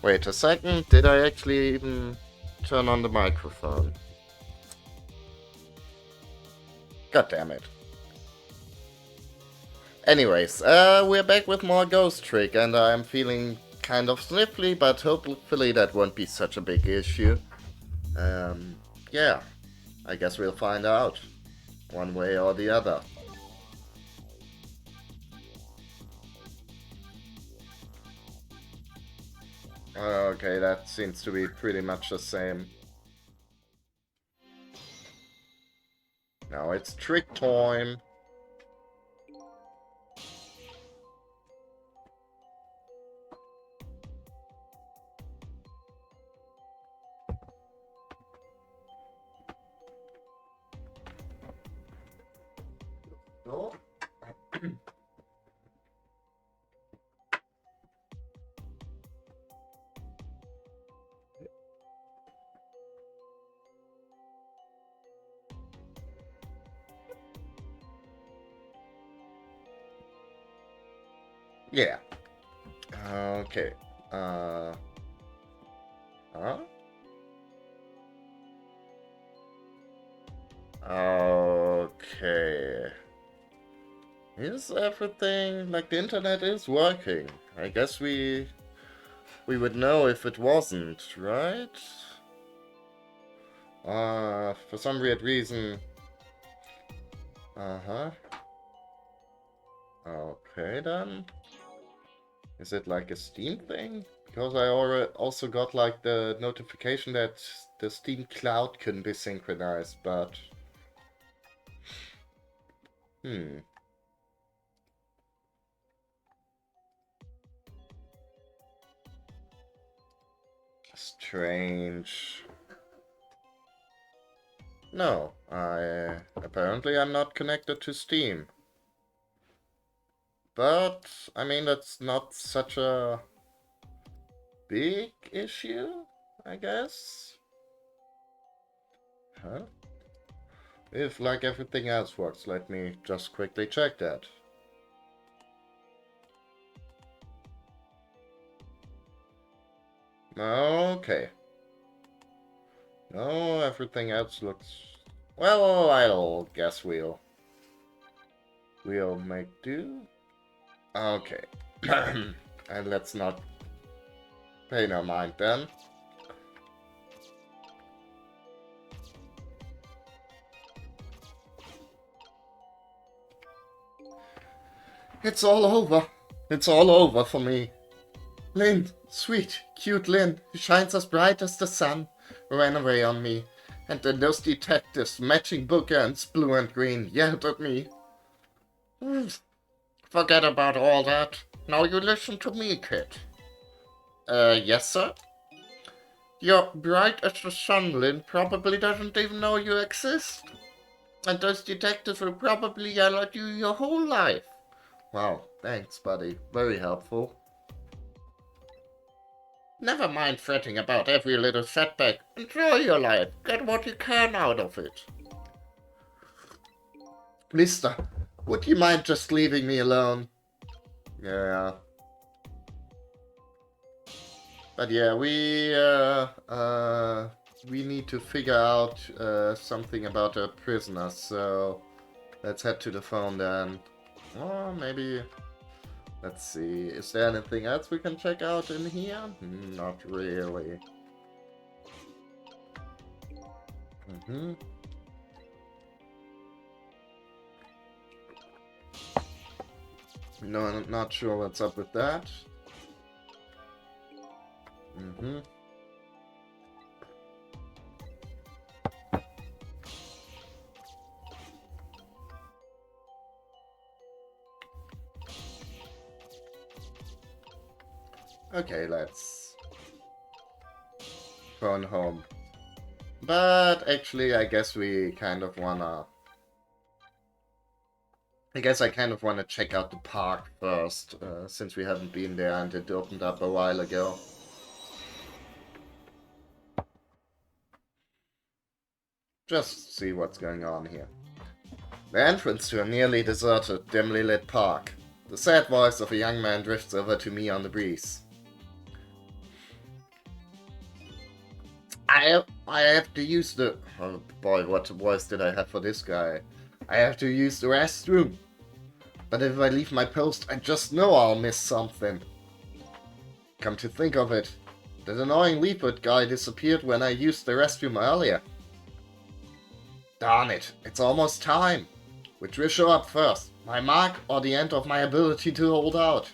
Wait a second, did I actually even turn on the microphone? God damn it. Anyways, we're back with more Ghost Trick, and I'm feeling kind of sniffly, but hopefully that won't be such a big issue. Um, yeah, I guess we'll find out, one way or the other. Okay, that seems to be pretty much the same. Now it's trick time. So, yeah. Okay. Huh? Okay. Is everything like the internet is working? I guess we would know if it wasn't, right? For some weird reason. Uh-huh. Okay then. Is it like a Steam thing? Because I already also got like the notification that the Steam Cloud couldn't be synchronized, but hmm. Strange. No, apparently I'm not connected to Steam. But I mean that's not such a big issue, I guess. Huh? If like everything else works, let me just quickly check that. Okay. No, everything else looks... Well, I'll guess we'll make do. Okay. And let's not pay no mind then. It's all over. It's all over for me. Lynn, sweet, cute Lynn, who shines as bright as the sun, ran away on me. And then those detectives, matching bookends, blue and green, yelled at me. Forget about all that. Now you listen to me, kid. Yes, sir? You're bright as the sun, Lynn probably doesn't even know you exist. And those detectives will probably yell at you your whole life. Wow, thanks, buddy. Very helpful. Never mind fretting about every little setback. Enjoy your life. Get what you can out of it. Mister, would you mind just leaving me alone? Yeah. But yeah, we need to figure out something about a prisoner, so let's head to the phone then. Or maybe, let's see, is there anything else we can check out in here? Not really. No, I'm not sure what's up with that. Okay, let's phone home. But actually, I guess we kind of wanna... I guess I kind of wanna check out the park first, since we haven't been there and it opened up a while ago. Just see what's going on here. The entrance to a nearly deserted, dimly lit park. The sad voice of a young man drifts over to me on the breeze. I have to use the... Oh boy, what voice did I have for this guy? I have to use the restroom. But if I leave my post, I just know I'll miss something. Come to think of it, that annoying leopard guy disappeared when I used the restroom earlier. Darn it, it's almost time. Which will show up first, my mark or the end of my ability to hold out?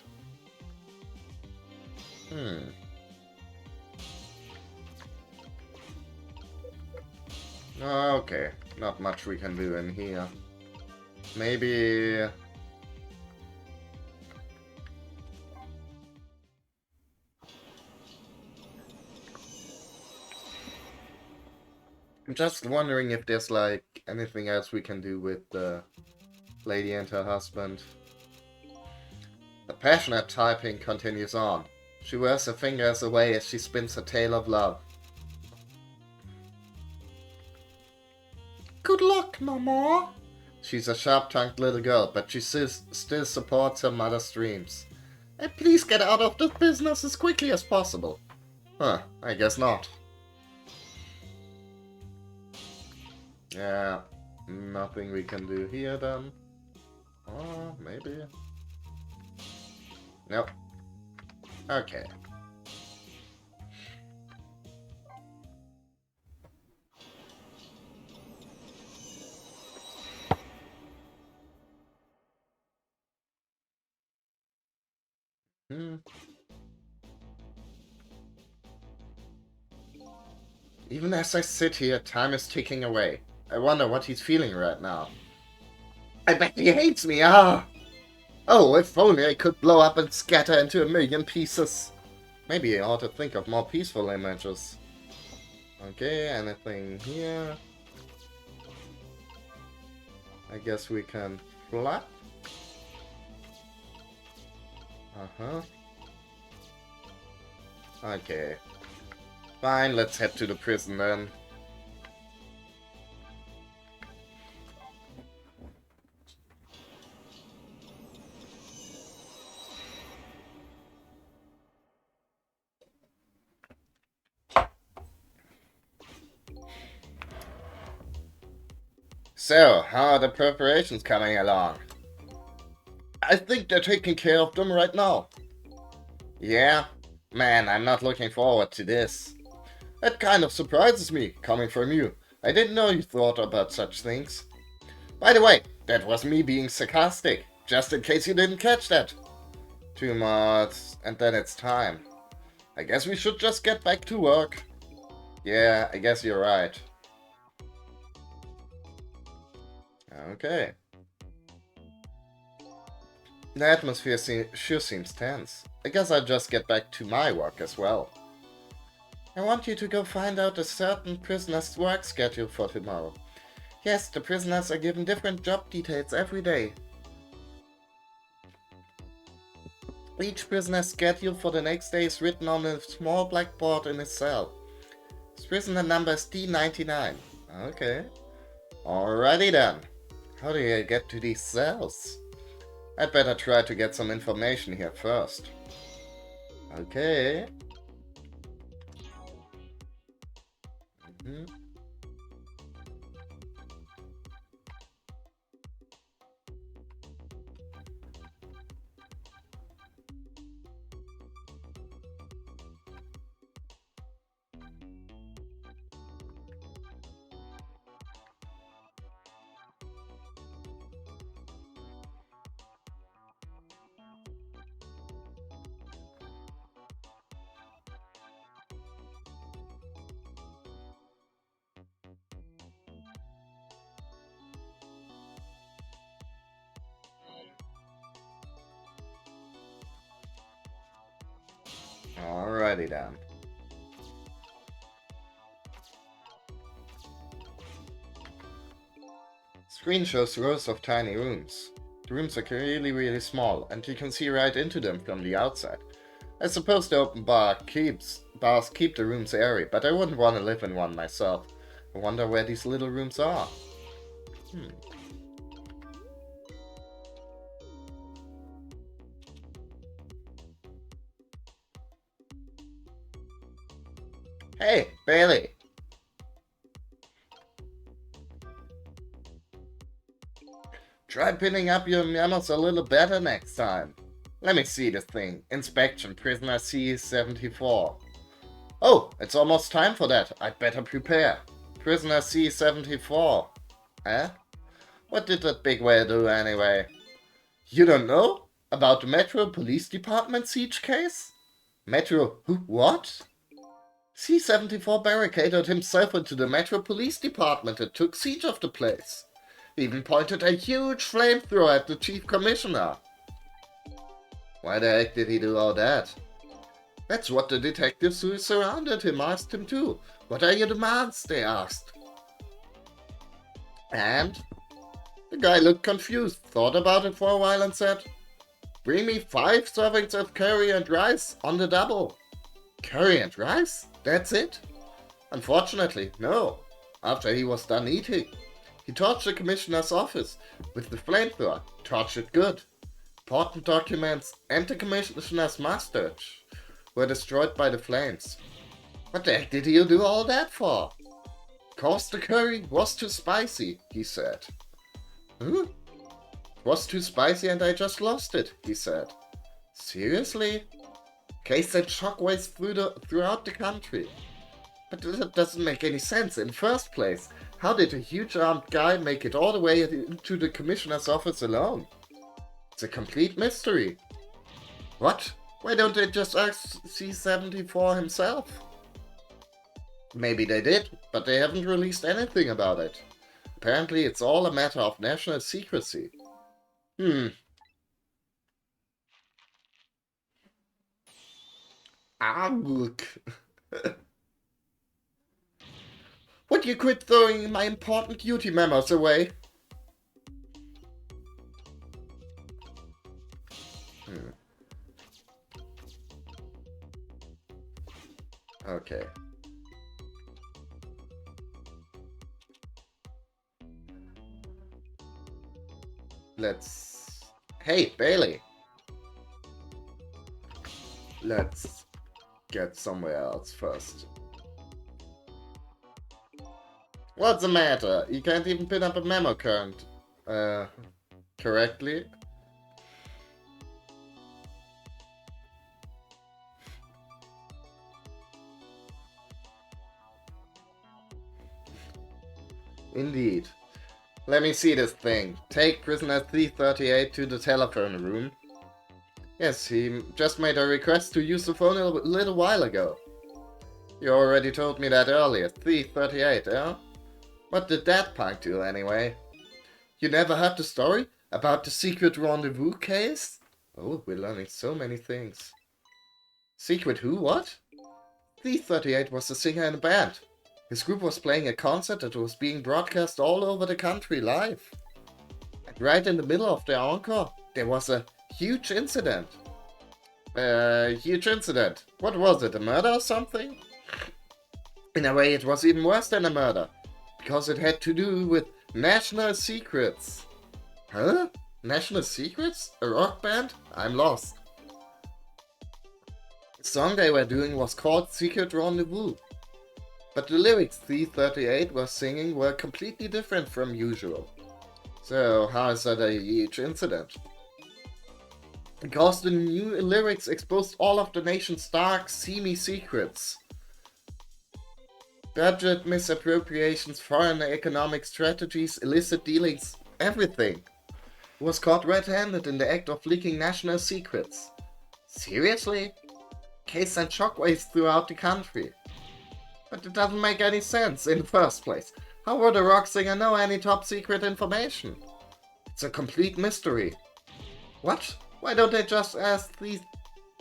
Okay, not much we can do in here. Maybe... I'm just wondering if there's like anything else we can do with the lady and her husband. The passionate typing continues on. She wears her fingers away as she spins her tale of love. Good luck, Mama. She's a sharp-tongued little girl, but she still supports her mother's dreams. And please get out of this business as quickly as possible. Huh, I guess not. Yeah, nothing we can do here then. Oh, maybe. Nope. Okay. Even as I sit here, time is ticking away. I wonder what he's feeling right now. I bet he hates me, ah! Oh, if only I could blow up and scatter into a million pieces. Maybe I ought to think of more peaceful images. Okay, anything here? I guess we can fly. Uh-huh. Okay. Fine, let's head to the prison then. So, how are the preparations coming along? I think they're taking care of them right now. Yeah? Man, I'm not looking forward to this. That kind of surprises me, coming from you. I didn't know you thought about such things. By the way, that was me being sarcastic, just in case you didn't catch that. 2 months, and then it's time. I guess we should just get back to work. Yeah, I guess you're right. Okay. The atmosphere sure seems tense. I guess I'll just get back to my work as well. I want you to go find out a certain prisoner's work schedule for tomorrow. Yes, the prisoners are given different job details every day. Each prisoner's schedule for the next day is written on a small blackboard in his cell. His prisoner number is D99. Okay. Alrighty then. How do I get to these cells? I'd better try to get some information here first. Okay. Alrighty then. Screen shows rows of tiny rooms. The rooms are really small, and you can see right into them from the outside. I suppose the open bars keep the rooms airy, but I wouldn't want to live in one myself. I wonder where these little rooms are. Hey, Bailey! Try pinning up your memos a little better next time. Let me see this thing. Inspection, prisoner C-74. Oh, it's almost time for that. I'd better prepare. Prisoner C-74. Eh? What did that big whale do anyway? You don't know? About the Metro Police Department siege case? Metro... who? What? C-74 barricaded himself into the Metro Police Department and took siege of the place. He even pointed a huge flamethrower at the Chief Commissioner. Why the heck did he do all that? That's what the detectives who surrounded him asked him too. What are your demands? They asked. And? The guy looked confused, thought about it for a while and said, bring me 5 servings of curry and rice on the double. Curry and rice? That's it? Unfortunately, no. After he was done eating, he torched the commissioner's office with the flamethrower. Torched it good. Important documents and the commissioner's mustache were destroyed by the flames. What the heck did you do all that for? Cause the curry was too spicy, he said. Huh? It was too spicy and I just lost it, he said. Seriously? Case sent shockwaves throughout the country. But that doesn't make any sense in the first place. How did a huge armed guy make it all the way into the commissioner's office alone? It's a complete mystery. What? Why don't they just ask C-74 himself? Maybe they did, but they haven't released anything about it. Apparently it's all a matter of national secrecy. Look. Would you quit throwing my important duty memos away? Okay. Let's... Hey, Bailey! Let's get somewhere else first. What's the matter? You can't even pin up a memo current, correctly? Indeed. Let me see this thing. Take prisoner 338 to the telephone room. Yes, he just made a request to use the phone a little while ago. You already told me that earlier. 338, eh? What did that punk do anyway? You never heard the story about the secret rendezvous case? Oh, we're learning so many things. Secret who? What? 338 was a singer in a band. His group was playing a concert that was being broadcast all over the country live. And right in the middle of the encore, there was a huge incident. Huge incident. What was it, a murder or something? In a way, it was even worse than a murder. Because it had to do with national secrets. Huh? National secrets? A rock band? I'm lost. The song they were doing was called Secret Rendezvous. But the lyrics 338 was singing were completely different from usual. So how is that a huge incident? Because the new lyrics exposed all of the nation's dark, seamy secrets. Budget misappropriations, foreign economic strategies, illicit dealings, everything. He was caught red-handed in the act of leaking national secrets. Seriously? Case sent shockwaves throughout the country. But it doesn't make any sense in the first place. How would a rock singer know any top secret information? It's a complete mystery. What? Why don't they just ask the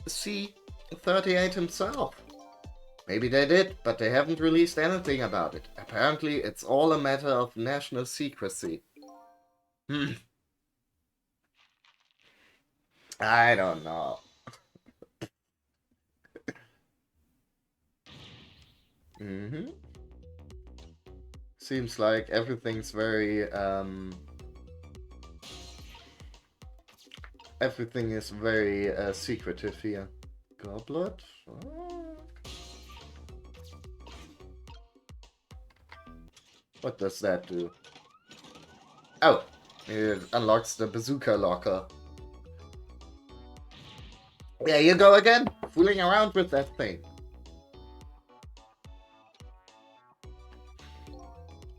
C-38 himself? Maybe they did, but they haven't released anything about it. Apparently it's all a matter of national secrecy. I don't know. Seems like everything's very, everything is very, secretive here. Goblet? What does that do? Oh, It unlocks the bazooka locker. There you go again, fooling around with that thing.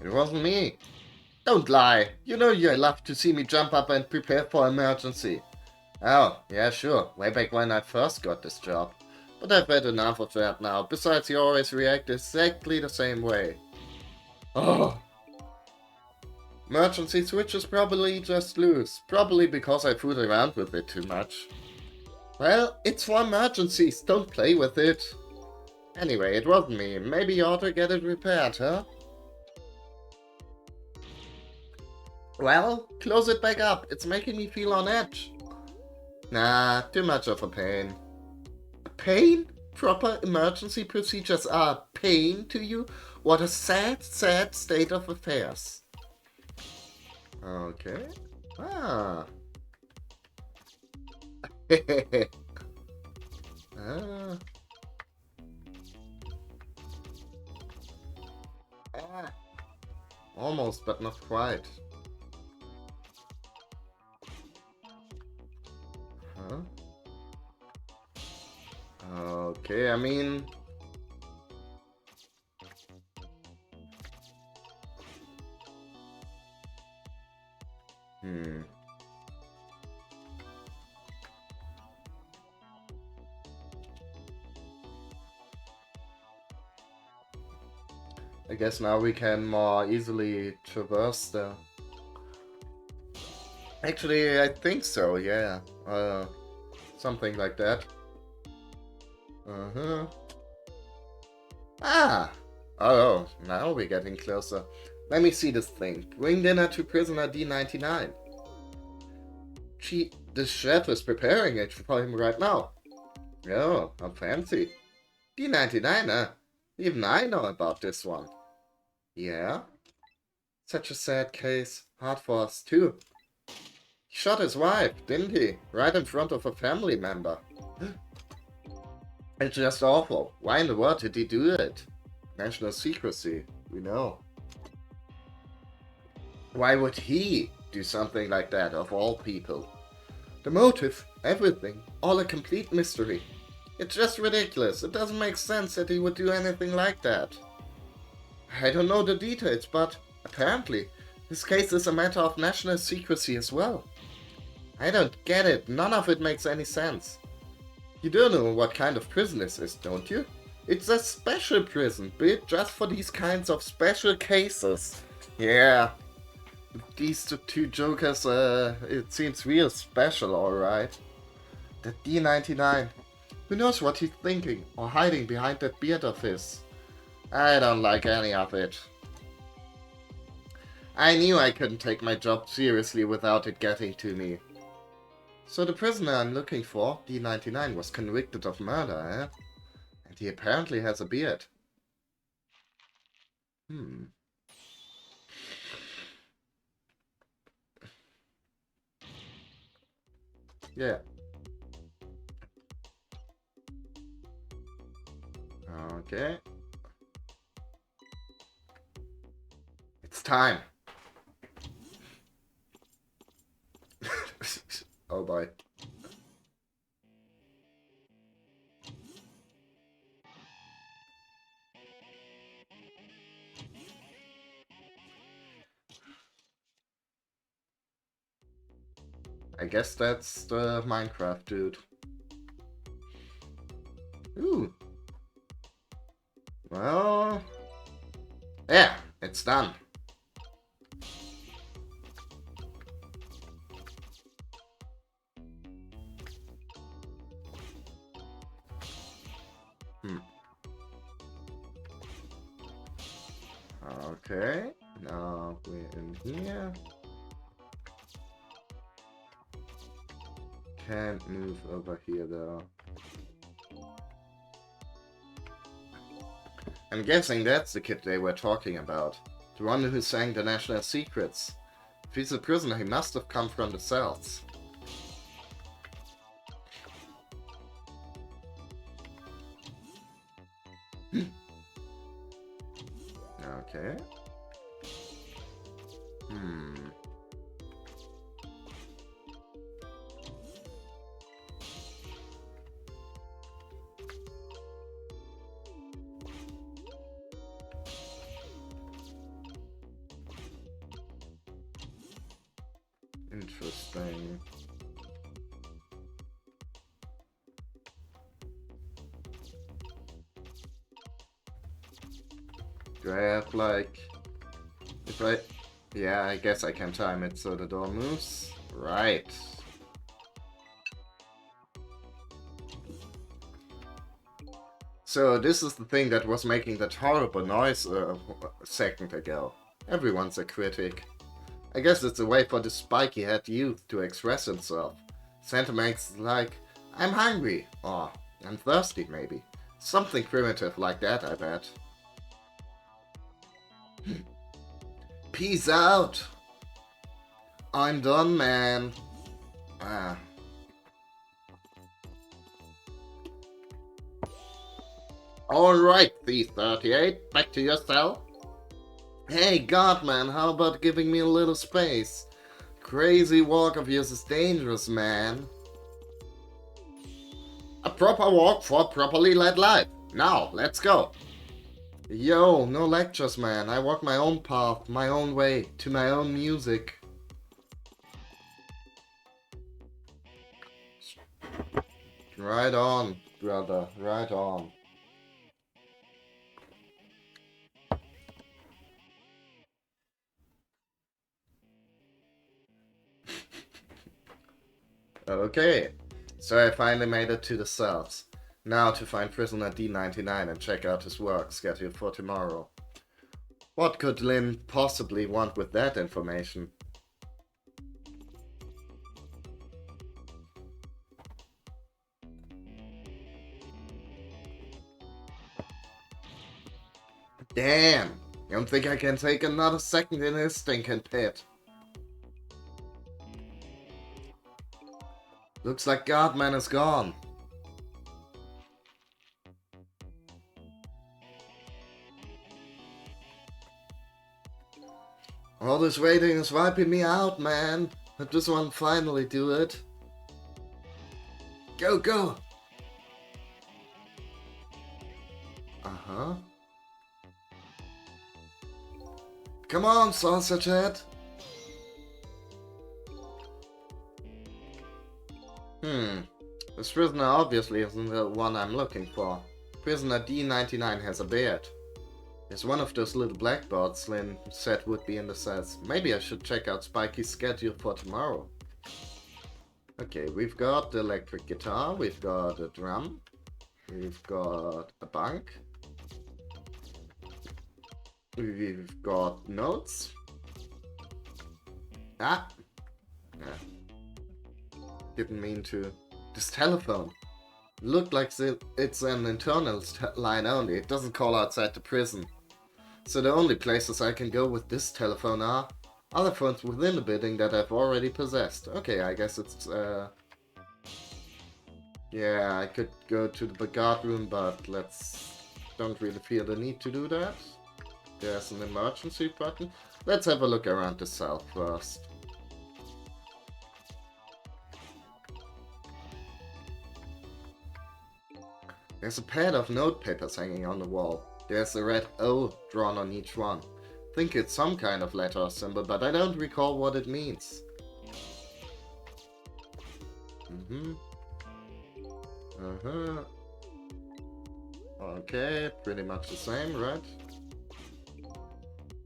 It wasn't me. Don't lie. You know you love to see me jump up and prepare for emergency. Oh, yeah, sure. Way back when I first got this job. But I've had enough of that now. Besides, you always react exactly the same way. Oh. Emergency switch is probably just loose. Probably because I fooled around with it too much. Well, it's for emergencies. Don't play with it. Anyway, it wasn't me. Maybe you ought to get it repaired, huh? Well, close it back up. It's making me feel on edge. Nah, too much of a pain. Pain? Proper emergency procedures are pain to you? What a sad, sad state of affairs. Okay. Ah. ah. Ah. Almost, but not quite. Huh? Okay, I mean... I guess now we can more easily traverse the... Actually, I think so, yeah. Something like that. Uh-huh. Ah! Oh, now we're getting closer. Let me see this thing. Bring dinner to prisoner D99. This chef is preparing it for him right now. Oh, how fancy. D99, huh? Even I know about this one. Yeah? Such a sad case. Hard for us, too. He shot his wife, didn't he? Right in front of a family member. It's just awful. Why in the world did he do it? National secrecy, we know. Why would he do something like that, of all people? The motive, everything, all a complete mystery. It's just ridiculous. It doesn't make sense that he would do anything like that. I don't know the details, but apparently, this case is a matter of national secrecy as well. I don't get it. None of it makes any sense. You do know what kind of prison this is, don't you? It's a special prison, built just for these kinds of special cases. Yeah. These two jokers, it seems real special, alright. The D99. Who knows what he's thinking, or hiding behind that beard of his. I don't like any of it. I knew I couldn't take my job seriously without it getting to me. So the prisoner I'm looking for, D99, was convicted of murder, eh? And he apparently has a beard. Yeah. Okay. It's time. Oh boy. I guess that's the Minecraft dude. Ooh. Well... Yeah, it's done. Okay, now we're in here. Can't move over here though. I'm guessing that's the kid they were talking about. The one who sang the national secrets. If he's a prisoner, he must have come from the cells. Okay. Interesting. Do I have like... If I... Yeah, I guess I can time it so the door moves. Right. So this is the thing that was making that horrible noise a second ago. Everyone's a critic. I guess it's a way for the spiky-head youth to express himself. Santa makes like, I'm hungry, or I'm thirsty maybe. Something primitive like that, I bet. Peace out! I'm done, man. Ah. Alright, V38, back to your cell. Hey, Godman, how about giving me a little space? Crazy walk of yours is dangerous, man. A proper walk for a properly led life. Now, let's go. Yo, no lectures, man. I walk my own path, my own way, to my own music. Right on, brother, right on. Okay, so I finally made it to the cells. Now to find prisoner D99 and check out his work scheduled for tomorrow. What could Lynn possibly want with that information? Damn! Don't think I can take another second in his stinking pit. Looks like Godman is gone. All this waiting is wiping me out, man. I just want to finally do it. Go, go! Uh-huh. Come on, sausage head. This prisoner obviously isn't the one I'm looking for. Prisoner D99 has a beard. It's one of those little blackboards Lynn said would be in the cells. Maybe I should check out Spiky's schedule for tomorrow. Okay, we've got the electric guitar, we've got a drum, we've got a bunk, we've got notes. Ah! Yeah. Didn't mean to. This telephone. Looked like it's an internal line only. It doesn't call outside the prison. So the only places I can go with this telephone are other phones within the building that I've already possessed. Okay, I guess it's yeah, I could go to the guard room, but don't really feel the need to do that. There's an emergency button. Let's have a look around the cell first. There's a pad of notepapers hanging on the wall. There's a red O drawn on each one. Think it's some kind of letter or symbol, but I don't recall what it means. Okay, pretty much the same, right?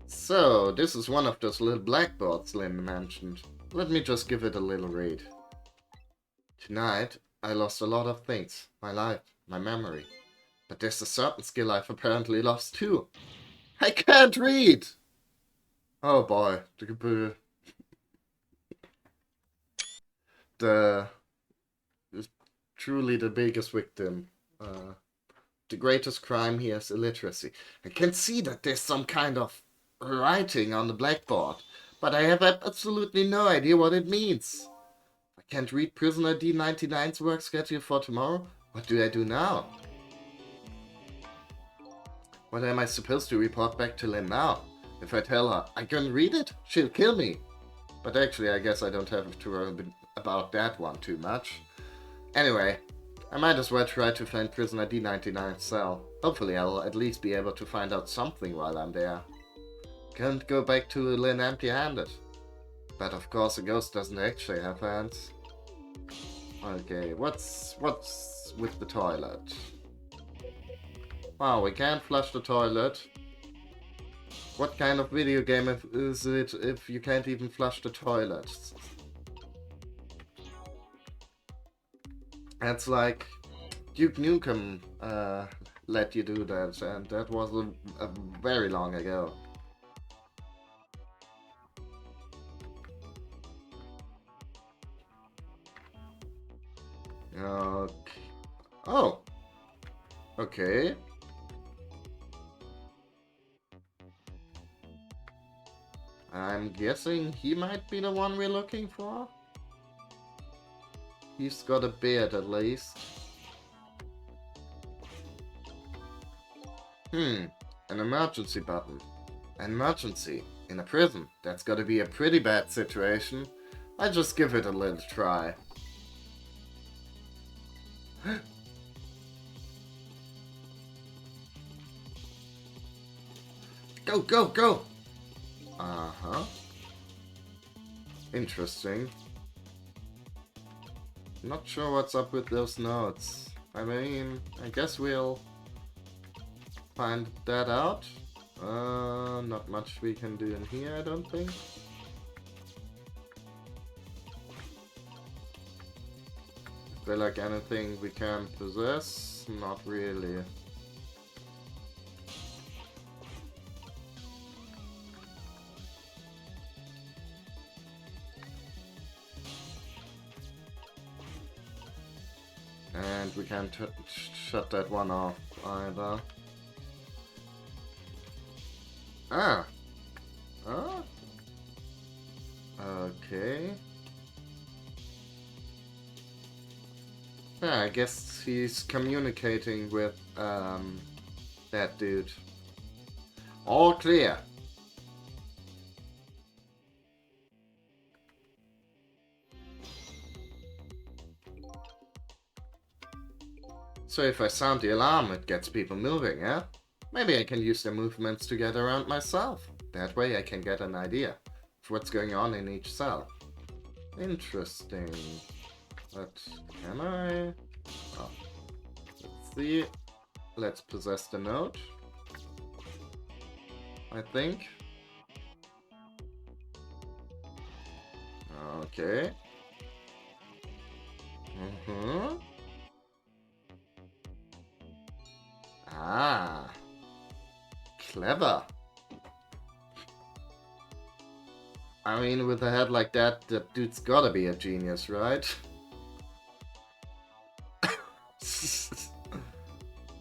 So, this is one of those little blackboards Lynn mentioned. Let me just give it a little read. Tonight, I lost a lot of things. My life, my memory. But there's a certain skill I've apparently lost too. I can't read! Oh boy. Truly the biggest victim. The greatest crime here is illiteracy. I can see that there's some kind of writing on the blackboard, but I have absolutely no idea what it means. I can't read prisoner D99's work schedule for tomorrow. What do I do now? What am I supposed to report back to Lynn now? If I tell her I can read it, she'll kill me. But actually, I guess I don't have to worry about that one too much. Anyway, I might as well try to find prisoner D99's cell. Hopefully I'll at least be able to find out something while I'm there. Can't go back to Lynn empty-handed. But of course a ghost doesn't actually have hands. Okay, what's with the toilet? Wow, we can't flush the toilet. What kind of video game is it if you can't even flush the toilet? That's like Duke Nukem let you do that, and that was a very long ago. Okay. Oh. Okay. I'm guessing he might be the one we're looking for. He's got a beard at least. An emergency button. An emergency. In a prison. That's gotta be a pretty bad situation. I just give it a little try. Go, go, go! Uh-huh. Interesting. Not sure what's up with those notes. I mean, I guess we'll find that out. Not much we can do in here, I don't think. Is there like anything we can possess? Not really. And we can't shut that one off either. Ah! Huh? Okay. Yeah, I guess he's communicating with, that dude. All clear. So if I sound the alarm, it gets people moving, yeah? Maybe I can use their movements to get around myself. That way I can get an idea of what's going on in each cell. Interesting. But can I? Oh. Let's see. Let's possess the note. I think. Okay. Mm-hmm. Ah. Clever. I mean, with a head like that, the dude's gotta be a genius, right?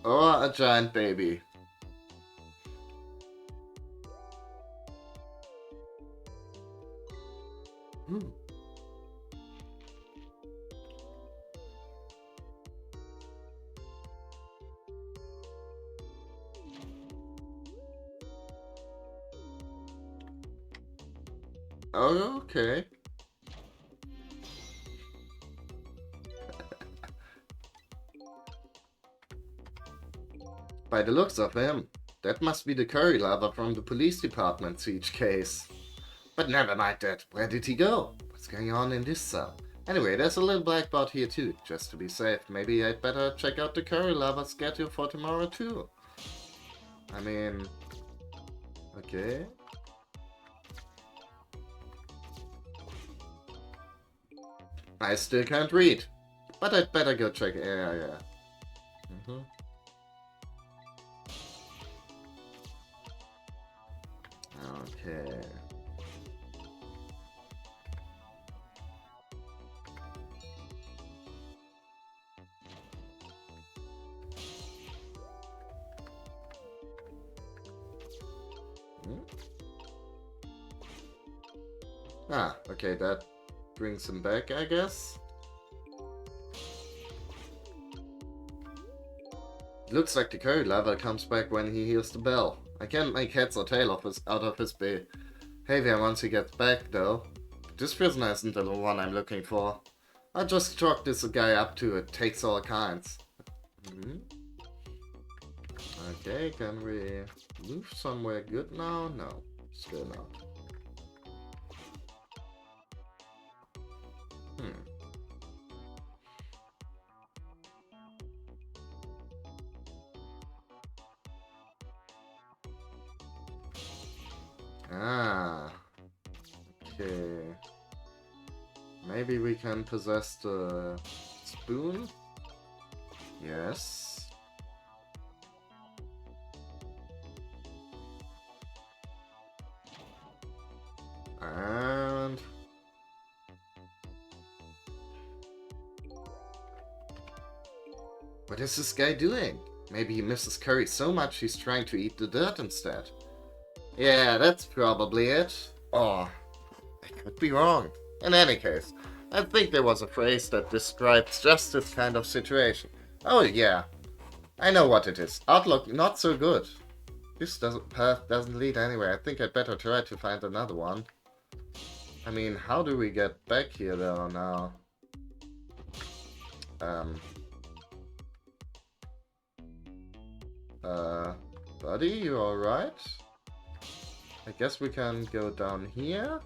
Or a giant baby. Oh, okay. By the looks of him, that must be the curry lover from the police department's each case. But never mind that. Where did he go? What's going on in this cell? Anyway, there's a little black bot here too, just to be safe. Maybe I'd better check out the curry lover schedule for tomorrow too. I mean... Okay. I still can't read. But I'd better go check. Yeah. Okay. Ah, okay, that brings him back, I guess. Looks like the curry lover comes back when he hears the bell. I can't make heads or tail out of his behavior once he gets back, though. This prisoner isn't the one I'm looking for. I just chalked this guy up to it takes all kinds. Okay, can we move somewhere good now? No, still not. Ah, okay. Maybe we can possess the spoon? Yes. And... what is this guy doing? Maybe he misses curry so much he's trying to eat the dirt instead. Yeah, that's probably it. Oh, I could be wrong. In any case, I think there was a phrase that describes just this kind of situation. Oh yeah, I know what it is. Outlook not so good. This path doesn't lead anywhere. I think I'd better try to find another one. I mean, how do we get back here though now? Buddy, you alright? I guess we can go down here.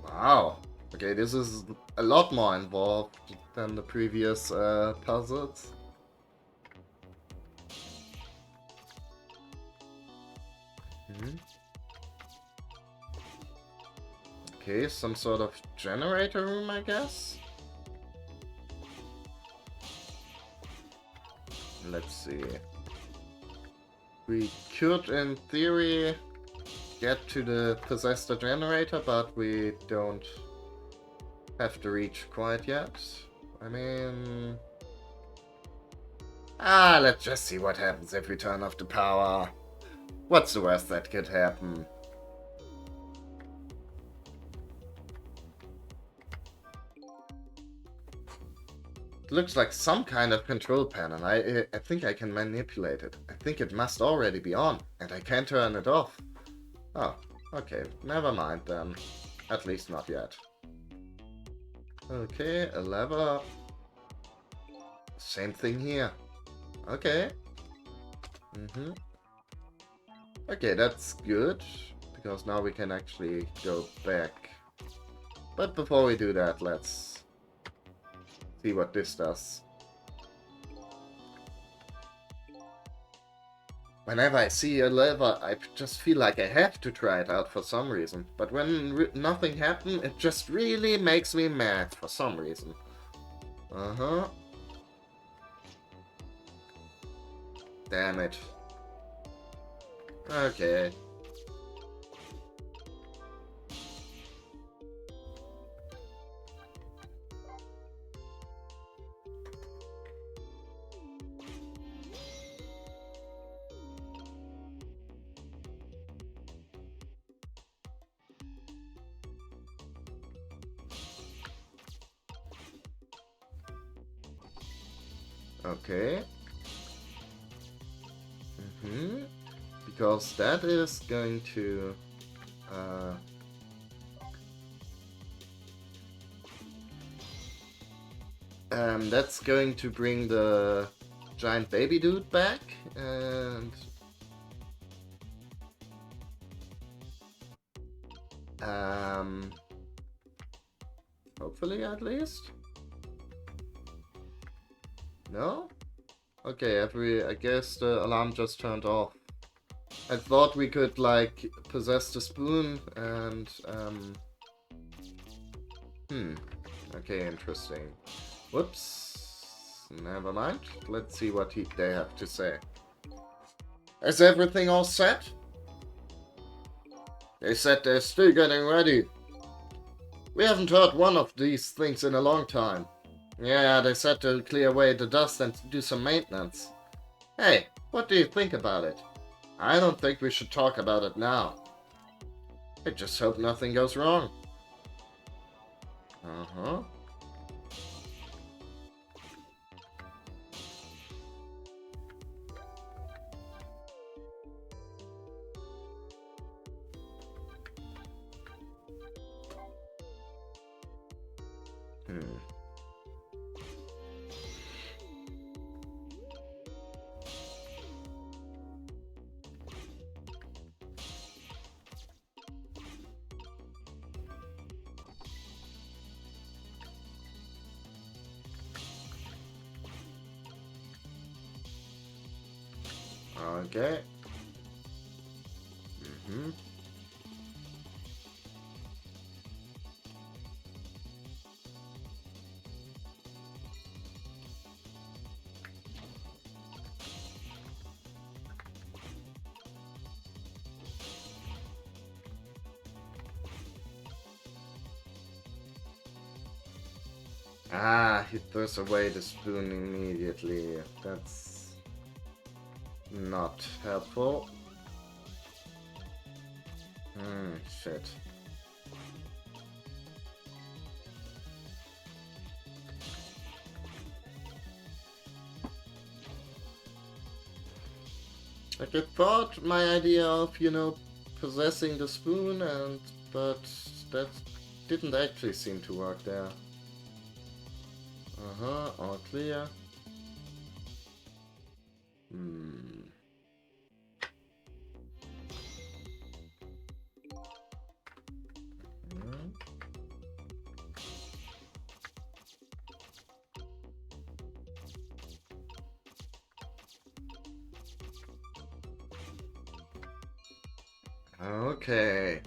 Wow. Okay, this is a lot more involved than the previous puzzles. Okay, some sort of generator room, I guess? Let's see. We could, in theory, get to the possessed generator, but we don't have to reach quite yet. I mean... let's just see what happens if we turn off the power. What's the worst that could happen? It looks like some kind of control panel. I think I can manipulate it. I think it must already be on, and I can't turn it off. Oh, okay. Never mind then. At least not yet. Okay, a lever. Same thing here. Okay. Okay, that's good, because now we can actually go back. But before we do that, let's see what this does. Whenever I see a lever, I just feel like I have to try it out for some reason. But when nothing happens, it just really makes me mad for some reason. Damn it. Okay. Okay. Because that is going to... that's going to bring the giant baby dude back, and... hopefully at least? No? Okay, I guess the alarm just turned off. I thought we could, like, possess the spoon and, okay, interesting. Whoops. Never mind. Let's see what they have to say. Is everything all set? They said they're still getting ready. We haven't heard one of these things in a long time. Yeah, they said to clear away the dust and do some maintenance. Hey, what do you think about it? I don't think we should talk about it now. I just hope nothing goes wrong. Okay. Mm-hmm. Ah, he throws away the spoon immediately. That's not helpful. Shit. Like I thought my idea of, possessing the spoon but that didn't actually seem to work there. Uh-huh, all clear. Hmm. Okay.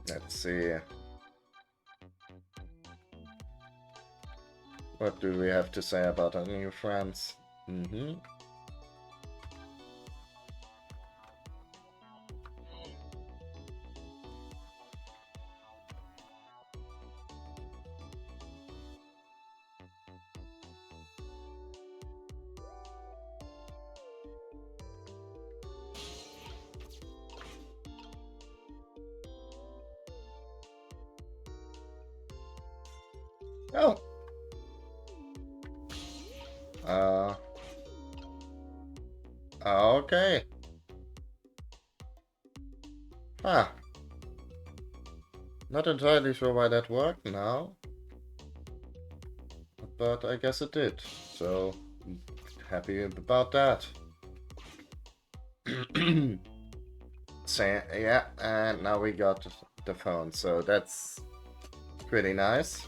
Let's see. What do we have to say about our new friends? Mm-hmm. Oh. Uh. Okay. Ah. Not entirely sure why that worked now, but I guess it did. So, happy about that. So, yeah, and now we got the phone, so that's pretty nice.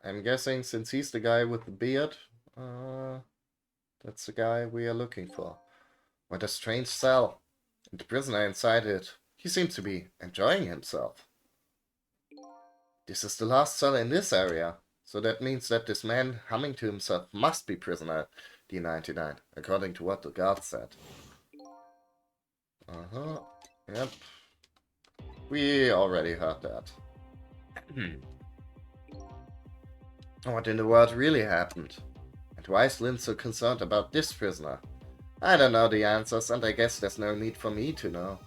I'm guessing since he's the guy with the beard, that's the guy we are looking for. What a strange cell. And the prisoner inside it, he seems to be enjoying himself. This is the last cell in this area, so that means that this man humming to himself must be prisoner D99, according to what the guard said. Uh-huh. Yep. We already heard that. What in the world really happened? And why is Lynn so concerned about this prisoner? I don't know the answers, and I guess there's no need for me to know.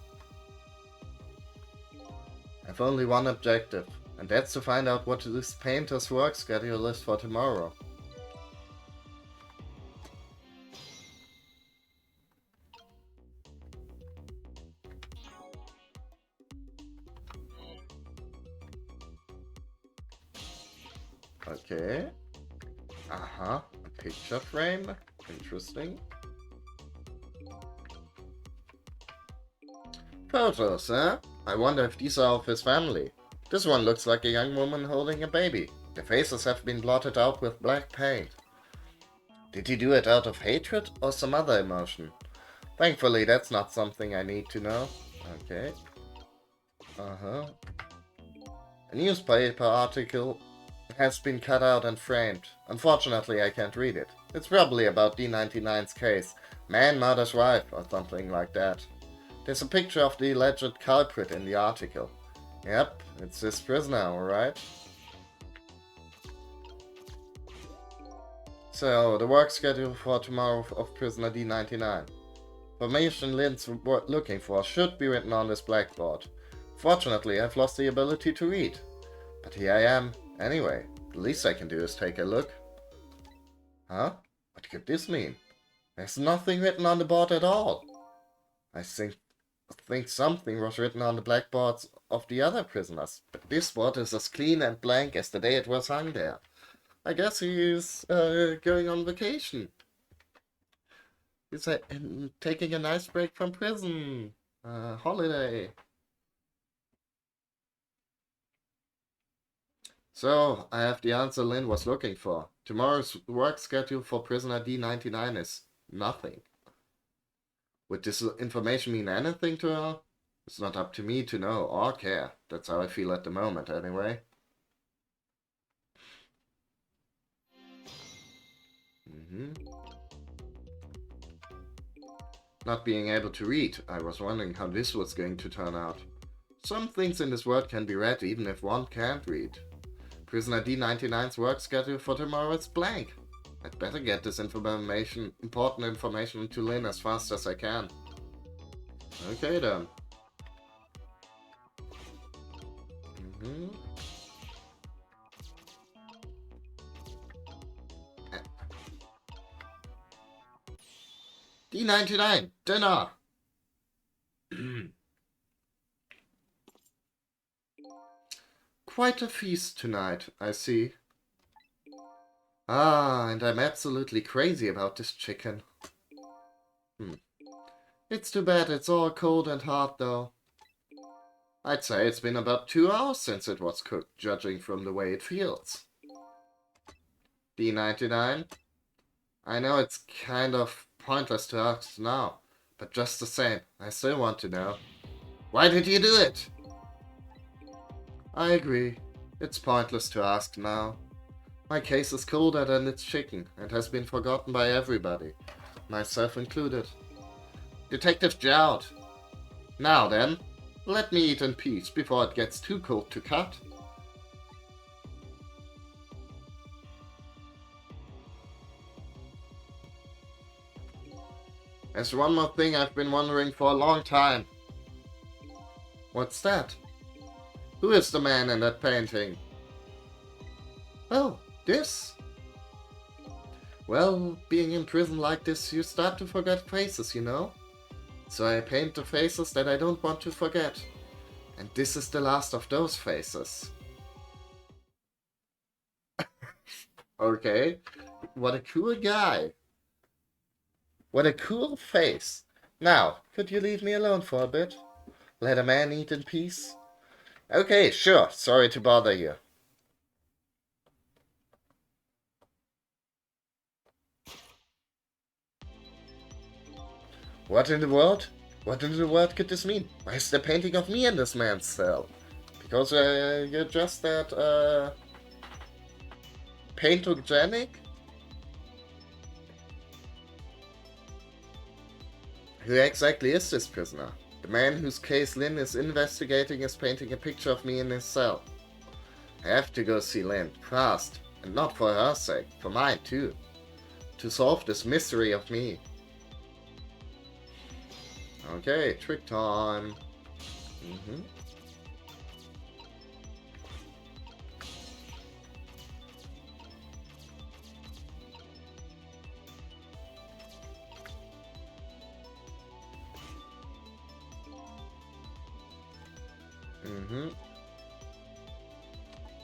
I've only one objective, and that's to find out what this painter's work schedule is for tomorrow. Okay. Uh-huh. A picture frame. Interesting. Photos, huh? I wonder if these are of his family. This one looks like a young woman holding a baby. The faces have been blotted out with black paint. Did he do it out of hatred or some other emotion? Thankfully, that's not something I need to know. Okay. Uh-huh. A newspaper article has been cut out and framed. Unfortunately, I can't read it. It's probably about D99's case. Man murders wife or something like that. There's a picture of the alleged culprit in the article. Yep, it's this prisoner, alright? So, the work schedule for tomorrow of prisoner D99. Information Lynn's looking for should be written on this blackboard. Fortunately, I've lost the ability to read. But here I am. Anyway, the least I can do is take a look. Huh? What could this mean? There's nothing written on the board at all. I think something was written on the blackboards of the other prisoners, but this board is as clean and blank as the day it was hung there. I guess he is going on vacation. He's taking a nice break from prison. Holiday. So, I have the answer Lynn was looking for. Tomorrow's work schedule for prisoner D99 is nothing. Would this information mean anything to her? It's not up to me to know or care. That's how I feel at the moment, anyway. Not being able to read, I was wondering how this was going to turn out. Some things in this world can be read even if one can't read. Prisoner D99's work schedule for tomorrow is blank. I'd better get this important information to Lynn as fast as I can. Okay then. D99, dinner! Quite a feast tonight, I see. Ah, and I'm absolutely crazy about this chicken. It's too bad it's all cold and hard, though. I'd say it's been about 2 hours since it was cooked, judging from the way it feels. D99? I know it's kind of pointless to ask now, but just the same, I still want to know. Why did you do it? I agree. It's pointless to ask now. My case is colder than its chicken and has been forgotten by everybody, myself included. Detective Jowd. Now then, let me eat in peace before it gets too cold to cut. There's one more thing I've been wondering for a long time. What's that? Who is the man in that painting? Oh, this? Well, being in prison like this, you start to forget faces, you know? So I paint the faces that I don't want to forget. And this is the last of those faces. Okay, what a cool guy. What a cool face. Now, could you leave me alone for a bit? Let a man eat in peace? Okay, sure. Sorry to bother you. What in the world? What in the world could this mean? Why is there painting of me in this man's cell? Because you're just that, paintogenic? Who exactly is this prisoner? The man whose case Lynn is investigating is painting a picture of me in his cell. I have to go see Lynn, fast, and not for her sake, for mine too. To solve this mystery of me. Okay, trick time.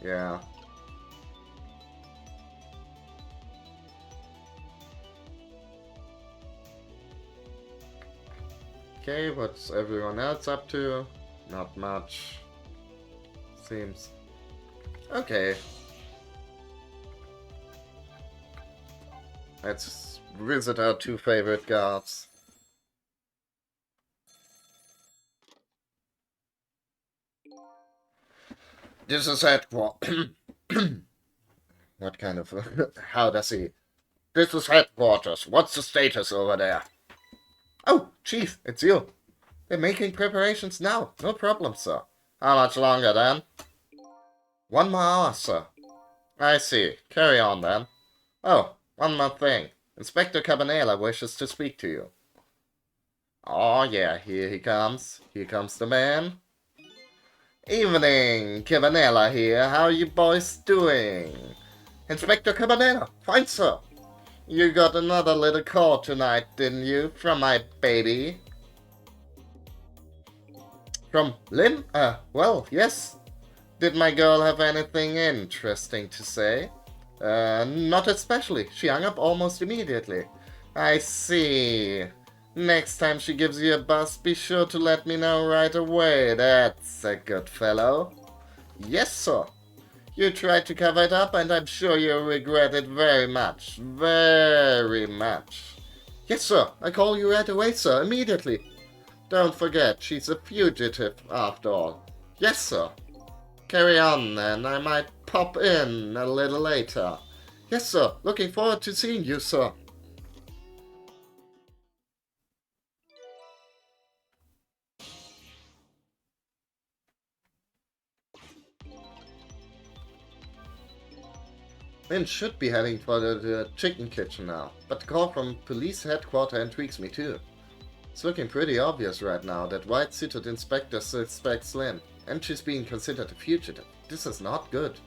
Yeah. Okay, what's everyone else up to? Not much. Seems. Okay. Let's visit our 2 favorite guards. This is headquarters. What kind of... How does he... This is headquarters. What's the status over there? Oh, Chief, it's you. They're making preparations now. No problem, sir. How much longer, then? 1 more hour, sir. I see. Carry on, then. Oh, one more thing. Inspector Cabanela wishes to speak to you. Oh, yeah, here he comes. Here comes the man. Evening, Cabanela here. How are you boys doing? Inspector Cabanela, fine, sir. You got another little call tonight, didn't you? From my baby. From Lynn? Well, yes. Did my girl have anything interesting to say? Not especially. She hung up almost immediately. I see. Next time she gives you a buzz, be sure to let me know right away. That's a good fellow. Yes, sir. You tried to cover it up, and I'm sure you'll regret it very much. Very much. Yes, sir. I call you right away, sir. Immediately. Don't forget, she's a fugitive, after all. Yes, sir. Carry on, then. I might pop in a little later. Yes, sir. Looking forward to seeing you, sir. Lynn should be heading for the chicken kitchen now, but the call from police headquarters intrigues me too. It's looking pretty obvious right now that white-suited inspector suspects Lynn, and she's being considered a fugitive. This is not good.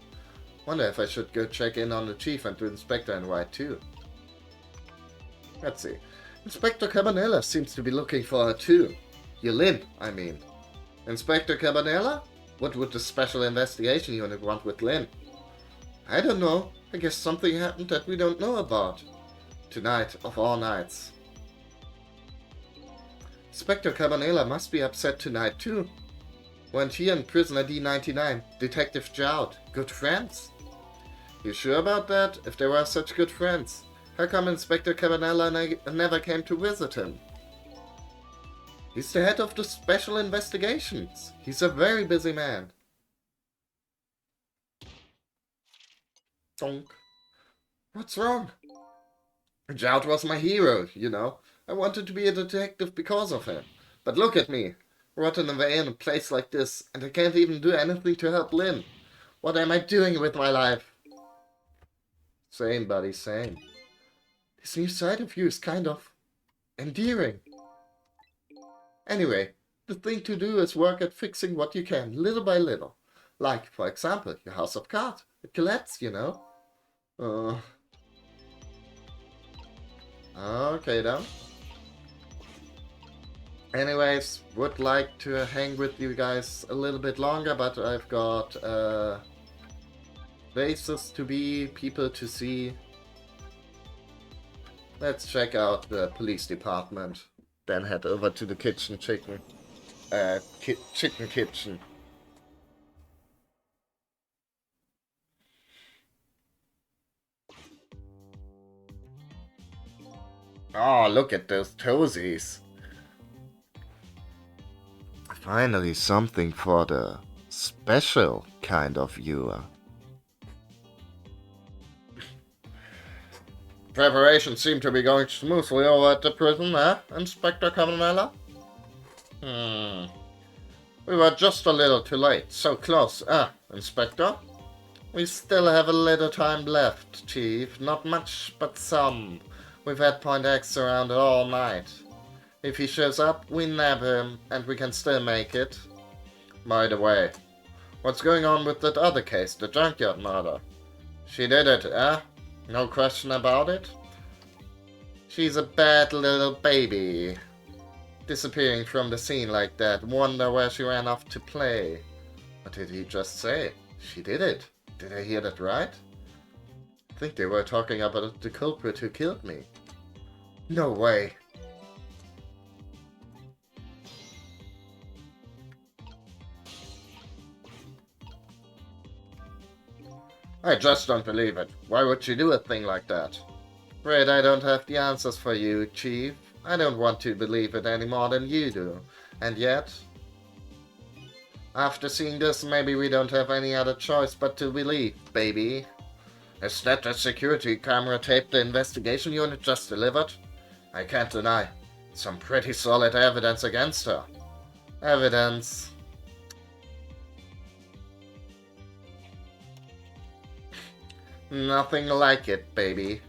Wonder if I should go check in on the chief and the inspector in white too. Let's see. Inspector Cabanela seems to be looking for her too. Lynn, I mean. Inspector Cabanela? What would the Special Investigation Unit want with Lynn? I don't know. I guess something happened that we don't know about. Tonight, of all nights. Inspector Cabanela must be upset tonight too. Weren't he and prisoner D99, Detective Jout, good friends? You sure about that? If they were such good friends, how come Inspector Cabanela never came to visit him? He's the head of the Special Investigations. He's a very busy man. Donk. What's wrong? Jout was my hero, you know. I wanted to be a detective because of him. But look at me. Rotten away in a place like this, and I can't even do anything to help Lynn. What am I doing with my life? Same, buddy, same. This new side of you is kind of endearing. Anyway, the thing to do is work at fixing what you can, little by little. Like, for example, your house of cards. It collapsed, you know. Okay then. Anyways, would like to hang with you guys a little bit longer, but I've got places to be, people to see. Let's check out the police department, then head over to the chicken kitchen. Oh, look at those toesies. Finally something for the special kind of viewer. Preparations seem to be going smoothly over at the prison, eh, Inspector Cabanela? We were just a little too late. So close, Inspector? We still have a little time left, Chief. Not much, but some. We've had Point X around all night. If he shows up, we nab him, and we can still make it. By the way, what's going on with that other case, the junkyard murder? She did it, eh? No question about it? She's a bad little baby. Disappearing from the scene like that, wonder where she ran off to play. What did he just say? She did it. Did I hear that right? I think they were talking about the culprit who killed me. No way. I just don't believe it. Why would she do a thing like that? Afraid I don't have the answers for you, Chief. I don't want to believe it any more than you do. And yet, after seeing this, maybe we don't have any other choice but to believe, baby. Is that the security camera tape the investigation unit just delivered? I can't deny. Some pretty solid evidence against her. Evidence. Nothing like it, baby.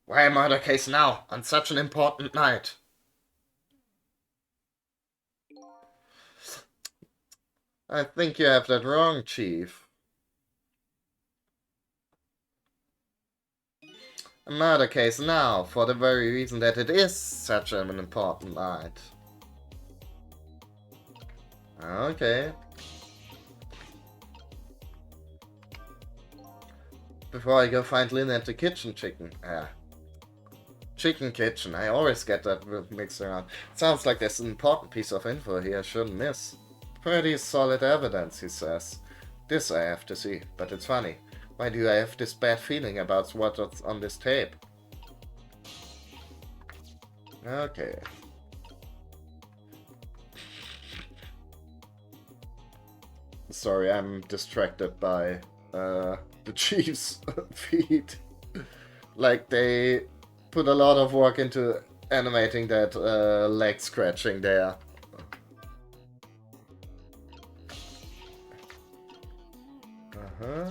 Why a murder case now, on such an important night? I think you have that wrong, Chief. A murder case now, for the very reason that it is such an important night. Okay. before I go find Lynn at the kitchen chicken. Chicken kitchen. I always get that mixed around. Sounds like there's an important piece of info here I shouldn't miss. Pretty solid evidence, he says. This I have to see, but it's funny. Why do I have this bad feeling about what's on this tape? Okay. Sorry, I'm distracted by the Chiefs feed. Like, they put a lot of work into animating that leg scratching there. Uh-huh.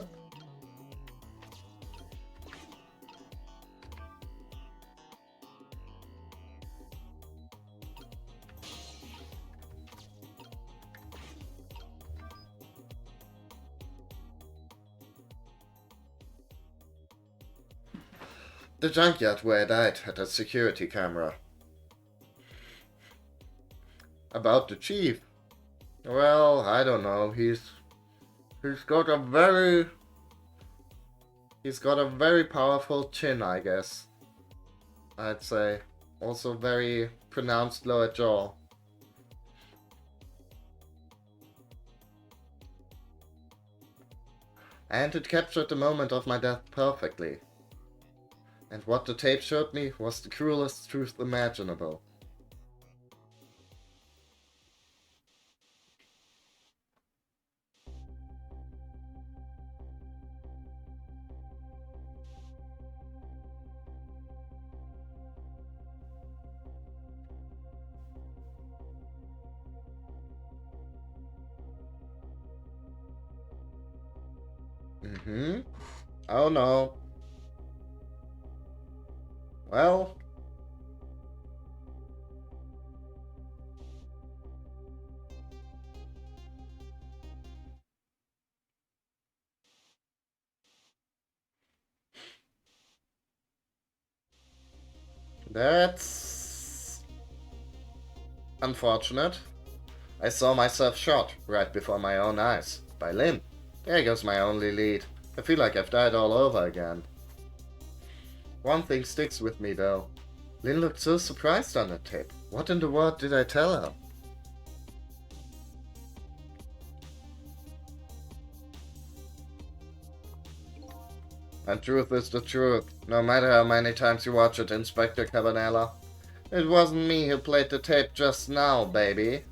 The junkyard where I died had a security camera. About the chief? Well, I don't know. He's got a very powerful chin, I guess. I'd say. Also very pronounced lower jaw. And it captured the moment of my death perfectly. And what the tape showed me was the cruelest truth imaginable. Oh no. Well. That's unfortunate. I saw myself shot right before my own eyes. By Lynn. There goes my only lead. I feel like I've died all over again. One thing sticks with me though. Lynn looked so surprised on that tape. What in the world did I tell her? And truth is the truth, no matter how many times you watch it, Inspector Cabanela. It wasn't me who played the tape just now, baby.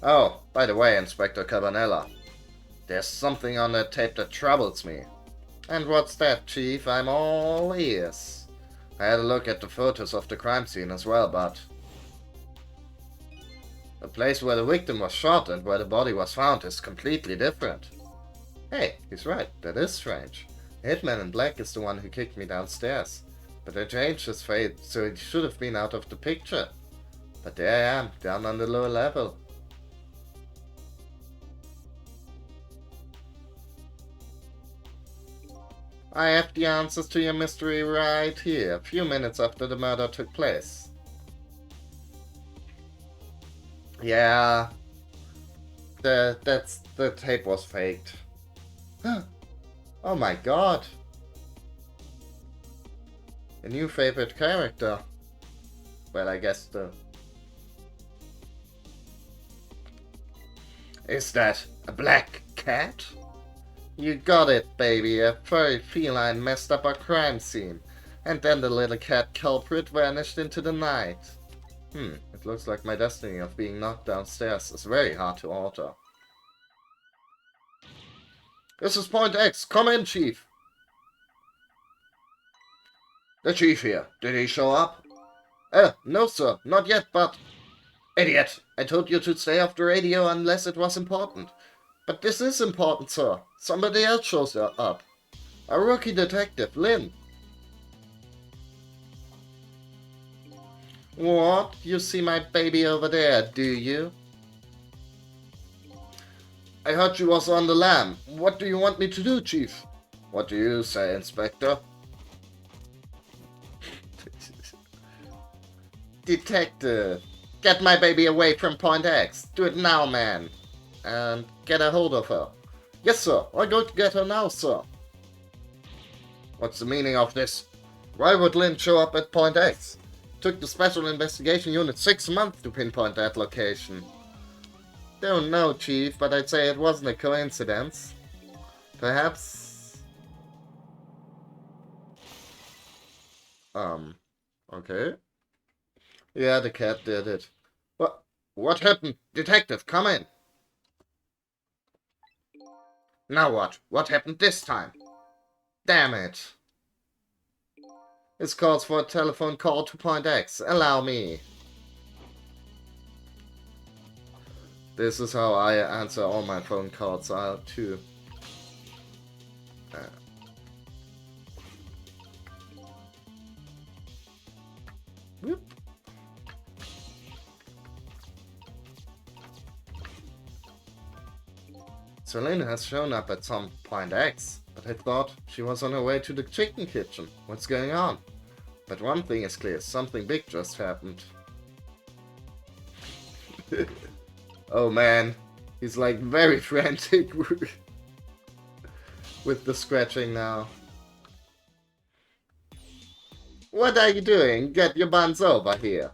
Oh, by the way, Inspector Cabanela. There's something on that tape that troubles me. And what's that, Chief? I'm all ears. I had a look at the photos of the crime scene as well, but... the place where the victim was shot and where the body was found is completely different. Hey, he's right, that is strange. The hitman in black is the one who kicked me downstairs. But I changed his fate, so he should have been out of the picture. But there I am, down on the lower level. I have the answers to your mystery right here, a few minutes after the murder took place. Yeah, the tape was faked. Oh my god. A new favorite character. Well, I guess the... Is that a black cat? You got it, baby. A furry feline messed up a crime scene. And then the little cat culprit vanished into the night. It looks like my destiny of being knocked downstairs is very hard to alter. This is Point X. Come in, Chief. The Chief here. Did he show up? No, sir. Not yet, but... Idiot! I told you to stay off the radio unless it was important. But this is important, sir. Somebody else shows up. A rookie detective, Lynn. What? You see my baby over there, do you? I heard she was on the lam. What do you want me to do, Chief? What do you say, Inspector? Detective, get my baby away from Point X. Do it now, man. And get a hold of her. Yes, sir. I'm going to get her now, sir. What's the meaning of this? Why would Lynn show up at Point X? Took the Special Investigation Unit 6 months to pinpoint that location. Don't know, Chief, but I'd say it wasn't a coincidence. Perhaps... Okay. Yeah, the cat did it. What happened? Detective, come in. Now what? What happened this time? Damn it. This calls for a telephone call to Point X. Allow me. This is how I answer all my phone calls too. Whoop. Selena has shown up at some Point X, but I thought she was on her way to the chicken kitchen. What's going on? But one thing is clear, something big just happened. Oh man, he's like very frantic with the scratching now. What are you doing? Get your buns over here.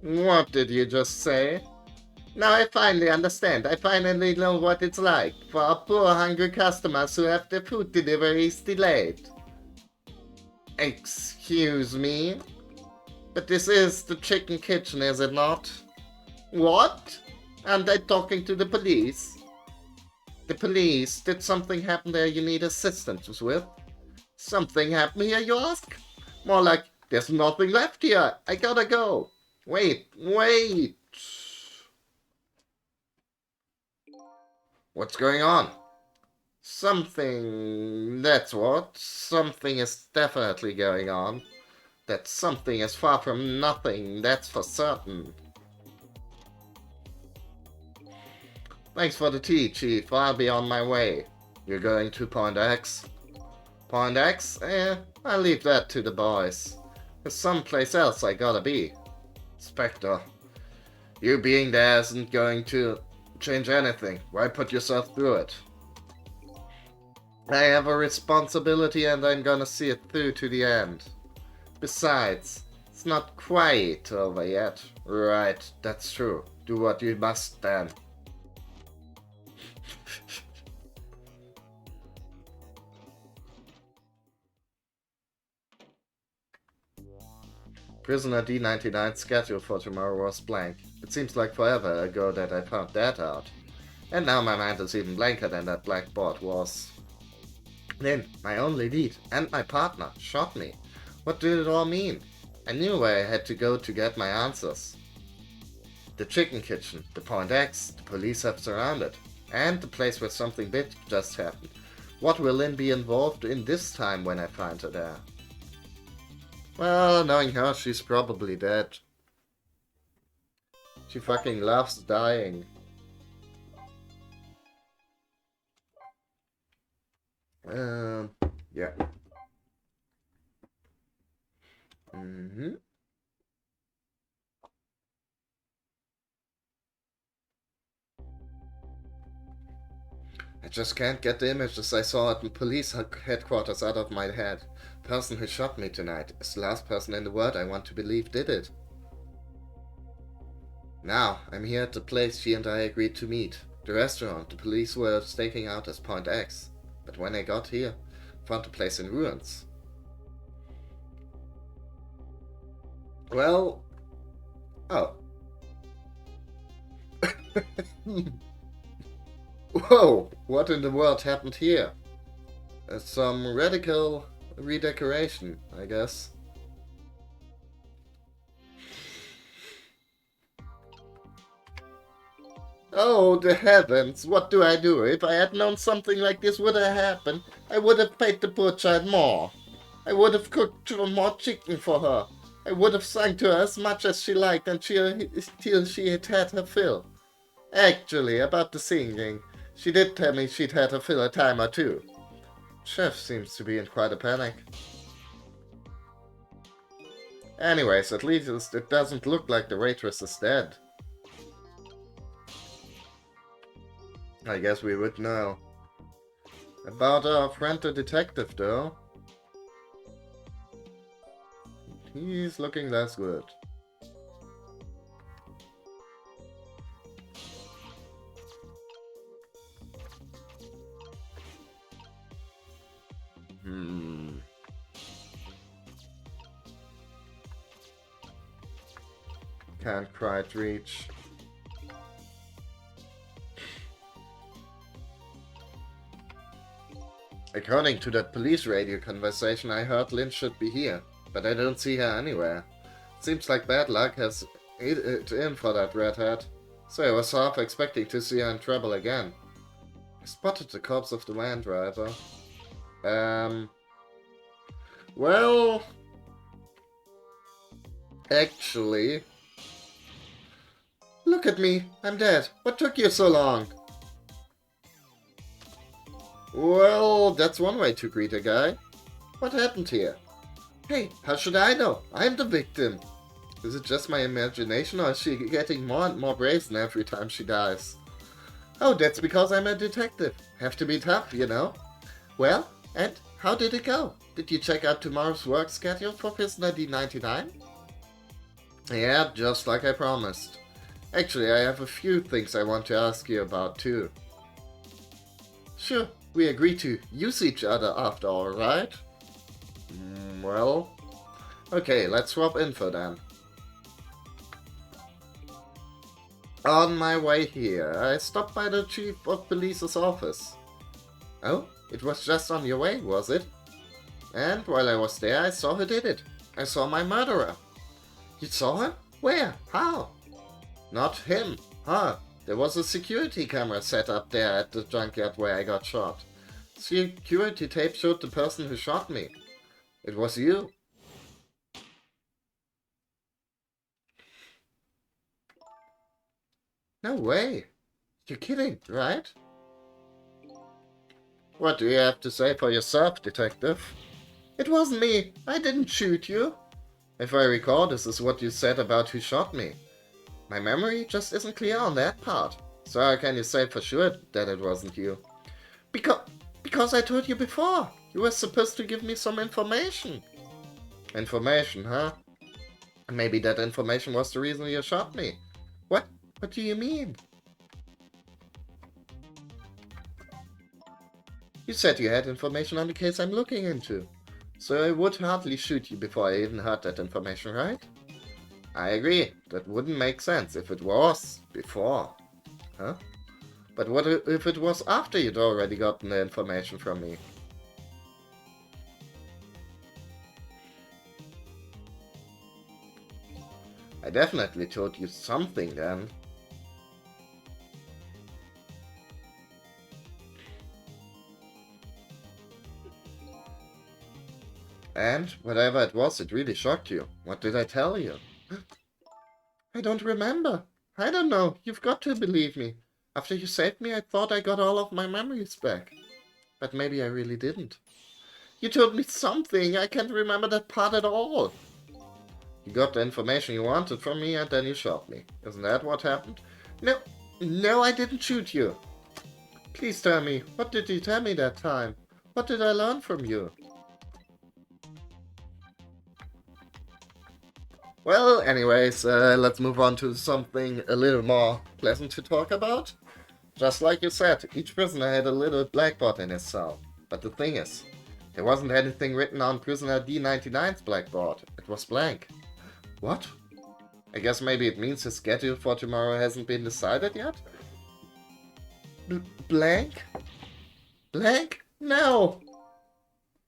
What did you just say? Now I finally understand. I finally know what it's like for our poor hungry customers who have their food deliveries delayed. Excuse me? But this is the chicken kitchen, is it not? What? Aren't I talking to the police? The police? Did something happen there you need assistance with? Something happened here, you ask? More like, there's nothing left here. I gotta go. Wait. What's going on? Something... That's what. Something is definitely going on. That something is far from nothing, that's for certain. Thanks for the tea, Chief. I'll be on my way. You're going to Point X? Point X? I'll leave that to the boys. There's someplace else I gotta be. Spectre, you being there isn't going to change anything. Why put yourself through it? I have a responsibility and I'm gonna see it through to the end. Besides, it's not quite over yet. Right, that's true. Do what you must then. Prisoner D99's schedule for tomorrow was blank. It seems like forever ago that I found that out. And now my mind is even blanker than that blackboard was. Then, my only lead, and my partner, shot me. What did it all mean? I knew where I had to go to get my answers. The chicken kitchen, the Point X, the police have surrounded, and the place where something big just happened. What will Lynn be involved in this time when I find her there? Well, knowing her, she's probably dead. She fucking loves dying. Yeah. I just can't get the images I saw at the police headquarters out of my head. The person who shot me tonight is the last person in the world I want to believe did it. Now, I'm here at the place she and I agreed to meet. The restaurant the police were staking out as Point X. But when I got here, I found the place in ruins. Well... Oh. Whoa! What in the world happened here? Some radical redecoration, I guess. Oh, the heavens! What do I do? If I had known something like this would have happened, I would have paid the poor child more. I would have cooked more chicken for her. I would have sung to her as much as she liked until she had had her fill. Actually, about the singing, she did tell me she'd had her fill a time or two. Chef seems to be in quite a panic. Anyways, at least it doesn't look like the waitress is dead. I guess we would know. About our friend the detective, though. He's looking less good. Can't quite reach. According to that police radio conversation I heard, Lynn should be here, but I don't see her anywhere. Seems like bad luck has it in for that redhead, so I was half expecting to see her in trouble again. I spotted the corpse of the van driver. Well, actually, look at me, I'm dead. What took you so long? Well, that's one way to greet a guy. What happened here? Hey, how should I know? I'm the victim. Is it just my imagination, or is she getting more and more brazen every time she dies? Oh, that's because I'm a detective. Have to be tough, you know. Well, and how did it go? Did you check out tomorrow's work schedule for prisoner D99? Yeah, just like I promised. Actually, I have a few things I want to ask you about, too. Sure, we agreed to use each other after all, right? Well... Okay, let's swap info then. On my way here, I stopped by the Chief of Police's office. Oh, it was just on your way, was it? And while I was there, I saw who did it. I saw my murderer. You saw him? Where? How? Not him. Huh. There was a security camera set up there at the junkyard where I got shot. Security tape showed the person who shot me. It was you. No way. You're kidding, right? What do you have to say for yourself, detective? It wasn't me. I didn't shoot you. If I recall, this is what you said about who shot me. My memory just isn't clear on that part. So how can you say for sure that it wasn't you? Because I told you before. You were supposed to give me some information. Information, huh? Maybe that information was the reason you shot me. What? What do you mean? You said you had information on the case I'm looking into. So I would hardly shoot you before I even heard that information, right? I agree. That wouldn't make sense if it was before. Huh? But what if it was after you'd already gotten the information from me? I definitely told you something then. And whatever it was, it really shocked you. What did I tell you? I don't remember. I don't know. You've got to believe me. After you saved me, I thought I got all of my memories back. But maybe I really didn't. You told me something. I can't remember that part at all. You got the information you wanted from me and then you shot me. Isn't that what happened? No, I didn't shoot you. Please tell me, what did you tell me that time? What did I learn from you? Well, anyways, let's move on to something a little more pleasant to talk about. Just like you said, each prisoner had a little blackboard in his cell. But the thing is, there wasn't anything written on prisoner D99's blackboard. It was blank. What? I guess maybe it means his schedule for tomorrow hasn't been decided yet? Blank? Blank? No!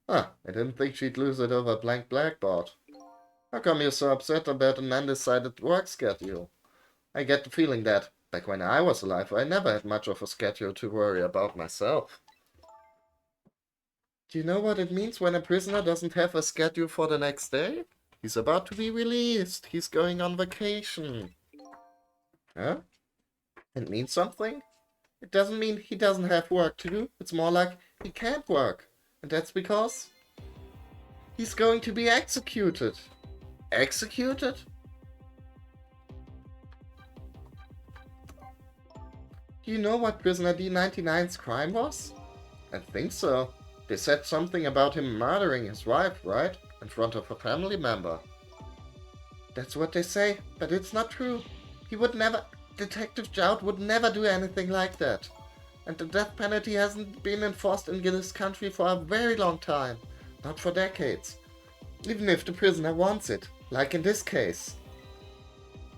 Huh, I didn't think she'd lose it over a blank blackboard. How come you're so upset about an undecided work schedule? I get the feeling that, back when I was alive, I never had much of a schedule to worry about myself. Do you know what it means when a prisoner doesn't have a schedule for the next day? He's about to be released. He's going on vacation. Huh? It means something? It doesn't mean he doesn't have work to do. It's more like he can't work. And that's because he's going to be executed. Executed? Do you know what prisoner D99's crime was? I think so. They said something about him murdering his wife, right? In front of a family member. That's what they say, but it's not true. He would never... Detective Jout would never do anything like that. And the death penalty hasn't been enforced in this country for a very long time. Not for decades. Even if the prisoner wants it. Like in this case.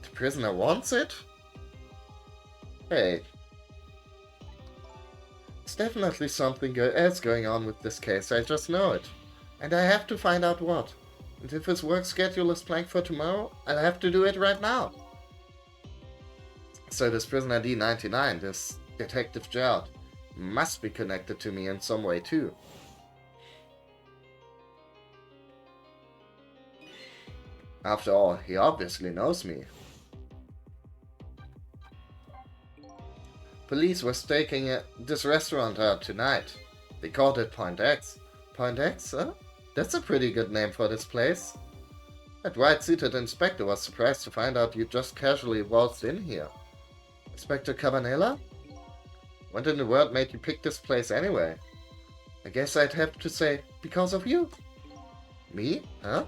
The prisoner wants it? Hey. It's definitely something else going on with this case, I just know it. And I have to find out what. And if his work schedule is planned for tomorrow, I'll have to do it right now. So this prisoner D99, this Detective Gerald, must be connected to me in some way too. After all, he obviously knows me. Police were staking this restaurant out tonight. They called it Point X. Point X, huh? That's a pretty good name for this place. That white-suited inspector was surprised to find out you just casually waltzed in here. Inspector Cabanela? What in the world made you pick this place anyway? I guess I'd have to say, because of you. Me? Huh?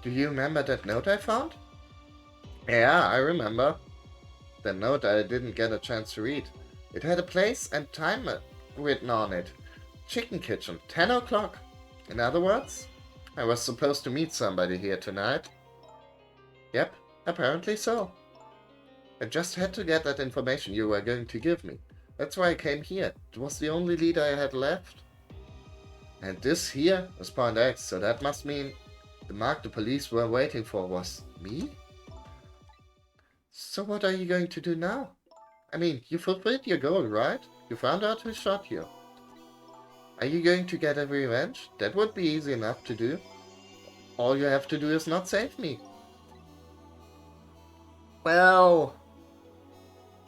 Do you remember that note I found? Yeah, I remember. The note I didn't get a chance to read. It had a place and time written on it. Chicken Kitchen, 10 o'clock. In other words, I was supposed to meet somebody here tonight. Yep, apparently so. I just had to get that information you were going to give me. That's why I came here. It was the only lead I had left. And this here was Point X, so that must mean the mark the police were waiting for was me? So what are you going to do now? I mean, you fulfilled your goal, right? You found out who shot you. Are you going to get a revenge? That would be easy enough to do. All you have to do is not save me. Well...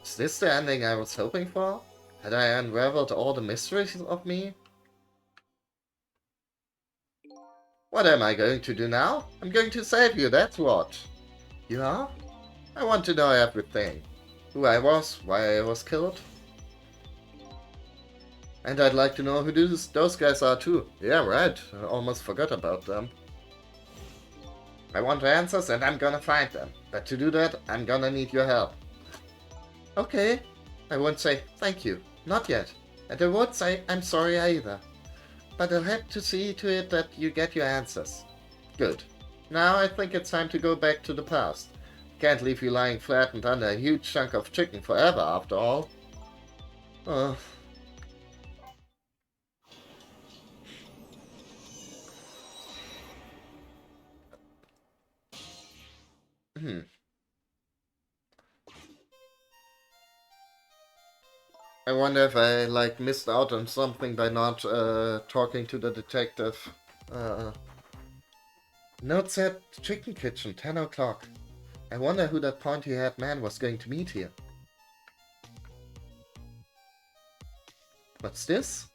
Is this the ending I was hoping for? Had I unraveled all the mysteries of me? What am I going to do now? I'm going to save you, that's what. You are? I want to know everything. Who I was, why I was killed. And I'd like to know who those guys are too. Yeah, right. I almost forgot about them. I want answers and I'm gonna find them. But to do that, I'm gonna need your help. Okay. I won't say thank you. Not yet. And I won't say I'm sorry either. But I'll have to see to it that you get your answers. Good. Now I think it's time to go back to the past. Can't leave you lying flattened under a huge chunk of chicken forever, after all. Oh. I wonder if I, like, missed out on something by not, talking to the detective. Note said Chicken Kitchen, 10 o'clock. I wonder who that pointy-haired man was going to meet here. What's this?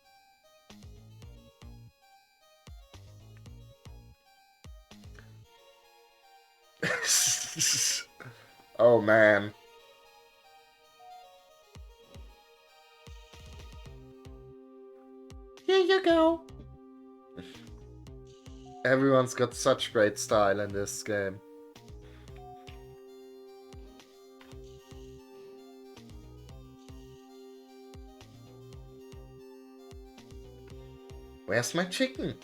Oh man. Here you go. Everyone's got such great style in this game. Where's my chicken?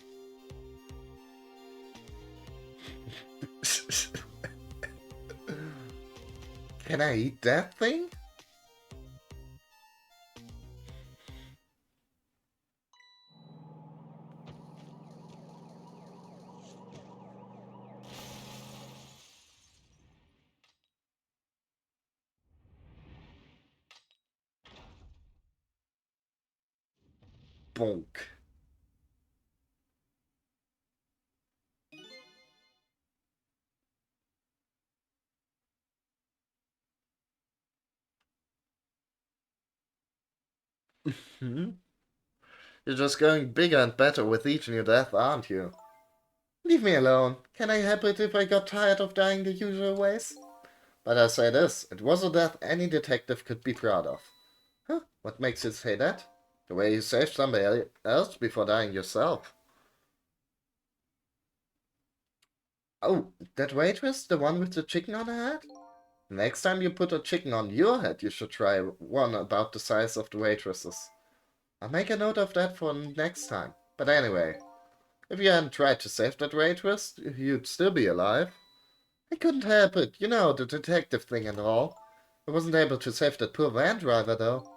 Can I eat that thing? Bonk. Hmm? You're just going bigger and better with each new death, aren't you? Leave me alone. Can I help it if I got tired of dying the usual ways? But I say this, it was a death any detective could be proud of. Huh? What makes you say that? The way you saved somebody else before dying yourself. Oh, that waitress? The one with the chicken on her head? Next time you put a chicken on your head, you should try one about the size of the waitress's. I'll make a note of that for next time. But anyway, if you hadn't tried to save that waitress, you'd still be alive. I couldn't help it, you know, the detective thing and all. I wasn't able to save that poor van driver, though.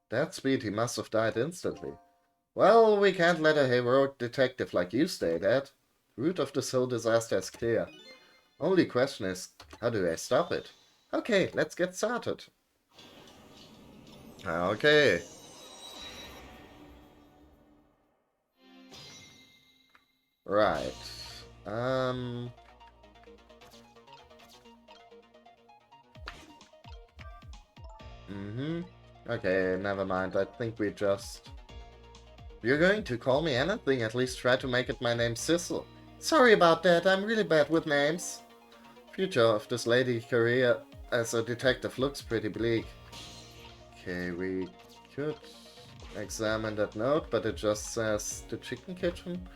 That speed, he must have died instantly. Well, we can't let a heroic detective like you stay dead. The root of this whole disaster is clear. Only question is, how do I stop it? Okay, let's get started. Okay. Right. Um... Okay, never mind. I think we just... You're going to call me anything, at least try to make it my name Sissel. Sorry about that, I'm really bad with names. Future of this lady's career as a detective looks pretty bleak. Okay, we could examine that note, but it just says the chicken kitchen.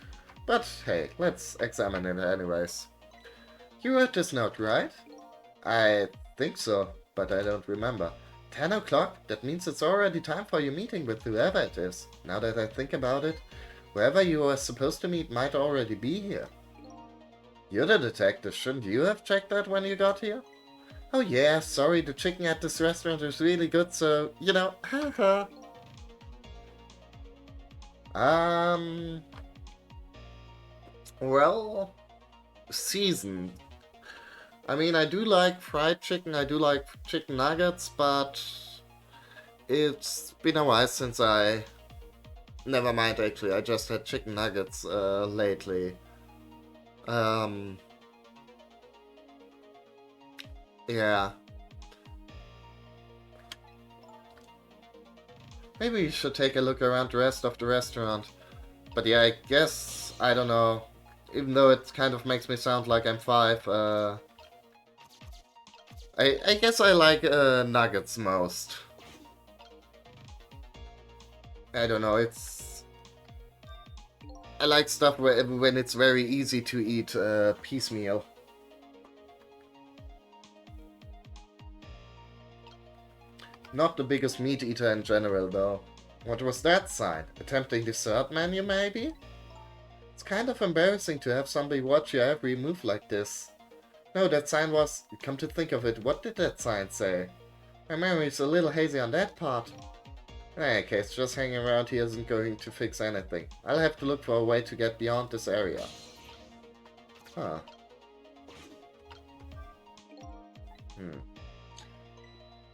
But hey, let's examine it anyways. You wrote this note, right? I think so, but I don't remember. 10 o'clock? That means it's already time for your meeting with whoever it is. Now that I think about it, whoever you were supposed to meet might already be here. You're the detective, shouldn't you have checked that when you got here? Oh yeah, sorry, the chicken at this restaurant is really good, so, you know, haha. Well, seasoned. I mean, I do like fried chicken, I do like chicken nuggets, but it's been a while since I... Never mind, actually, I just had chicken nuggets lately. Um, yeah. Maybe we should take a look around the rest of the restaurant. But yeah, I guess, I don't know. Even though it kind of makes me sound like I'm 5, I guess I like nuggets most. I don't know, it's... I like stuff when it's very easy to eat piecemeal. Not the biggest meat eater in general, though. What was that sign? A tempting dessert menu, maybe? It's kind of embarrassing to have somebody watch your every move like this. No, that sign was... Come to think of it, what did that sign say? My memory's a little hazy on that part. In any case, just hanging around here isn't going to fix anything. I'll have to look for a way to get beyond this area. Huh.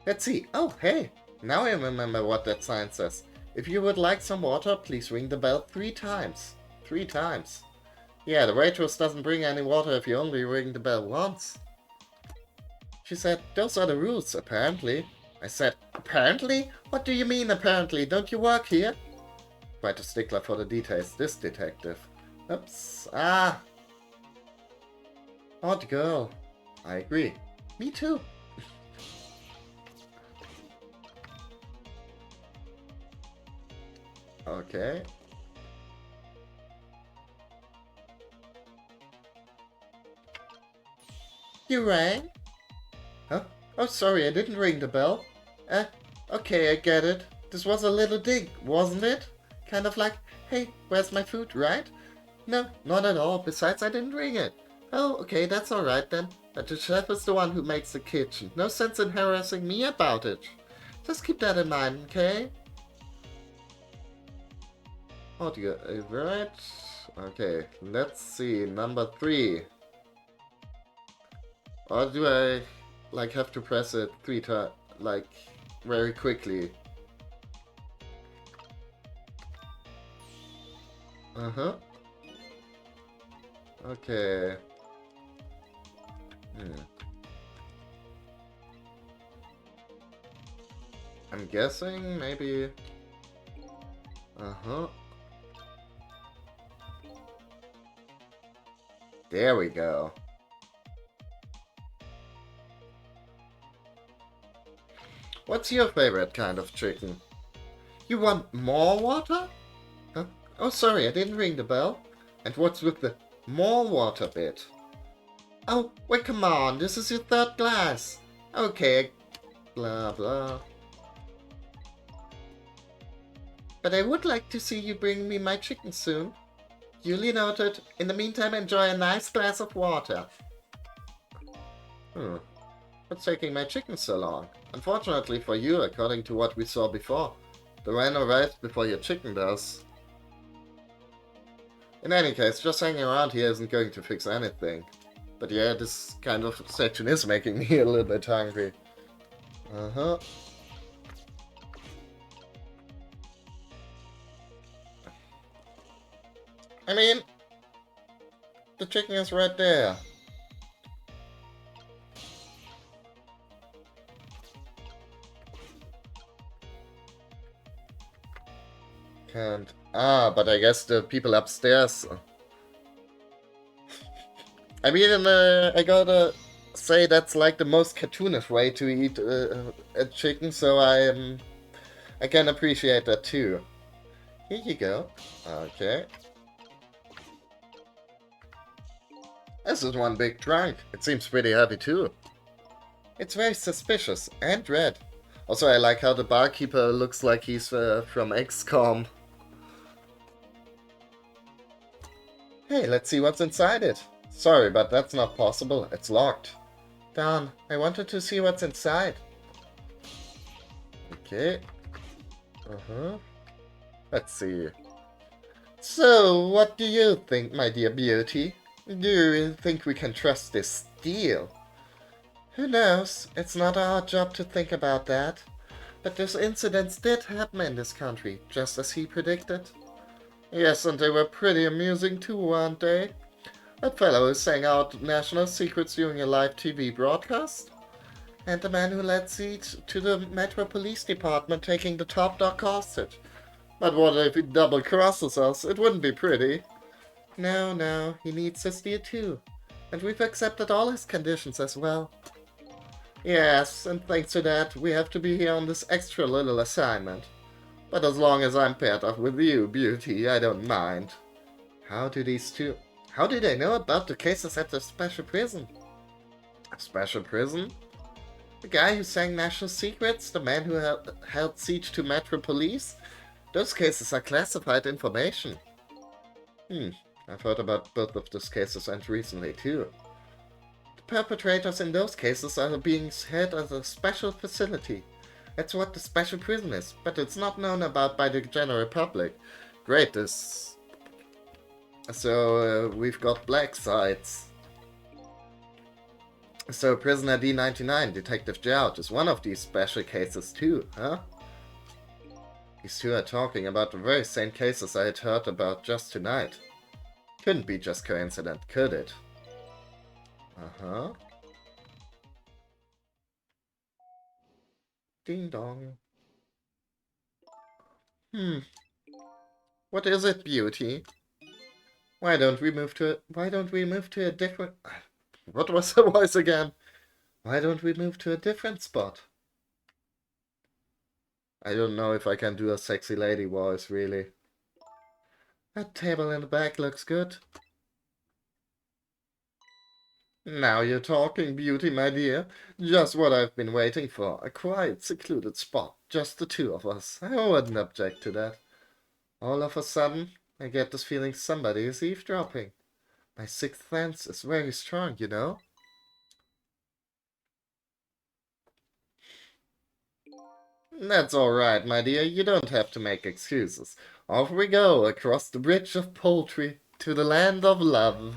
Let's see. Oh, hey! Now I remember what that sign says. If you would like some water, please ring the bell 3 times. 3 times. Yeah, the waitress doesn't bring any water if you only ring the bell once. She said, those are the rules, apparently. I said, apparently? What do you mean, apparently? Don't you work here? Quite a stickler for the details, this detective. Oops. Ah! Odd girl. I agree. Me too. Okay. You rang? Huh? Oh, sorry, I didn't ring the bell. Okay, I get it. This was a little dig, wasn't it? Kind of like, hey, where's my food, right? No, not at all. Besides, I didn't ring it. Oh, okay, that's alright then. But the chef is the one who makes the kitchen. No sense in harassing me about it. Just keep that in mind, okay? Oh, dear, right? Okay, let's see. Number 3. Or do I, like, have to press it 3 times, like, very quickly? Uh-huh. Okay. I'm guessing, maybe... Uh-huh. There we go. What's your favorite kind of chicken? You want more water? Huh? Oh, sorry, I didn't ring the bell. And what's with the more water bit? Oh, wait, come on, this is your third glass. Okay, blah blah. But I would like to see you bring me my chicken soon. Duly noted. In the meantime, enjoy a nice glass of water. What's taking my chicken so long? Unfortunately for you, according to what we saw before, the rain arrives before your chicken does. In any case, just hanging around here isn't going to fix anything. But yeah, this kind of section is making me a little bit hungry. Uh-huh. I mean, the chicken is right there. Can't. Ah, but I guess the people upstairs. I mean, I gotta say that's like the most cartoonish way to eat a chicken, so I can appreciate that too. Here you go. Okay. This is one big trunk. It seems pretty heavy too. It's very suspicious and red. Also, I like how the barkeeper looks like he's from XCOM. Hey, let's see what's inside it. Sorry, but that's not possible. It's locked. Darn, I wanted to see what's inside. Okay. Let's see. So, what do you think, my dear beauty? Do you think we can trust this deal? Who knows? It's not our job to think about that. But those incidents did happen in this country, just as he predicted. Yes, and they were pretty amusing too, weren't they? That fellow who sang out national secrets during a live TV broadcast? And the man who led siege to the Metro Police Department taking the top dog hostage. But what if he double-crosses us? It wouldn't be pretty. No, he needs his deal too. And we've accepted all his conditions as well. Yes, and thanks to that, we have to be here on this extra little assignment. But as long as I'm paired up with you, beauty, I don't mind. How do they know about the cases at the special prison? A special prison? The guy who sang national secrets? The man who held siege to Metro Police? Those cases are classified information. I've heard about both of those cases and recently too. The perpetrators in those cases are being held at a special facility. That's what the special prison is, but it's not known about by the general public. Great, So, we've got black sites. So, Prisoner D99, Detective Jout, is one of these special cases too, huh? These two are talking about the very same cases I had heard about just tonight. Couldn't be just coincident, could it? Uh-huh. Ding dong. What is it, beauty? Why don't we move to a different... What was the voice again? Why don't we move to a different spot? I don't know if I can do a sexy lady voice, really. That table in the back looks good. Now you're talking, beauty, my dear. Just what I've been waiting for. A quiet, secluded spot. Just the two of us. I wouldn't object to that. All of a sudden, I get this feeling somebody is eavesdropping. My sixth sense is very strong, you know? That's alright, my dear. You don't have to make excuses. Off we go, across the bridge of poultry, to the land of love.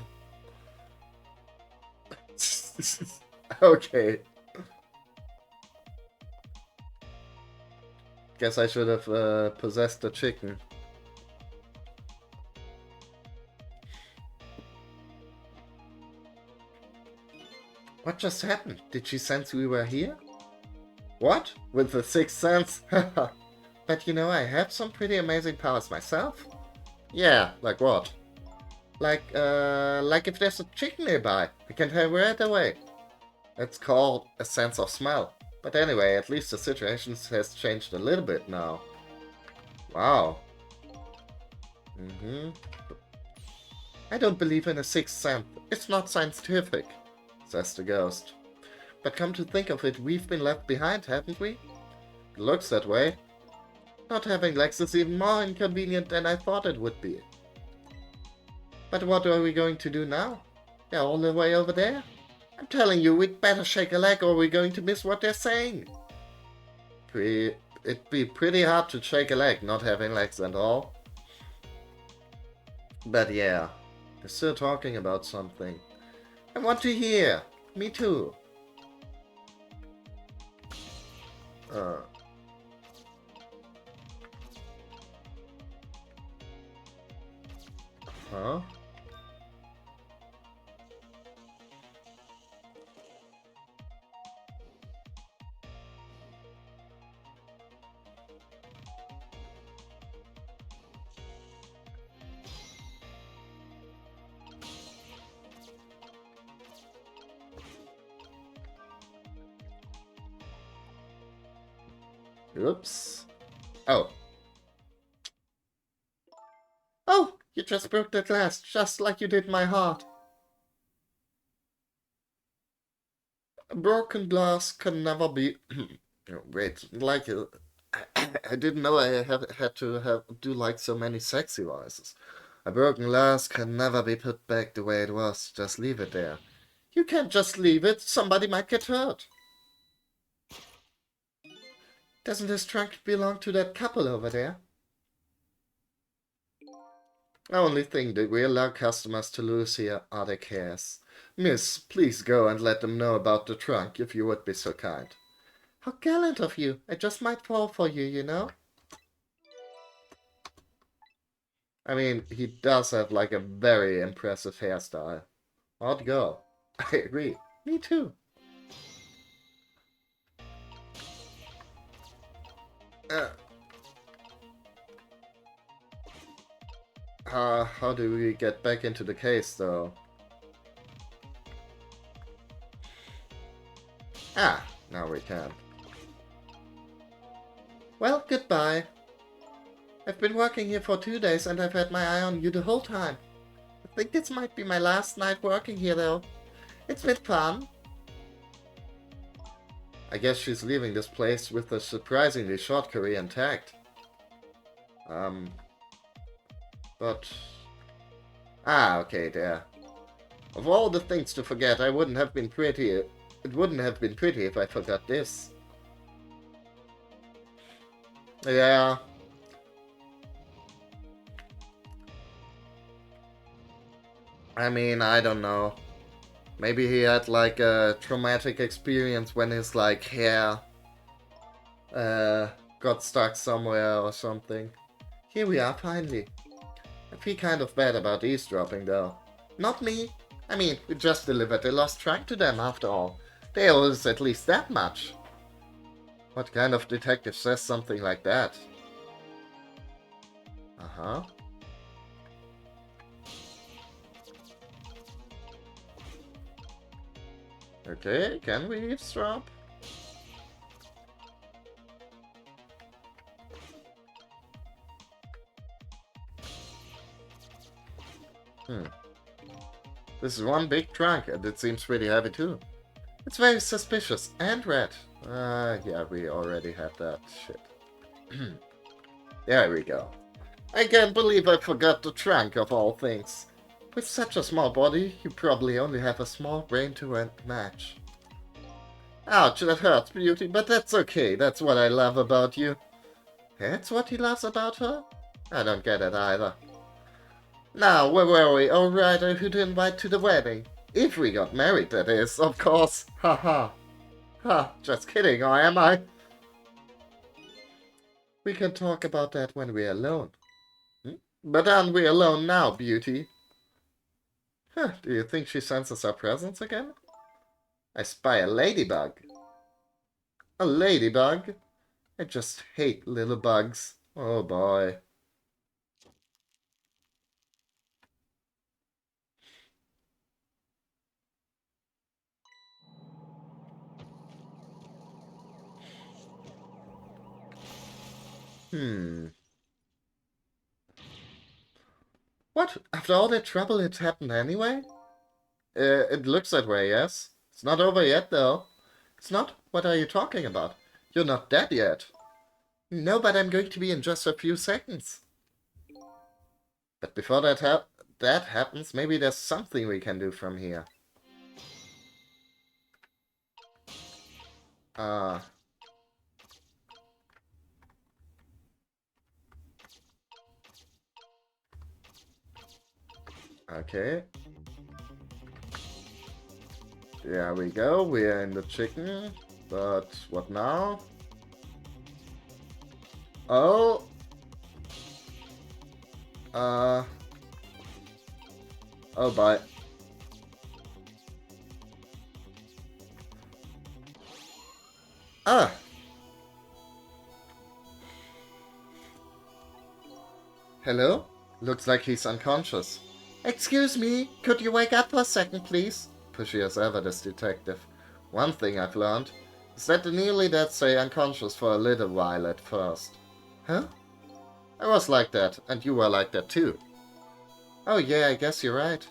Okay. Guess I should have possessed the chicken. What just happened? Did she sense we were here? What? With the sixth sense? But you know, I have some pretty amazing powers myself. Yeah, like what? Like if there's a chicken nearby, I can tell right away. It's called a sense of smell. But anyway, at least the situation has changed a little bit now. Wow. Mm-hmm. I don't believe in a sixth sense. It's not scientific, says the ghost. But come to think of it, we've been left behind, haven't we? It looks that way. Not having legs is even more inconvenient than I thought it would be. But what are we going to do now? They're all the way over there? I'm telling you, we'd better shake a leg or we're going to miss what they're saying. It'd be pretty hard to shake a leg not having legs and all. But yeah, they're still talking about something. I want to hear. Me too. Uh. Huh? Oops. Oh. Oh, you just broke the glass, just like you did my heart. A broken glass can never be... Wait, like... I didn't know I had to do like so many sexy voices. A broken glass can never be put back the way it was. Just leave it there. You can't just leave it. Somebody might get hurt. Doesn't this trunk belong to that couple over there? The only thing that we allow customers to lose here are their cares. Miss, please go and let them know about the trunk, if you would be so kind. How gallant of you. I just might fall for you, you know? I mean, he does have like a very impressive hairstyle. Odd girl. I agree. Me too. Uh, how do we get back into the case, though? Ah, now we can. Well, goodbye. I've been working here for 2 days and I've had my eye on you the whole time. I think this might be my last night working here, though. It's been fun. I guess she's leaving this place with a surprisingly short career intact. But... Ah, okay, there. Of all the things to forget, it wouldn't have been pretty if I forgot this. Yeah. I mean, I don't know. Maybe he had like a traumatic experience when his like hair got stuck somewhere or something. Here we are, finally. I feel kind of bad about eavesdropping though. Not me. I mean, we just delivered a lost trunk to them after all. They owe us at least that much. What kind of detective says something like that? Uh-huh. Okay, can we eavesdrop? This is one big trunk, and it seems pretty heavy too. It's very suspicious, and red. Yeah, we already had that shit. There we go. I can't believe I forgot the trunk of all things. With such a small body, you probably only have a small brain to match. Ouch, that hurts, Beauty, but that's okay. That's what I love about you. That's what he loves about her? I don't get it either. Now, where were we? Oh, right, who to invite to the wedding. If we got married, that is, of course. Ha ha. Ha, just kidding, or am I? We can talk about that when we're alone. But aren't we alone now, Beauty? Huh, do you think she senses our presence again? I spy a ladybug. A ladybug? I just hate little bugs. Oh boy. What? After all that trouble, it happened anyway? It looks that way, yes? It's not over yet, though. It's not? What are you talking about? You're not dead yet. No, but I'm going to be in just a few seconds. But before that happens, maybe there's something we can do from here. Okay. There we go, we're in the chicken. But what now? Oh! Oh, bye. Ah! Hello? Looks like he's unconscious. Excuse me, could you wake up for a second, please? Pushy as ever, this detective. One thing I've learned is that the nearly dead stay unconscious for a little while at first. Huh? I was like that, and you were like that too. Oh yeah, I guess you're right.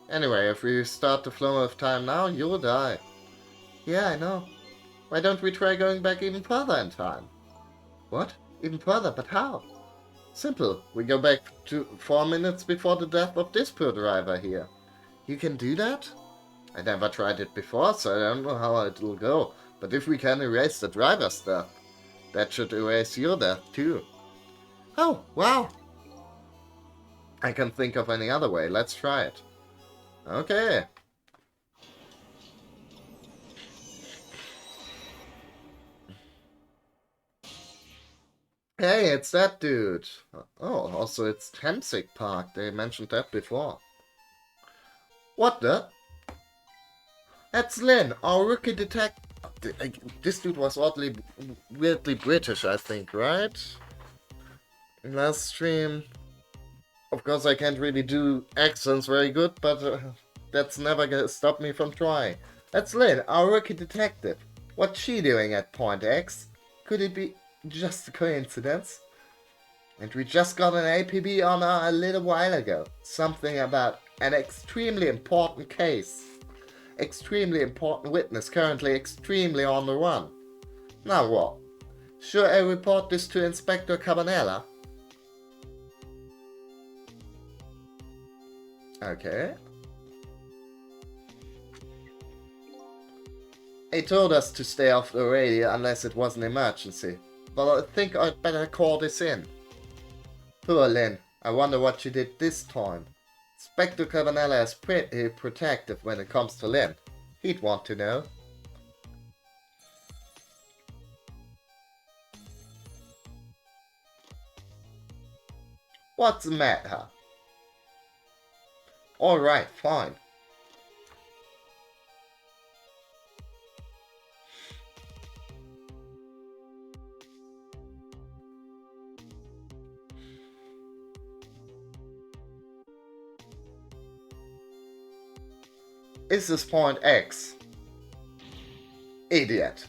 Anyway, if we start the flow of time now, you'll die. Yeah, I know. Why don't we try going back even further in time? What? Even further, but how? Simple. We go back to 4 minutes before the death of this poor driver here. You can do that? I never tried it before, so I don't know how it'll go. But if we can erase the driver's death, that should erase your death too. Oh, wow! I can't think of any other way. Let's try it. Okay. Hey, it's that dude. Oh, also it's Temsick Park. They mentioned that before. What the? That's Lynn, our rookie detective. This dude was weirdly British, I think, right? Last stream. Of course, I can't really do accents very good, but that's never gonna stop me from trying. That's Lynn, our rookie detective. What's she doing at Point X? Could it be just a coincidence? And we just got an APB on her a little while ago. Something about an extremely important case. Extremely important witness currently extremely on the run. Now what? Should I report this to Inspector Cabanella? Okay. He told us to stay off the radio unless it was an emergency. But I think I'd better call this in. Poor Lynn. I wonder what she did this time. Inspector Cabanella is pretty protective when it comes to Lynn. He'd want to know. What's the matter? Alright, fine. Is this Point X? Idiot.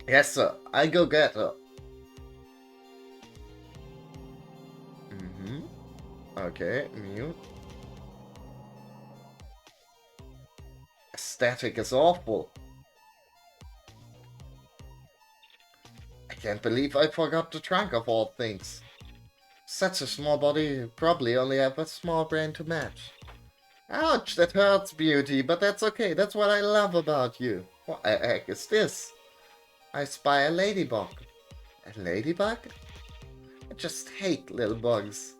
Yes, sir. I go get her. Okay, mute. Static is awful. I can't believe I forgot the trunk of all things. Such a small body, you probably only have a small brain to match. Ouch, that hurts, beauty, but that's okay. That's what I love about you. What the heck is this? I spy a ladybug. A ladybug? I just hate little bugs.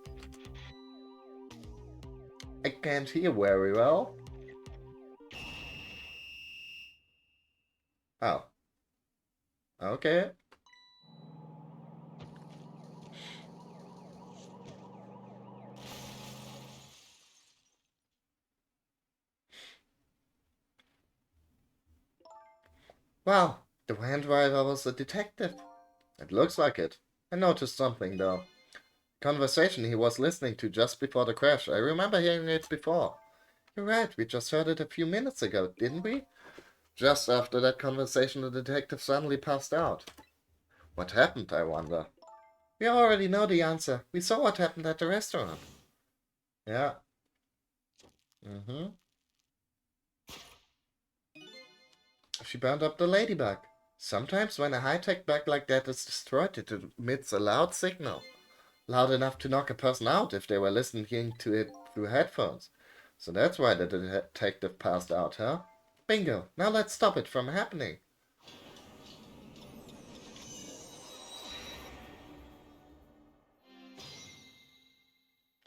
I can't hear very well. Oh. Okay. Wow, the van driver was a detective. It looks like it. I noticed something though. Conversation he was listening to just before the crash. I remember hearing it before. You're right, we just heard it a few minutes ago, didn't we? Just after that conversation, the detective suddenly passed out. What happened, I wonder? We already know the answer. We saw what happened at the restaurant. Yeah. Mm-hmm. She burned up the ladybug. Sometimes when a high-tech bug like that is destroyed, it emits a loud signal. Loud enough to knock a person out if they were listening to it through headphones. So that's why the detective passed out, huh? Bingo. Now let's stop it from happening.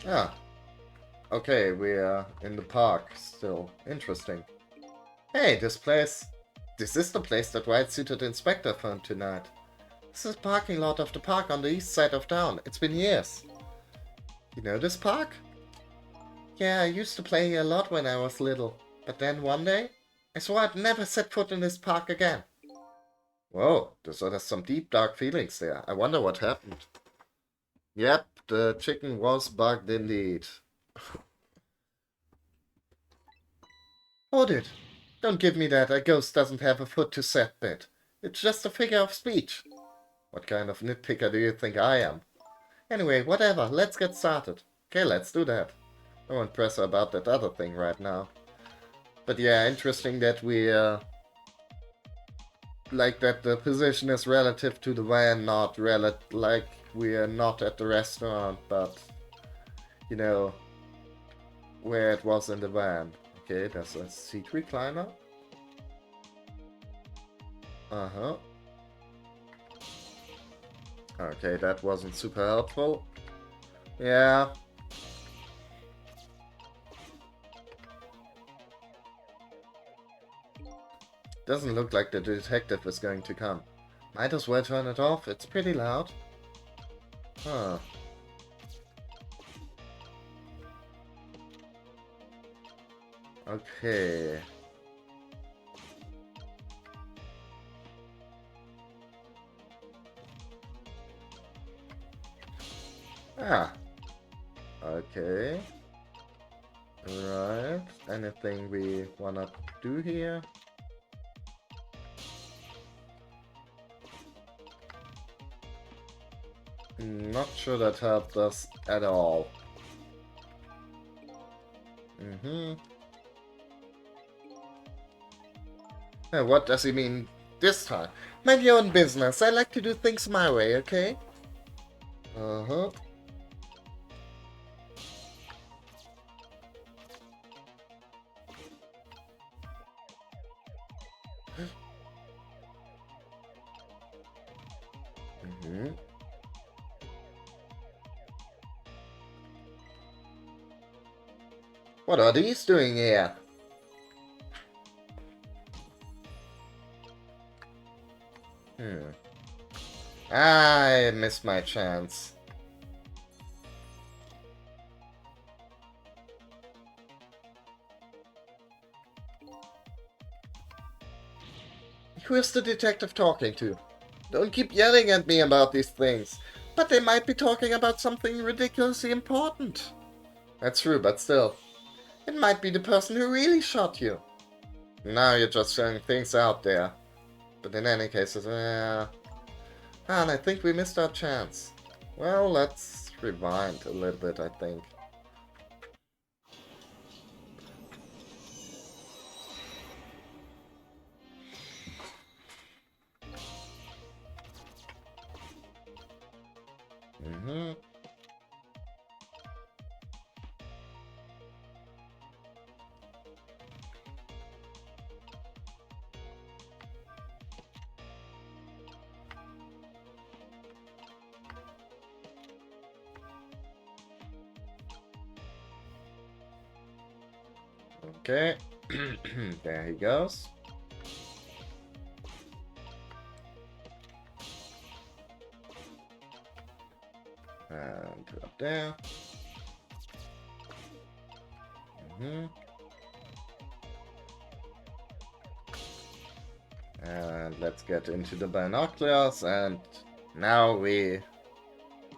Ah, okay, we are in the park still. Interesting. Hey, this place. This is the place that white-suited inspector found tonight. This is the parking lot of the park on the east side of town. It's been years. You know this park? Yeah, I used to play here a lot when I was little. But then one day, I swore I'd never set foot in this park again. Whoa, there's some deep dark feelings there. I wonder what happened. Yep, the chicken was bugged indeed. Hold it. Don't give me that. A ghost doesn't have a foot to set bit. It's just a figure of speech. What kind of nitpicker do you think I am? Anyway, whatever. Let's get started. Okay, let's do that. I won't press her about that other thing right now. But yeah, interesting that like that the position is relative to the van, not like we are not at the restaurant, but you know where it was in the van. Okay, there's a seat recliner. Uh-huh. Okay, that wasn't super helpful. Yeah. Doesn't look like the detective is going to come. Might as well turn it off. It's pretty loud. Huh. Okay. Ah. Okay. Right. Anything we wanna do here? Not sure that helped us at all. Mm-hmm. What does he mean this time? Mind your own business. I like to do things my way, okay? Uh-huh. Mm-hmm. What are these doing here? I missed my chance. Who is the detective talking to? Don't keep yelling at me about these things. But they might be talking about something ridiculously important. That's true, but still. It might be the person who really shot you. Now you're just throwing things out there. But in any case, and I think we missed our chance. Well, let's rewind a little bit, I think. Mm-hmm. Okay. There he goes. And put up there. Mm-hmm. And let's get into the binoculars, and now we're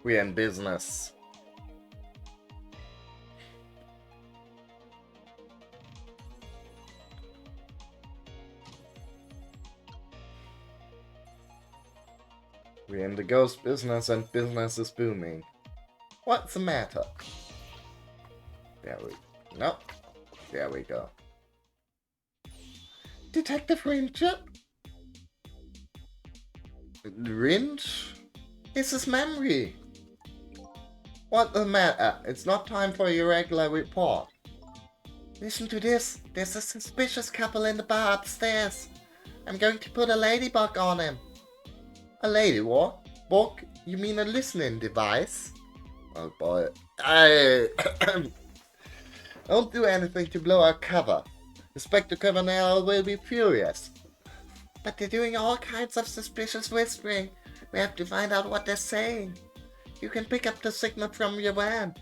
in business. We're in the ghost business and business is booming. What's the matter? No. There we go. Detective Rinchard? Rinch? It's his memory. What the matter? It's not time for your regular report. Listen to this. There's a suspicious couple in the bar upstairs. I'm going to put a ladybug on him. A ladybug? Bug? You mean a listening device? Oh boy. I don't do anything to blow our cover. Inspector Cabanero will be furious. But they're doing all kinds of suspicious whispering. We have to find out what they're saying. You can pick up the signal from your van.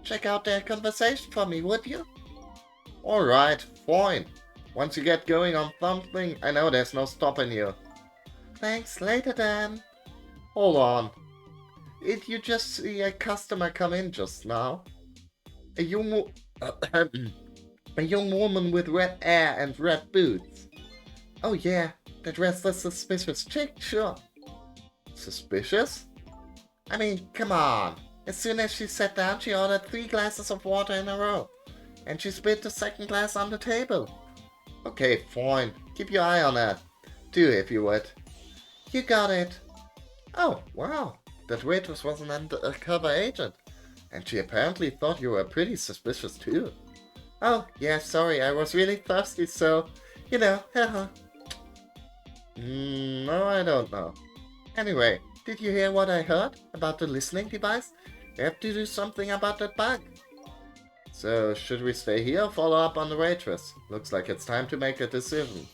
Check out their conversation for me, would you? Alright, fine. Once you get going on something, I know there's no stopping you. Thanks, later then. Hold on. Did you just see a customer come in just now? A young woman with red hair and red boots. Oh yeah, that restless suspicious chick, sure. Suspicious? I mean, come on. As soon as she sat down, she ordered 3 glasses of water in a row. And she spit the second glass on the table. Okay, fine. Keep your eye on her. Do if you would. You got it. Oh, wow. That waitress was an undercover agent. And she apparently thought you were pretty suspicious too. Oh, yeah, sorry, I was really thirsty, so, you know, haha. No, I don't know. Anyway, did you hear what I heard about the listening device? We have to do something about that bug. So, should we stay here or follow up on the waitress? Looks like it's time to make a decision.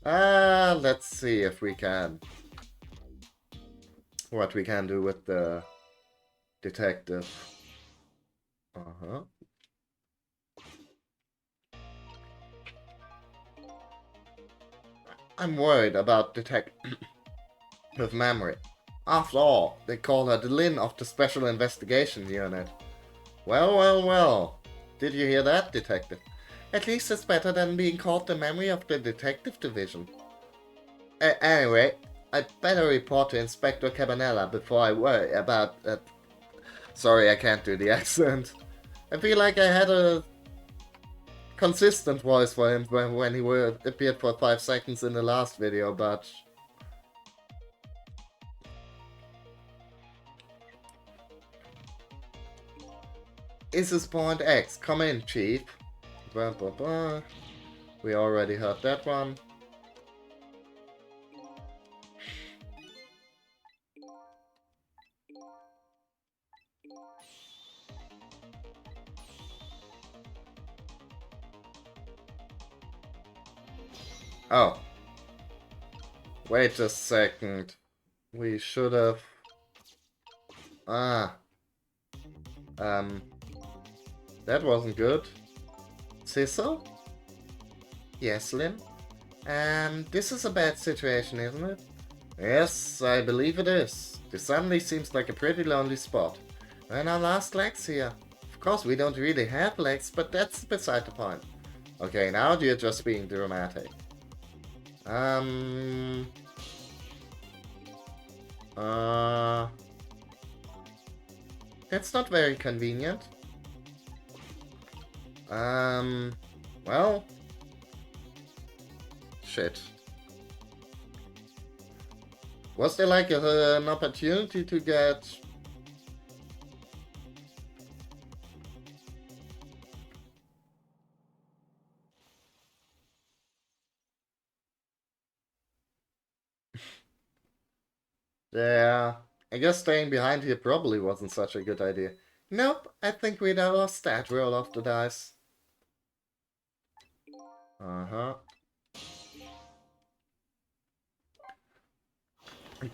Let's see if we can. What we can do with the detective. I'm worried about detective memory. After all, they call her the Lynn of the Special Investigation Unit. Well. Did you hear that, detective? At least it's better than being called the memory of the detective division. Anyway, I'd better report to Inspector Cabanella before I worry about... Sorry, I can't do the accent. I feel like I had a consistent voice for him when he appeared for 5 seconds in the last video, but... Is this point X? Come in, Chief. Blah, blah, blah. We already heard that one. Oh. Wait a second. We should have... That wasn't good. Cecil? Yes, Lynn? This is a bad situation, isn't it? Yes, I believe it is. This suddenly seems like a pretty lonely spot. We're in our last legs here. Of course, we don't really have legs, but that's beside the point. Okay, now you're just being dramatic. That's not very convenient. Well... Shit. Was there like an opportunity to get... Yeah, I guess staying behind here probably wasn't such a good idea. Nope, I think we lost that roll of the dice.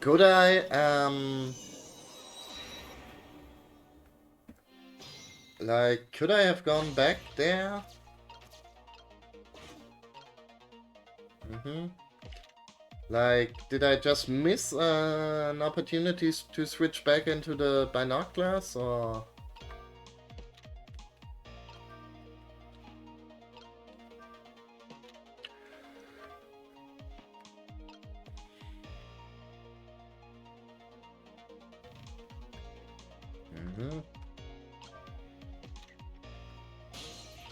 Could I, like, could I have gone back there? Like, did I just miss an opportunity to switch back into the binoculars, or...? Mm-hmm.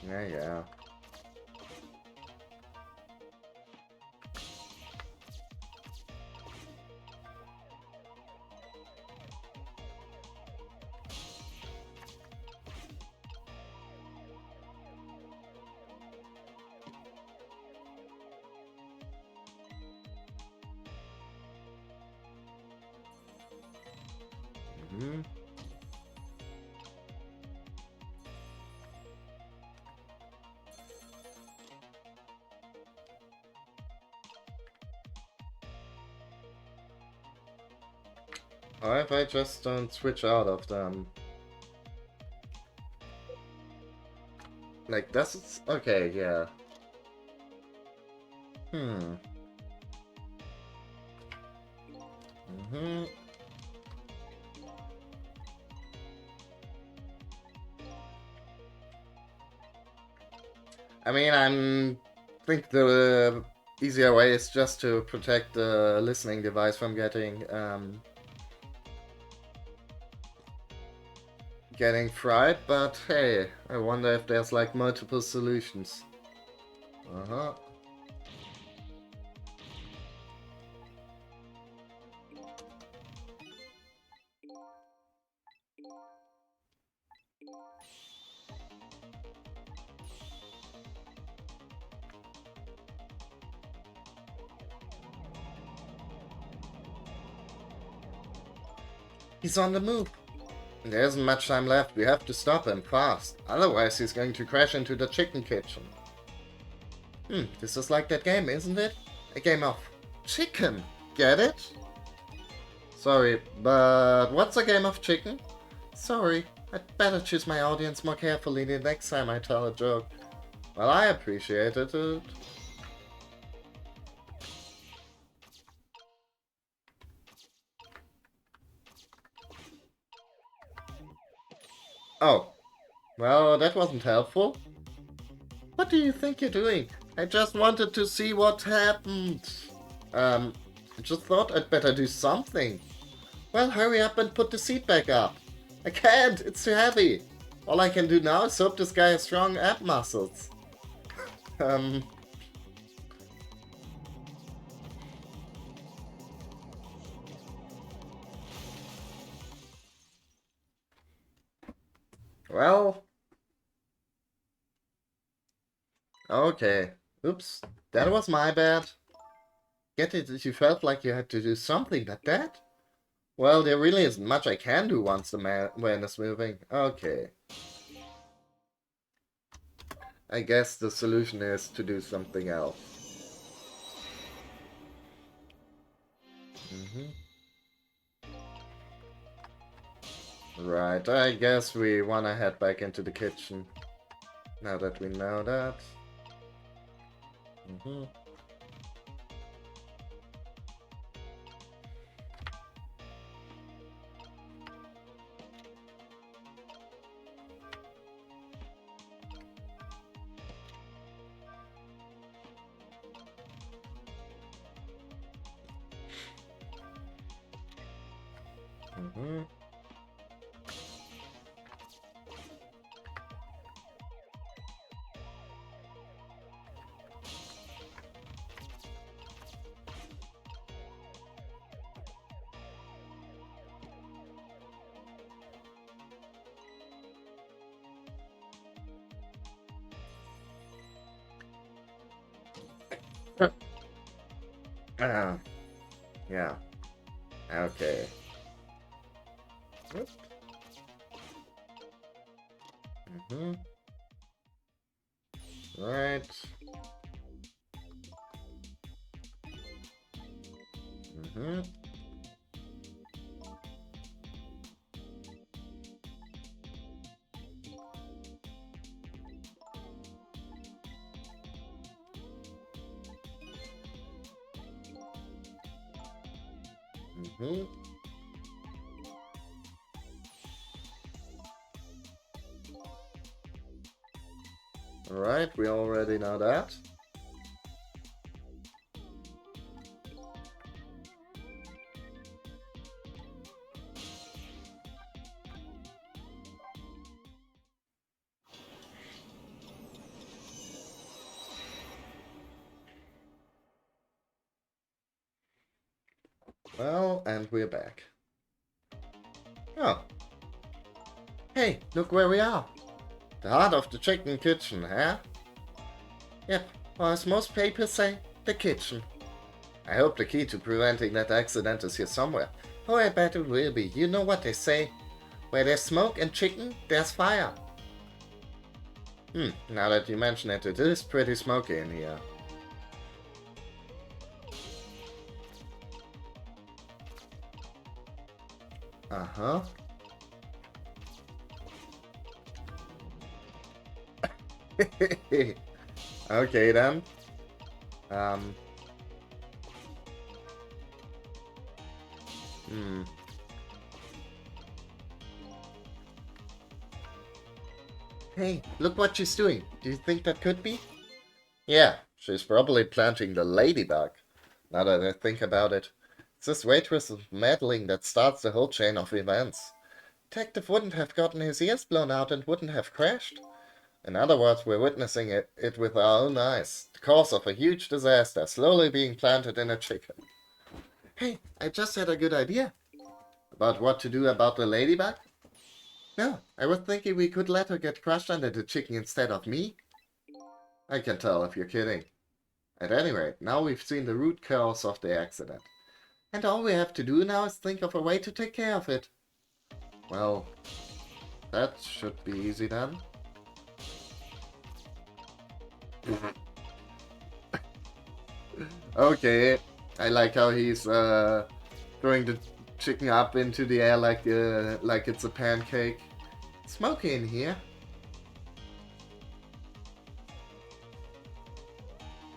Yeah. Mm-hmm. Or if I just don't switch out of them. Like, that's okay, yeah. Hmm. Mm-hmm. I mean, think the easier way is just to protect the listening device from getting fried, but hey, I wonder if there's like multiple solutions. Uh-huh. He's on the move. There isn't much time left. We have to stop him fast. Otherwise, he's going to crash into the chicken kitchen. This is like that game, isn't it? A game of chicken. Get it? Sorry, but what's a game of chicken? Sorry, I'd better choose my audience more carefully the next time I tell a joke. Well, I appreciated it. Oh, well, that wasn't helpful. What do you think you're doing? I just wanted to see what happened. I just thought I'd better do something. Well, hurry up and put the seat back up. I can't, it's too heavy. All I can do now is hope this guy has strong ab muscles. Um... Well... Okay. Oops. That was my bad. Get it? You felt like you had to do something like that? Well, there really isn't much I can do once the man is moving. Okay. I guess the solution is to do something else. Right, I guess we wanna head back into the kitchen. Now that we know that. Yeah. Okay. Right. Alright, we already know that. and we're back. Oh. Hey, look where we are. The heart of the chicken kitchen, huh? Yep, or as most papers say, the kitchen. I hope the key to preventing that accident is here somewhere. Oh, I bet it will be. You know what they say. Where there's smoke and chicken, there's fire. Now that you mention it, it is pretty smoky in here. Uh-huh. Okay then. Hey, look what she's doing. Do you think that could be? Yeah, she's probably planting the ladybug. Now that I think about it. It's this waitress of meddling that starts the whole chain of events. Detective wouldn't have gotten his ears blown out and wouldn't have crashed. In other words, we're witnessing it with our own eyes. The cause of a huge disaster slowly being planted in a chicken. Hey, I just had a good idea. About what to do about the ladybug? No, I was thinking we could let her get crushed under the chicken instead of me. I can tell if you're kidding. At any rate, now we've seen the root cause of the accident. And all we have to do now is think of a way to take care of it. Well, that should be easy then. Okay, I like how he's throwing the chicken up into the air like it's a pancake. It's smoky in here.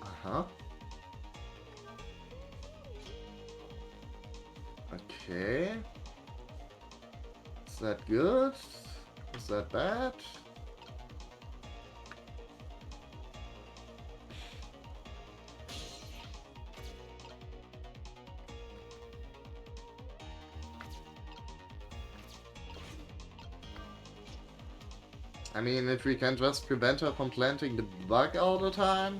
Uh-huh. Okay. Is that good? Is that bad? I mean, if we can just prevent her from planting the bug all the time.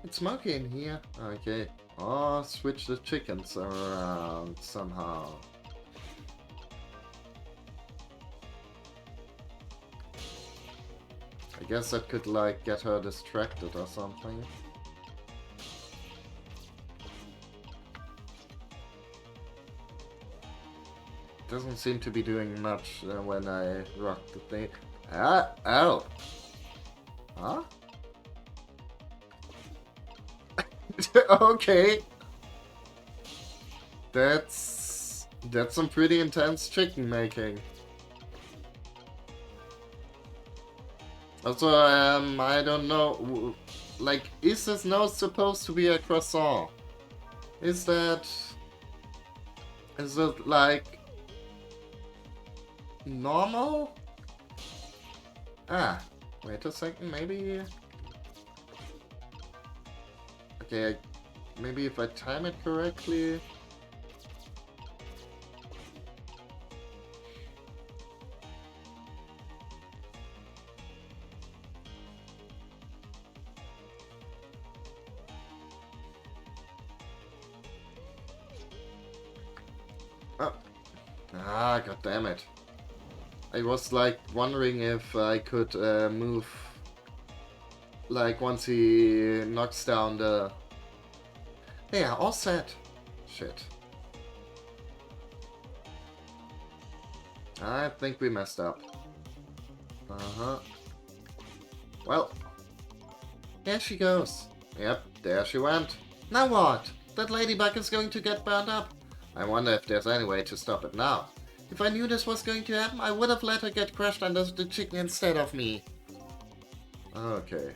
It's smoky in here. Okay. Or switch the chickens around somehow. I guess that could, like, get her distracted or something. Doesn't seem to be doing much when I rock the thing. Ah, ow! Huh? Okay. That's some pretty intense chicken making. Also, I don't know, like, is this nose supposed to be a croissant? Is it like normal? Ah, wait a second, maybe. Okay, maybe if I time it correctly. Oh. Ah, god damn it. I was like wondering if I could move, like, once he knocks down the... Yeah, all set. Shit. I think we messed up. Uh-huh. Well. There she goes. Yep, there she went. Now what? That ladybug is going to get burned up. I wonder if there's any way to stop it now. If I knew this was going to happen, I would have let her get crushed under the chicken instead of me. Okay.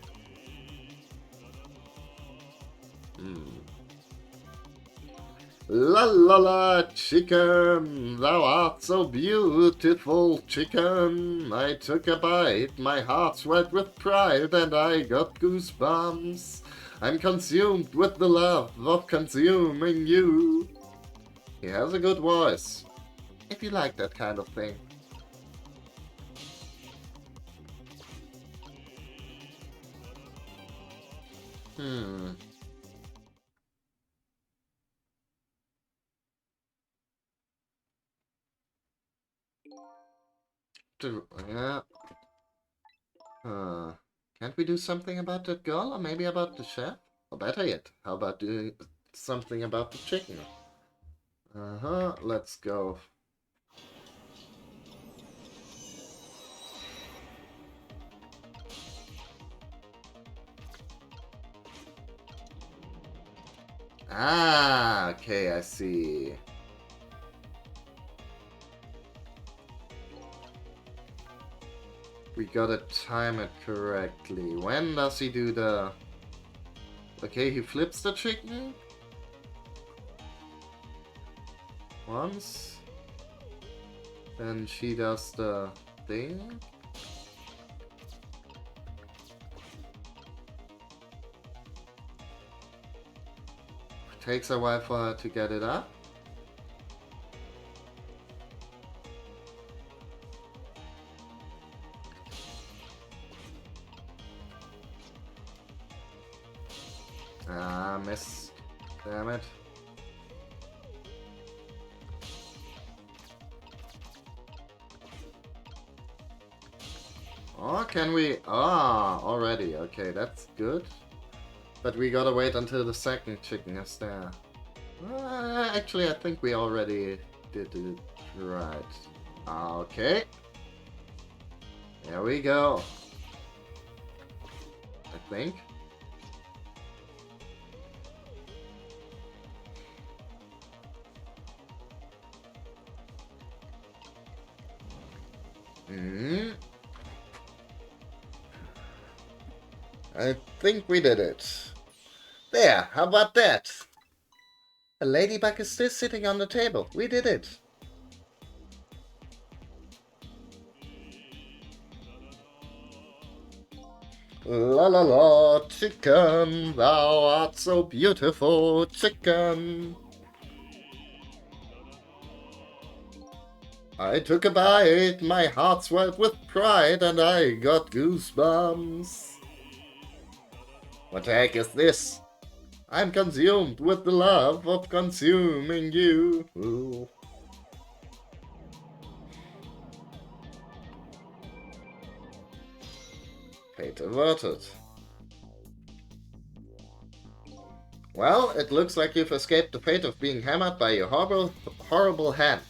La la la, chicken, thou art so beautiful, chicken. I took a bite, my heart swelled with pride, and I got goosebumps. I'm consumed with the love of consuming you. He has a good voice, if you like that kind of thing. Yeah. Can't we do something about that girl, or maybe about the chef? Or better yet, how about doing something about the chicken? Let's go. Ah, okay, I see. We gotta time it correctly. When does he do the... Okay, he flips the chicken. Once. Then she does the thing. Takes a while for her to get it up. Ah, missed. Damn it. Oh, can we... Ah, already. Okay, that's good. But we gotta wait until the second chicken is there. Actually, I think we already did it right. Okay. There we go. I think. I think we did it. There, how about that? A ladybug is still sitting on the table. We did it. La la la, chicken, thou art so beautiful, chicken. I took a bite, my heart swelled with pride, and I got goosebumps. What the heck is this? I'm consumed with the love of consuming you. Ooh. Fate averted. Well, it looks like you've escaped the fate of being hammered by your horrible hand.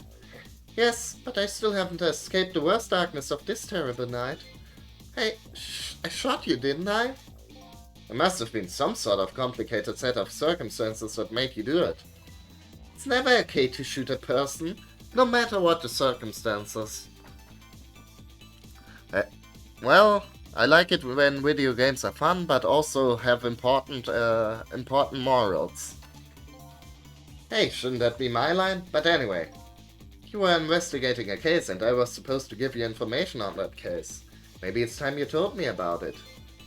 Yes, but I still haven't escaped the worst darkness of this terrible night. Hey, I shot you, didn't I? There must have been some sort of complicated set of circumstances that made you do it. It's never okay to shoot a person, no matter what the circumstances. Well, I like it when video games are fun, but also have important morals. Hey, shouldn't that be my line? But anyway. You were investigating a case and I was supposed to give you information on that case. Maybe it's time you told me about it.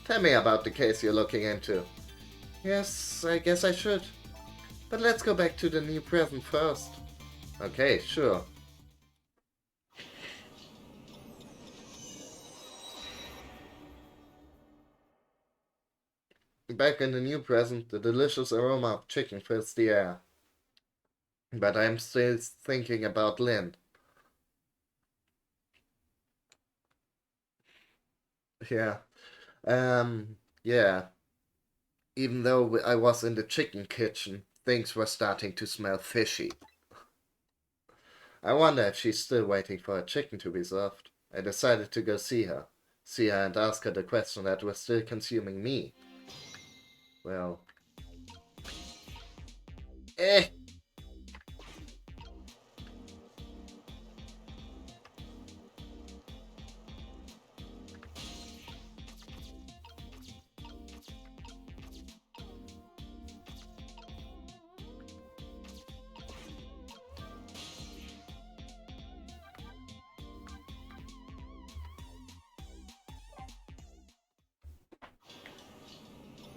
Tell me about the case you're looking into. Yes, I guess I should. But let's go back to the new present first. Okay, sure. Back in the new present, the delicious aroma of chicken fills the air. But I'm still thinking about Lynn. Yeah. Yeah. Even though I was in the chicken kitchen, things were starting to smell fishy. I wonder if she's still waiting for her chicken to be served. I decided to go see her. See her and ask her the question that was still consuming me. Well...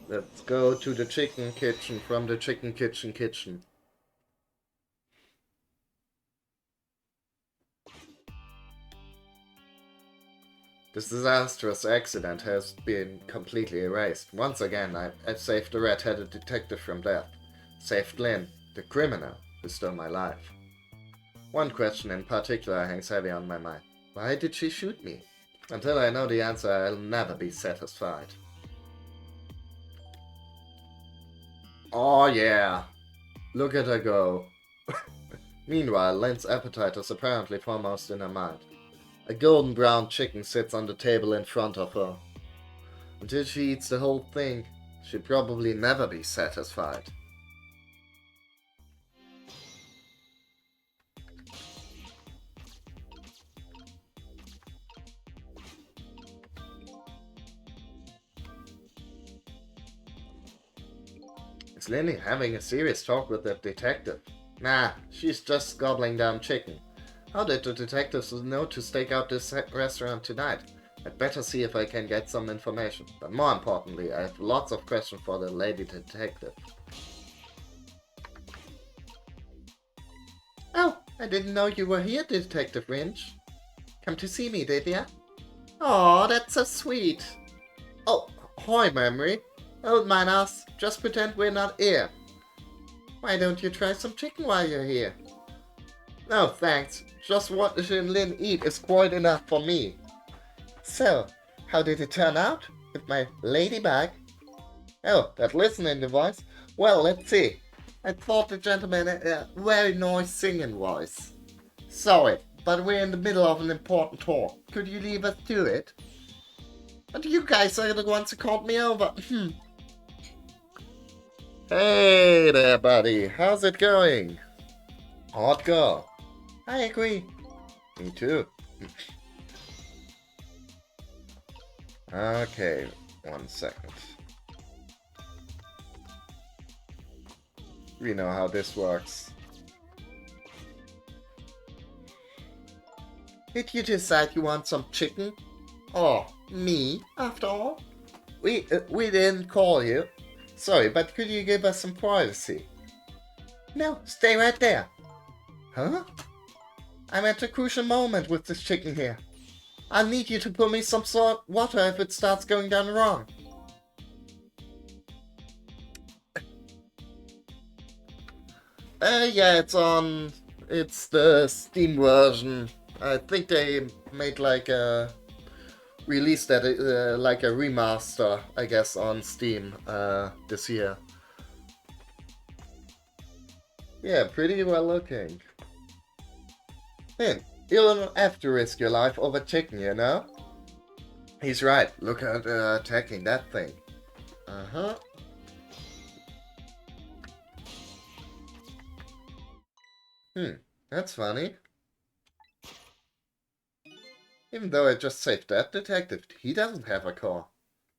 Let's go to the chicken kitchen from the chicken kitchen. This disastrous accident has been completely erased. Once again, I've saved the red-headed detective from death. Saved Lynn, the criminal who stole my life. One question in particular hangs heavy on my mind. Why did she shoot me? Until I know the answer, I'll never be satisfied. Oh yeah, look at her go. Meanwhile, Lynn's appetite is apparently foremost in her mind. A golden brown chicken sits on the table in front of her. Until she eats the whole thing, she'll probably never be satisfied. Is Lynn having a serious talk with the detective? Nah, she's just gobbling down chicken. How did the detectives know to stake out this restaurant tonight? I'd better see if I can get some information. But more importantly, I have lots of questions for the lady detective. Oh, I didn't know you were here, Detective Wrench. Come to see me, did ya? Aw, that's so sweet. Oh, hi, Memory. Old man us, just pretend we're not here. Why don't you try some chicken while you're here? No, thanks. Just watching Lynn eat is quite enough for me. So, how did it turn out with my ladybug? Oh, that listening device? Well, let's see. I thought the gentleman had a very nice singing voice. Sorry, but we're in the middle of an important talk. Could you leave us to it? But you guys are the ones who called me over. Hey there, buddy. How's it going? Hardcore. I agree. Me too. Okay, 1 second. We know how this works. Did you decide you want some chicken? Oh, me, after all? We didn't call you. Sorry, but could you give us some privacy? No, stay right there. Huh? I'm at a crucial moment with this chicken here. I'll need you to pour me some salt water if it starts going down wrong. Yeah, it's the Steam version. I think they made like a released that like a remaster, I guess, on Steam this year. Yeah, pretty well looking. Hey, you don't have to risk your life over chicken, you know? He's right. Look at attacking that thing. Uh-huh. That's funny. Even though I just saved that detective, he doesn't have a car.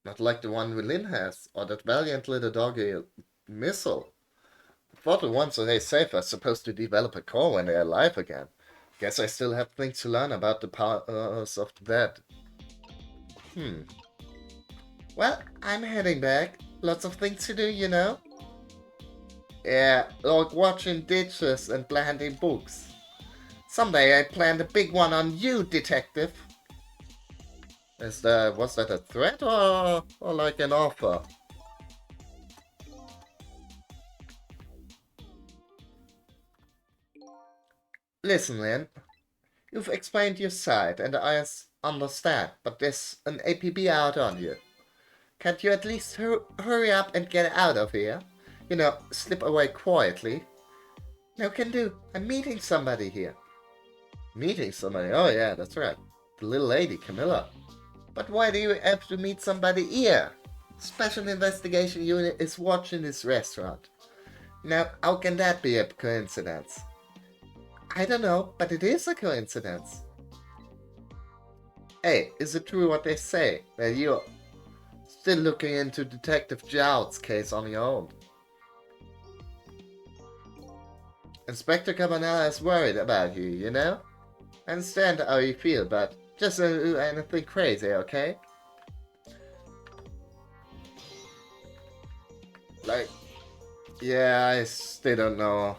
Not like the one Lynn has, or that valiant little doggy Missile. I thought the ones that they save are supposed to develop a core when they're alive again. Guess I still have things to learn about the powers of the dead. Well, I'm heading back. Lots of things to do, you know? Yeah, like watching dishes and planting books. Someday I planned a big one on you, detective. Was that a threat or like an offer? Listen, Lynn. You've explained your side, and I understand, but there's an APB out on you. Can't you at least hurry up and get out of here? You know, slip away quietly. No can do. I'm meeting somebody here. Meeting somebody? Oh yeah, that's right. The little lady, Camilla. But why do you have to meet somebody here? Special Investigation Unit is watching this restaurant. Now, how can that be a coincidence? I don't know, but it is a coincidence. Hey, is it true what they say, that you're still looking into Detective Jout's case on your own? Inspector Cabanella is worried about you, you know? I understand how you feel, but just don't do anything crazy, okay? Like, yeah, I still don't know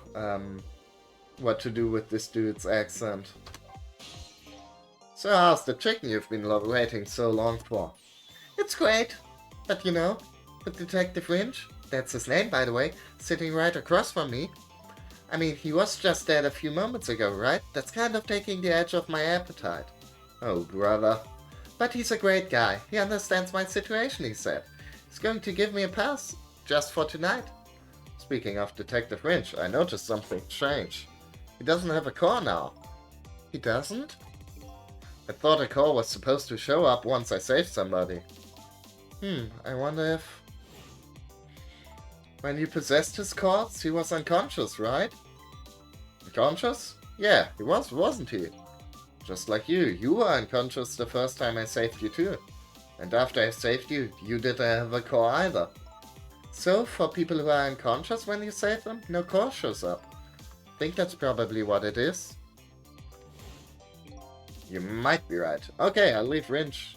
what to do with this dude's accent. So how's the chicken you've been waiting so long for? It's great, but you know, with Detective Wrench, that's his name by the way, sitting right across from me. I mean, he was just dead a few moments ago, right? That's kind of taking the edge off my appetite. Oh, brother. But he's a great guy. He understands my situation, he said. He's going to give me a pass, just for tonight. Speaking of Detective Lynch, I noticed something strange. He doesn't have a car now. He doesn't? I thought a car was supposed to show up once I saved somebody. I wonder if... When you possessed his cards, he was unconscious, right? Unconscious? Yeah, he was, wasn't he? Just like you. You were unconscious the first time I saved you too. And after I saved you, you didn't have a car either. So, for people who are unconscious when you save them, no car shows up. I think that's probably what it is. You might be right. Okay, I'll leave Rinch.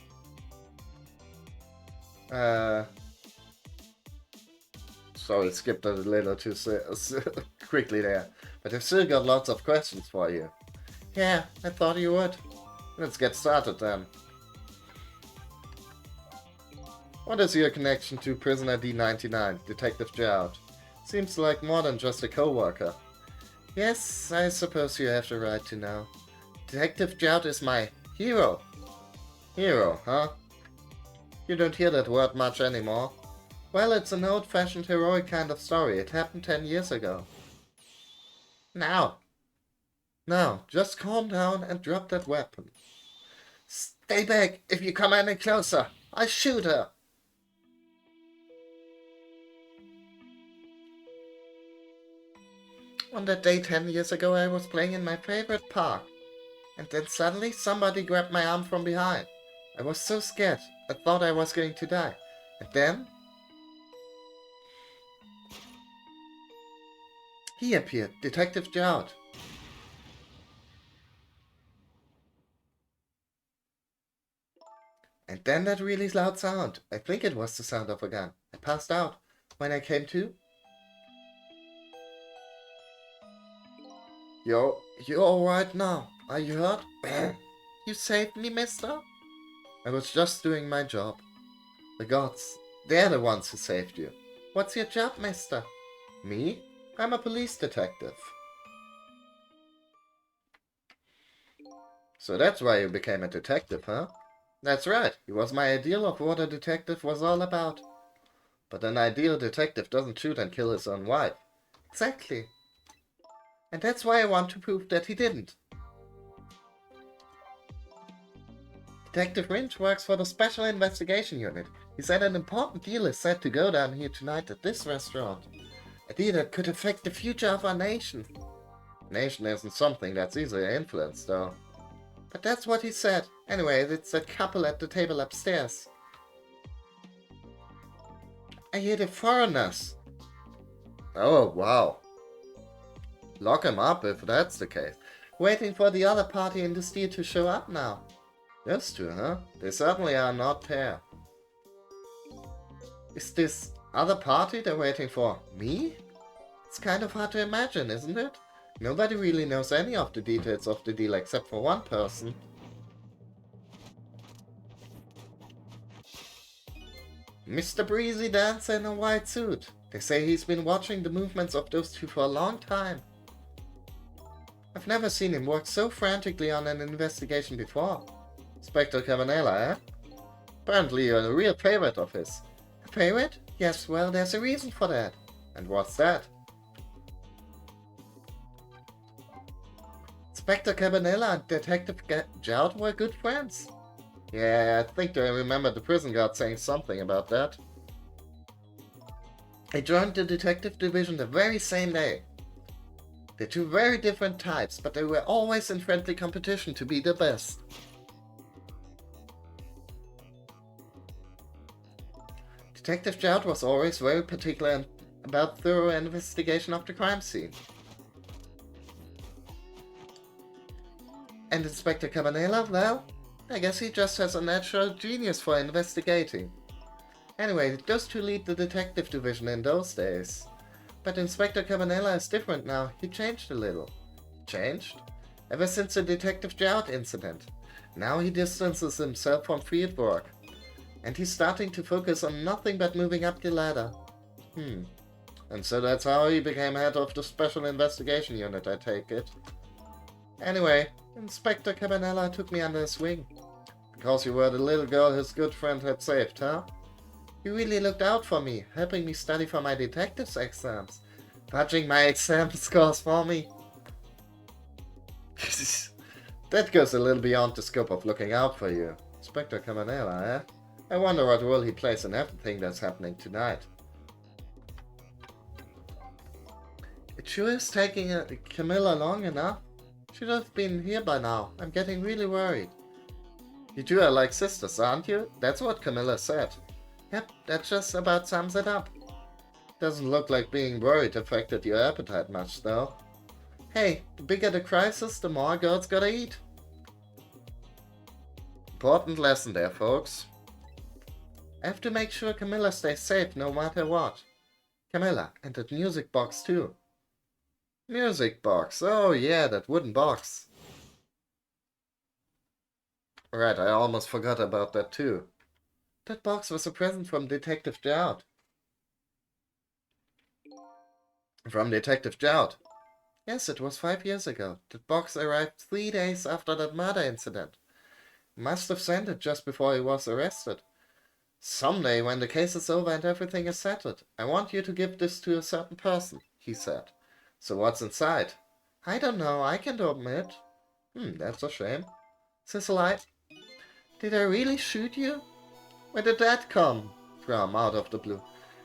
Sorry, skipped a little too quickly there. But I've still got lots of questions for you. Yeah, I thought you would. Let's get started then. What is your connection to Prisoner D99, Detective Jout? Seems like more than just a co-worker. Yes, I suppose you have the right to know. Detective Jout is my hero. Hero, huh? You don't hear that word much anymore. Well, it's an old-fashioned heroic kind of story. It happened 10 years ago. Now, just calm down and drop that weapon. Stay back. If you come any closer, I shoot her. On that day 10 years ago, I was playing in my favorite park. And then suddenly somebody grabbed my arm from behind. I was so scared. I thought I was going to die. And then... he appeared, Detective Jout. And then that really loud sound. I think it was the sound of a gun. I passed out. When I came to... You're alright now. Are you hurt? You saved me, mister? I was just doing my job. The gods, they're the ones who saved you. What's your job, mister? Me? I'm a police detective. So that's why you became a detective, huh? That's right. He was my ideal of what a detective was all about. But an ideal detective doesn't shoot and kill his own wife. Exactly. And that's why I want to prove that he didn't. Detective Lynch works for the Special Investigation Unit. He said an important deal is set to go down here tonight at this restaurant. A deal that could affect the future of our nation. Nation isn't something that's easily influenced, though. But that's what he said. Anyway, it's that couple at the table upstairs. I hear the foreigners. Oh, wow. Lock him up if that's the case. Waiting for the other party in this deal to show up now. Those two, huh? They certainly are not pair. Is this other party they're waiting for me? It's kind of hard to imagine, isn't it? Nobody really knows any of the details of the deal except for one person. Mr. Breezy Dancer in a white suit. They say he's been watching the movements of those two for a long time. I've never seen him work so frantically on an investigation before. Inspector Cabanela, eh? Apparently you're a real favorite of his. A favorite? Yes, well, there's a reason for that. And what's that? Inspector Cabanela and Detective Jout were good friends. Yeah, I think I remember the prison guard saying something about that. I joined the detective division the very same day. They're two very different types, but they were always in friendly competition to be the best. Detective Jout was always very particular about thorough investigation of the crime scene. And Inspector Cabanela, well, I guess he just has a natural genius for investigating. Anyway, those two lead the detective division in those days. But Inspector Cabanela is different now. He changed a little. Changed? Ever since the Detective Jout incident. Now he distances himself from field work. And he's starting to focus on nothing but moving up the ladder. And so that's how he became head of the Special Investigation Unit, I take it. Anyway, Inspector Cabanella took me under his wing. Because you were the little girl his good friend had saved, huh? You really looked out for me, helping me study for my detective's exams. Fudging my exam scores for me. That goes a little beyond the scope of looking out for you. Inspector Cabanella, eh? I wonder what role he plays in everything that's happening tonight. It sure is taking Camilla long enough. Should have been here by now. I'm getting really worried. You two are like sisters, aren't you? That's what Camilla said. Yep, that just about sums it up. Doesn't look like being worried affected your appetite much, though. Hey, the bigger the crisis, the more girls gotta eat. Important lesson there, folks. I have to make sure Camilla stays safe no matter what. Camilla, and that music box too. Music box, oh yeah, that wooden box. Right, I almost forgot about that too. That box was a present from Detective Jout. From Detective Jout. Yes, it was 5 years ago. That box arrived 3 days after that murder incident. Must have sent it just before he was arrested. Someday, when the case is over and everything is settled, I want you to give this to a certain person, he said. So what's inside? I don't know, I can't open it. That's a shame. Cecil, did I really shoot you? Where did that come from out of the blue?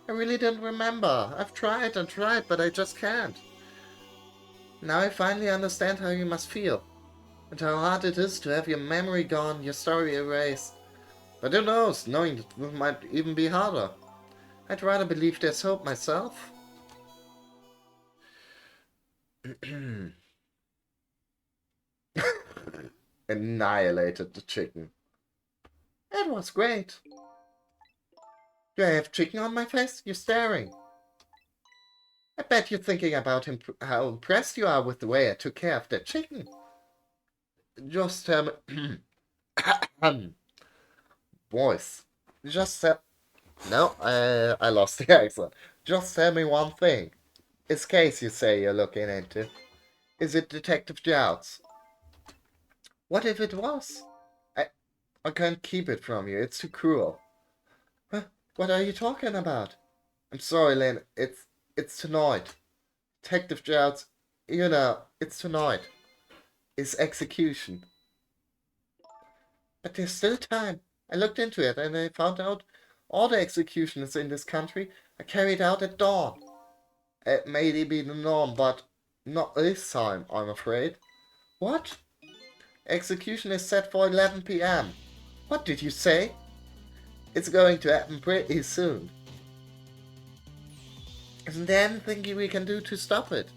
I really didn't remember. I've tried and tried, but I just can't. Now I finally understand how you must feel. And how hard it is to have your memory gone, your story erased. But who knows, knowing it might even be harder. I'd rather believe there's hope myself. Annihilated the chicken. That was great. Do I have chicken on my face? You're staring. I bet you're thinking about how impressed you are with the way I took care of that chicken. Just voice. Just no, I lost the accent. Just tell me one thing. This case you say you're looking into. Is it Detective Jout's? What if it was? I can't keep it from you. It's too cruel. Huh? What are you talking about? I'm sorry, Lynn. It's tonight. Detective Jout's, it's tonight. It's execution. But there's still time. I looked into it and I found out all the executions in this country are carried out at dawn. It may be the norm, but not this time, I'm afraid. What? Execution is set for 11 p.m. What did you say? It's going to happen pretty soon. Isn't there anything we can do to stop it?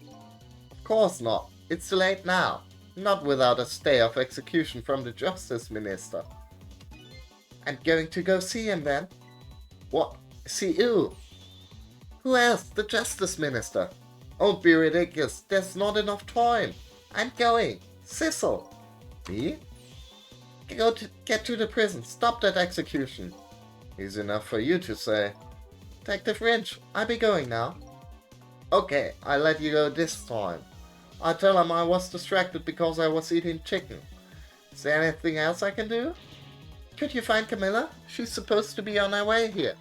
Of course not. It's too late now. Not without a stay of execution from the Justice Minister. I'm going to go see him then. What? See you? Who else? The Justice Minister. Don't be ridiculous. There's not enough time. I'm going. Cecil. Me? Get to the prison. Stop that execution. Easy enough for you to say. Detective Wrench, I'll be going now. Okay, I'll let you go this time. I'll tell him I was distracted because I was eating chicken. Is there anything else I can do? Could you find Camilla? She's supposed to be on her way here.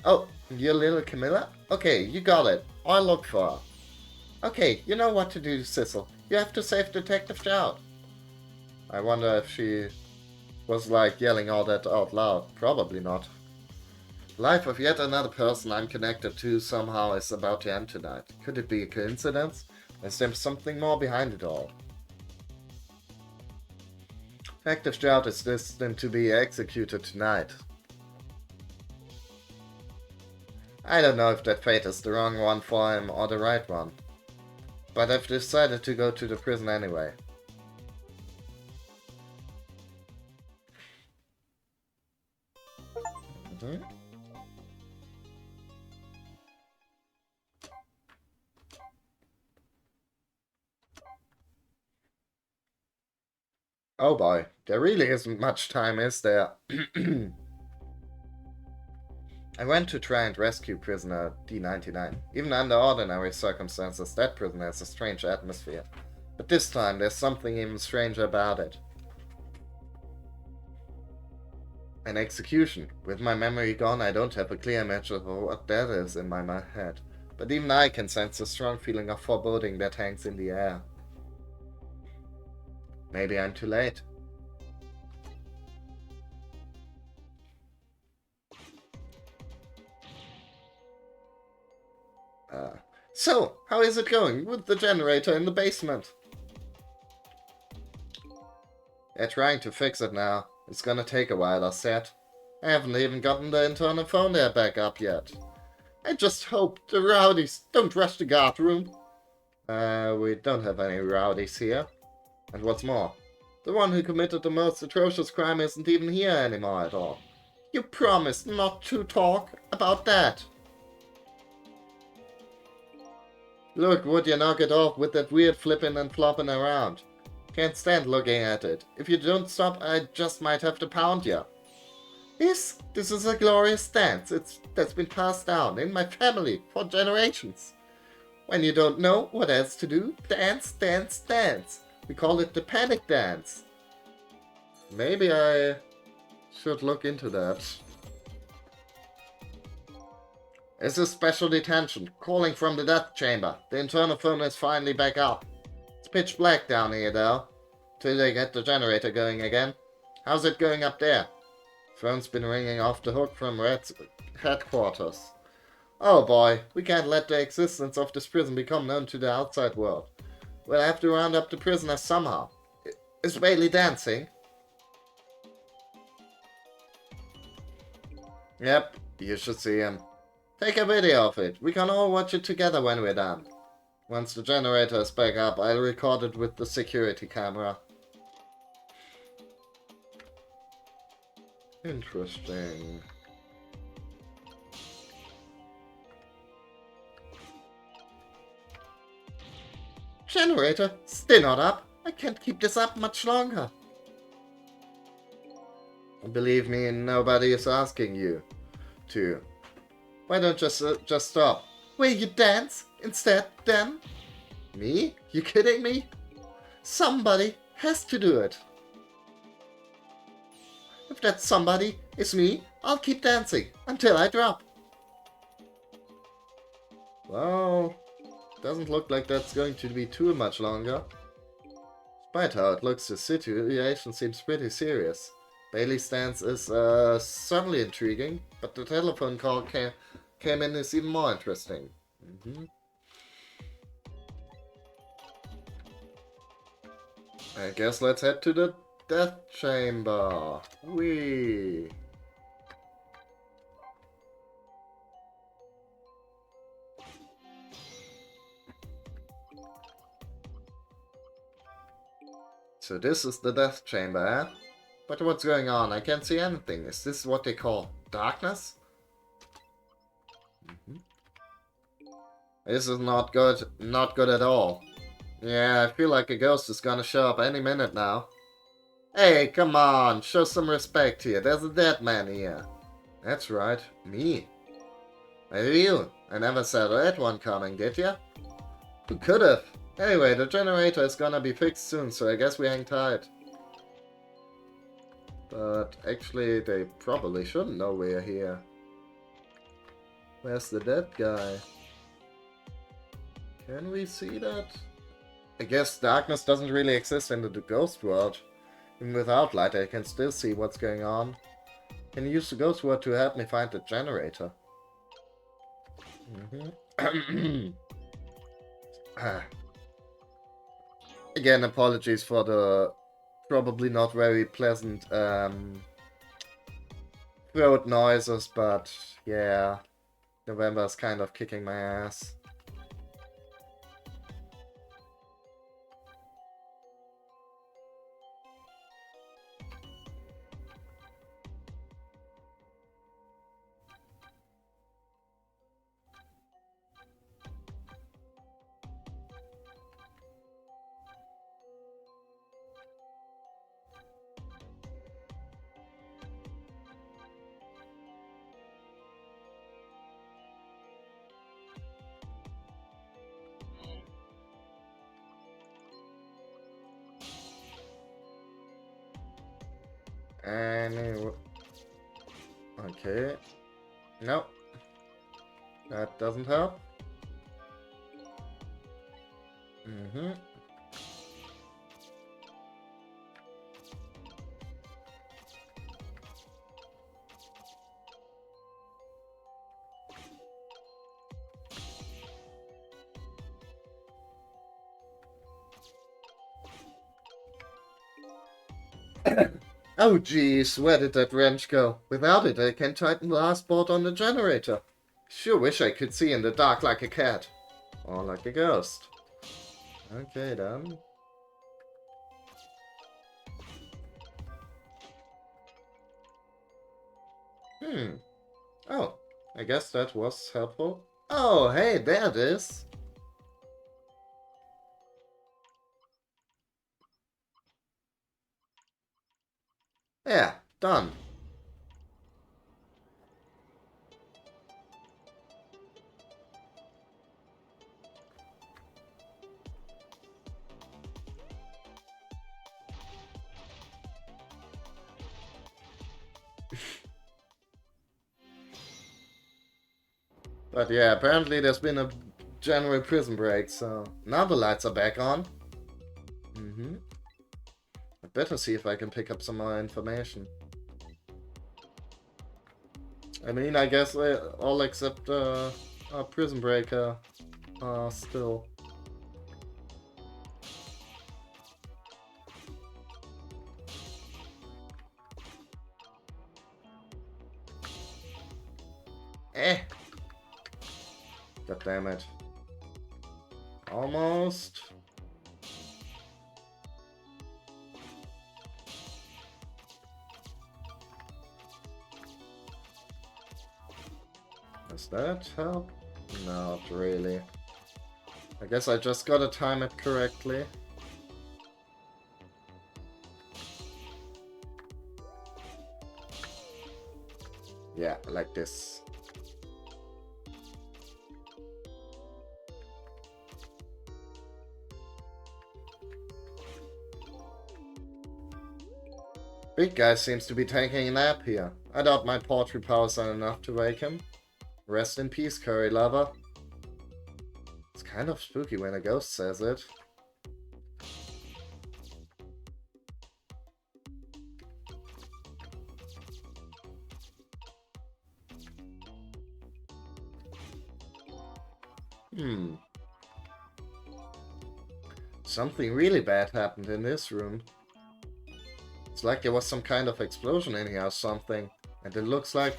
Oh, your little Camilla? Okay, you got it. I'll look for her. Okay, you know what to do, Cecil. You have to save Detective Jout. I wonder if she was like yelling all that out loud. Probably not. Life of yet another person I'm connected to somehow is about to end tonight. Could it be a coincidence? Is there something more behind it all? Detective Jout is destined to be executed tonight. I don't know if that fate is the wrong one for him or the right one. But I've decided to go to the prison anyway. Oh boy, there really isn't much time, is there? I went to try and rescue prisoner D-99. Even under ordinary circumstances, that prison has a strange atmosphere. But this time, there's something even stranger about it. An execution. With my memory gone, I don't have a clear image of what that is in my head. But even I can sense a strong feeling of foreboding that hangs in the air. Maybe I'm too late. So, how is it going with the generator in the basement? They're trying to fix it now. It's gonna take a while, I said. I haven't even gotten the internal phone there back up yet. I just hope the rowdies don't rush the guard room. We don't have any rowdies here. And what's more, the one who committed the most atrocious crime isn't even here anymore at all. You promised not to talk about that. Look, would you knock it off with that weird flipping and flopping around? Can't stand looking at it. If you don't stop, I just might have to pound you. This is a glorious dance. That's been passed down in my family for generations. When you don't know what else to do, dance, dance, dance. We call it the panic dance. Maybe I should look into that. This is special detention, calling from the death chamber. The internal phone is finally back up. It's pitch black down here though, till they get the generator going again. How's it going up there? Phone's been ringing off the hook from Red's headquarters. Oh boy, we can't let the existence of this prison become known to the outside world. We'll have to round up the prisoners somehow. Is Bailey dancing? Yep, you should see him. Take a video of it. We can all watch it together when we're done. Once the generator is back up, I'll record it with the security camera. Interesting. Generator, still not up. I can't keep this up much longer. Believe me, nobody is asking you to. Why don't you just stop? Will you dance instead, then? Me? You kidding me? Somebody has to do it. If that somebody is me, I'll keep dancing until I drop. Well, doesn't look like that's going to be too much longer. Despite how it looks, the situation seems pretty serious. Bailey's stance is certainly intriguing, but the telephone call came in is even more interesting. I guess let's head to the death chamber. Whee! So this is the death chamber, eh? But what's going on? I can't see anything. Is this what they call darkness? This is not good. Not good at all. Yeah, I feel like a ghost is gonna show up any minute now. Hey, come on. Show some respect here. There's a dead man here. That's right. Me. Maybe you. I never saw that one coming, did ya? Who could've? Anyway, the generator is gonna be fixed soon, so I guess we hang tight. But actually, they probably shouldn't know we're here. Where's the dead guy? Can we see that? I guess darkness doesn't really exist in the ghost world. Even without light, I can still see what's going on. Can use the ghost word to help me find the generator. Again, apologies for the probably not very pleasant throat noises, but yeah, November's kind of kicking my ass. Anyway. Okay. No. That doesn't help. Mm-hmm. Oh geez, where did that wrench go? Without it, I can't tighten the last bolt on the generator. Sure wish I could see in the dark like a cat. Or like a ghost. Okay then. Oh, I guess that was helpful. Oh, hey, there it is. Yeah, done. But yeah, apparently there's been a general prison break, so now the lights are back on. I better see if I can pick up some more information. I mean, I guess all except a prison breaker are still. God damn it. Almost. Does that help? Not really. I guess I just gotta time it correctly. Yeah, like this. Big guy seems to be taking a nap here. I doubt my poetry powers are enough to wake him. Rest in peace, curry lover. It's kind of spooky when a ghost says it. Something really bad happened in this room. It's like there was some kind of explosion in here or something. And it looks like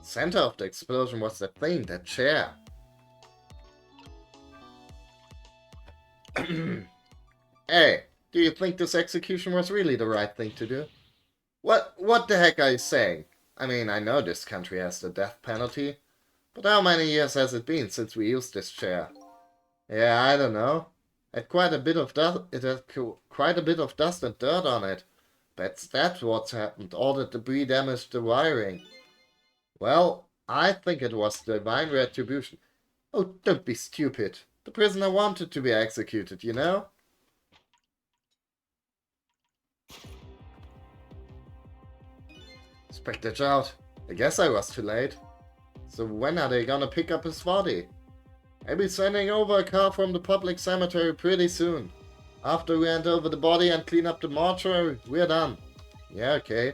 center of the explosion was that thing, that chair. Hey, do you think this execution was really the right thing to do? What the heck are you saying? I mean, I know this country has the death penalty, but how many years has it been since we used this chair? Yeah, I don't know. It had quite a bit of dust. It had quite a bit of dust and dirt on it. That's what's happened. All the debris damaged the wiring. Well, I think it was divine retribution. Oh, don't be stupid. The prisoner wanted to be executed, you know? Inspector Child, I guess I was too late. So when are they gonna pick up his body? I'll be sending over a car from the public cemetery pretty soon. After we hand over the body and clean up the mortuary, we're done. Yeah, okay.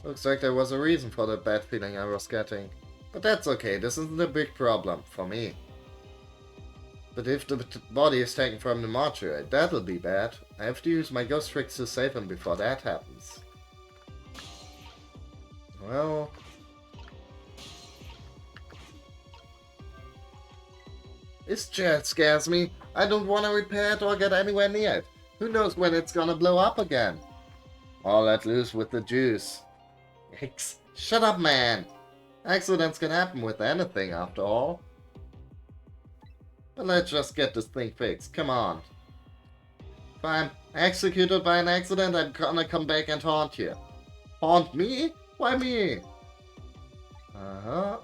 Looks like there was a reason for that bad feeling I was getting. But that's okay, this isn't a big problem, for me. But if the body is taken from the mortuary, that'll be bad. I have to use my ghost tricks to save him before that happens. Well... This chair scares me. I don't want to repair it or get anywhere near it. Who knows when it's gonna blow up again? All let loose with the juice. Yikes. Shut up, man! Accidents can happen with anything, after all. But let's just get this thing fixed. Come on. If I'm executed by an accident, I'm gonna come back and haunt you. Haunt me? Why me? Uh-huh.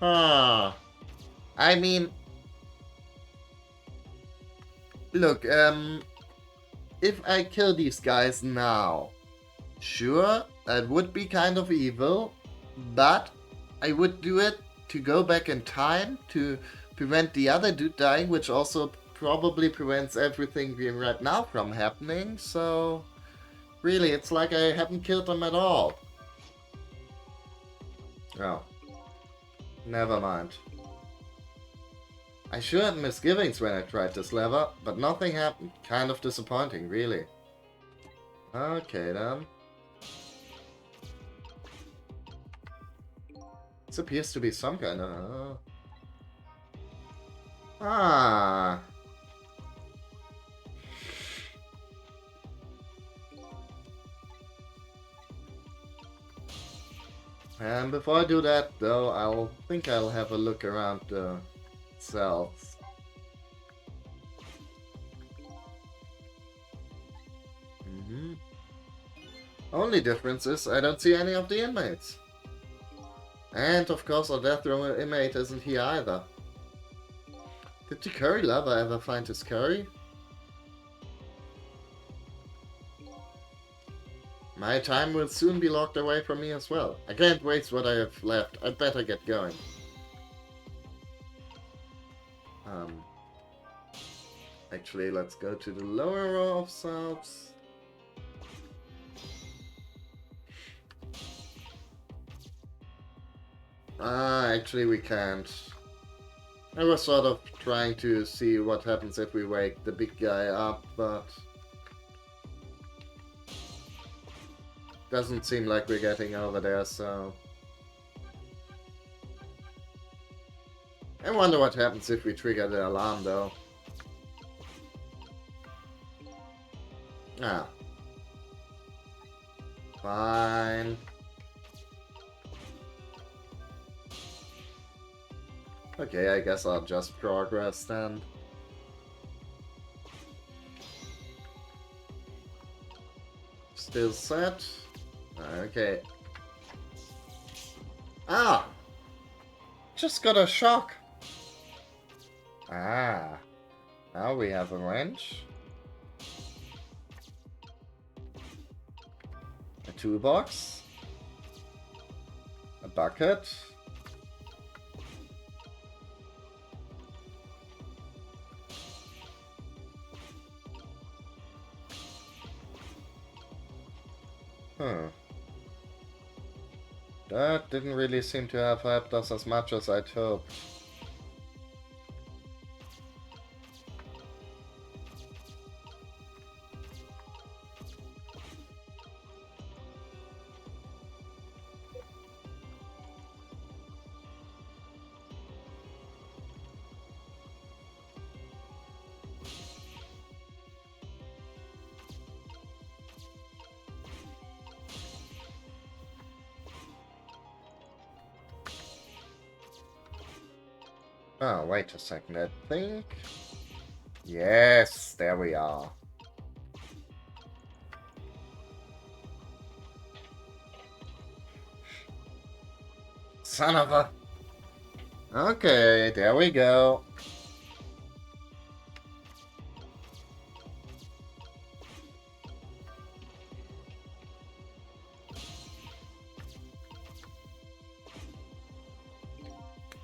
Huh. I mean, look, if I kill these guys now, sure, that would be kind of evil, but I would do it to go back in time to prevent the other dude dying, which also probably prevents everything we right now from happening, so really, it's like I haven't killed them at all. Oh. Never mind. I sure had misgivings when I tried this lever, but nothing happened. Kind of disappointing, really. Okay then. This appears to be some kind of... Ah. And before I do that, though, I'll have a look around the cells. Only difference is I don't see any of the inmates. And of course our death row inmate isn't here either. Did the curry lover ever find his curry? My time will soon be locked away from me as well. I can't waste what I have left. I'd better get going. Actually, let's go to the lower row of cells. Actually we can't. I was sort of trying to see what happens if we wake the big guy up, but... doesn't seem like we're getting over there, so... I wonder what happens if we trigger the alarm, though. Ah. Fine. Okay, I guess I'll just progress then. Still set. Okay. Ah! Just got a shock. Ah. Now we have a wrench. A toolbox. A bucket. Huh. That didn't really seem to have helped us as much as I'd hoped. Oh, wait a second, I think... Yes, there we are. Son of a... Okay, there we go.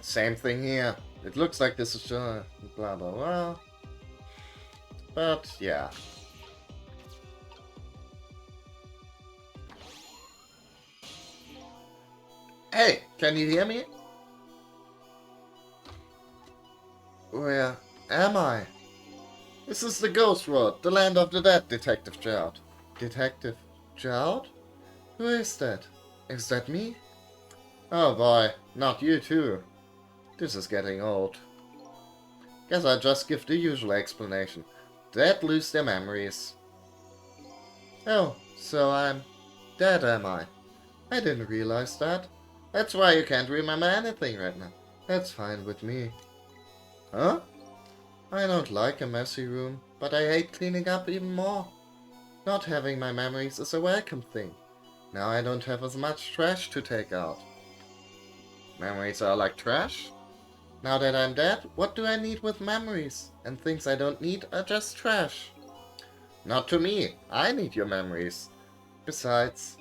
Same thing here. It looks like this is blah blah blah. But yeah. Hey, can you hear me? Where am I? This is the Ghost Road, the land of the dead, Detective Jowd. Detective Jowd? Who is that? Is that me? Oh boy, not you too. This is getting old. Guess I'll just give the usual explanation. Dead lose their memories. Oh, so I'm dead, am I? I didn't realize that. That's why you can't remember anything right now. That's fine with me. Huh? I don't like a messy room, but I hate cleaning up even more. Not having my memories is a welcome thing. Now I don't have as much trash to take out. Memories are like trash? Now that I'm dead, what do I need with memories? And things I don't need are just trash. Not to me. I need your memories. Besides,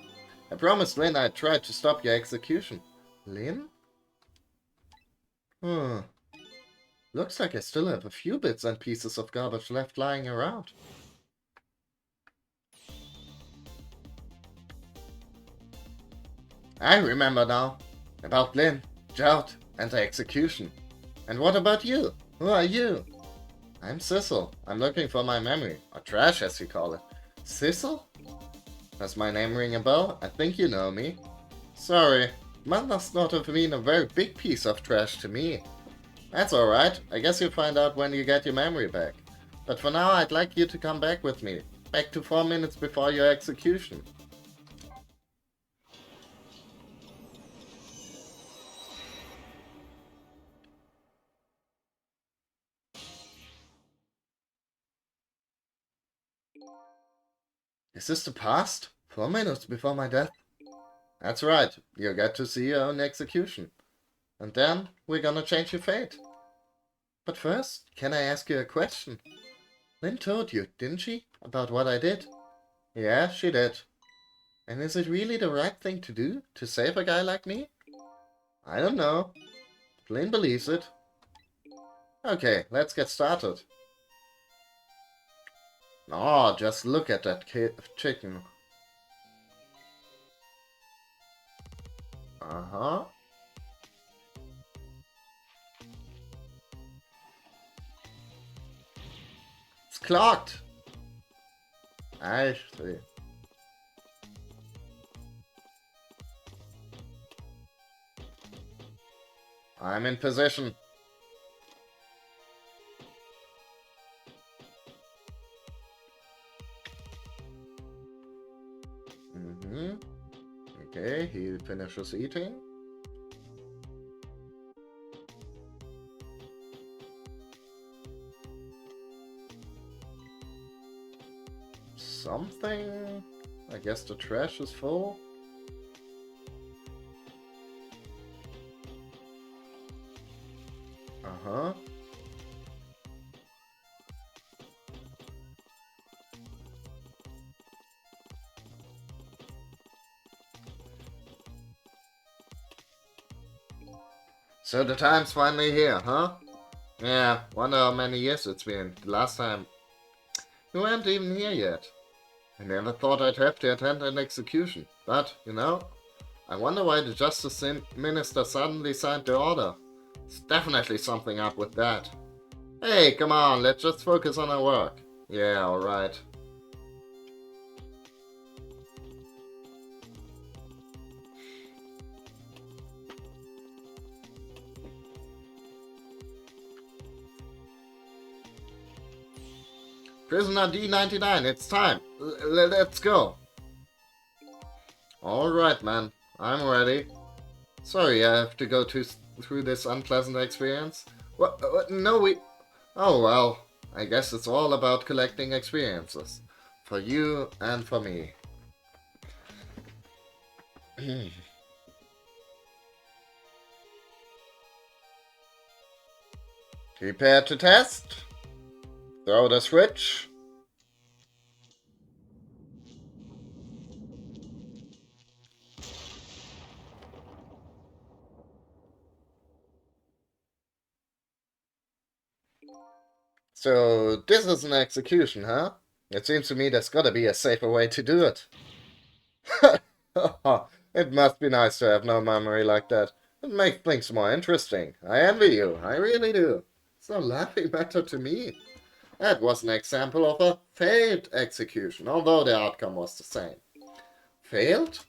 I promised Lynn I'd try to stop your execution. Lynn? Hmm. Looks like I still have a few bits and pieces of garbage left lying around. I remember now. About Lynn, Jout, and the execution. And what about you? Who are you? I'm Sissel. I'm looking for my memory. Or trash, as you call it. Sissel? Does my name ring a bell? I think you know me. Sorry, must not have been a very big piece of trash to me. That's alright. I guess you'll find out when you get your memory back. But for now, I'd like you to come back with me. Back to 4 minutes before your execution. Is this the past? 4 minutes before my death? That's right. You'll get to see your own execution. And then, we're gonna change your fate. But first, can I ask you a question? Lynn told you, didn't she? About what I did? Yeah, she did. And is it really the right thing to do? To save a guy like me? I don't know. Lynn believes it. Okay, let's get started. Oh, just look at that chicken. Uh-huh. It's clogged. I see. I'm in position. Okay, he finishes eating. Something? I guess the trash is full. Uh-huh. So the time's finally here, huh? Yeah, wonder how many years it's been. The last time you weren't even here yet. I never thought I'd have to attend an execution. But, you know, I wonder why the Justice Minister suddenly signed the order. There's definitely something up with that. Hey, come on, let's just focus on our work. Yeah, alright. Prisoner D99, it's time. Let's go. Alright, man. I'm ready. Sorry, I have to go through this unpleasant experience. What? No, we... Oh, well. I guess it's all about collecting experiences. For you and for me. Prepare to test. Throw the switch. So, this is an execution, huh? It seems to me there's gotta be a safer way to do it. It must be nice to have no memory like that. It makes things more interesting. I envy you, I really do. It's no laughing matter to me. That was an example of a failed execution, although the outcome was the same. Failed?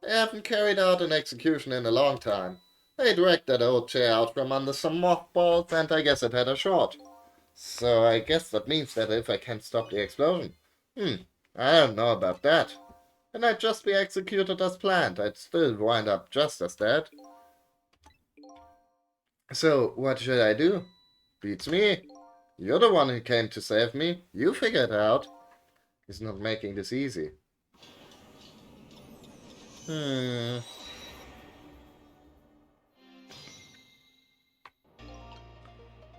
They haven't carried out an execution in a long time. They dragged that old chair out from under some mothballs, and I guess it had a short. So I guess that means that if I can't stop the explosion. I don't know about that. And I'd just be executed as planned. I'd still wind up just as dead. So, what should I do? Beats me. You're the one who came to save me. You figure it out. He's not making this easy. Hmm.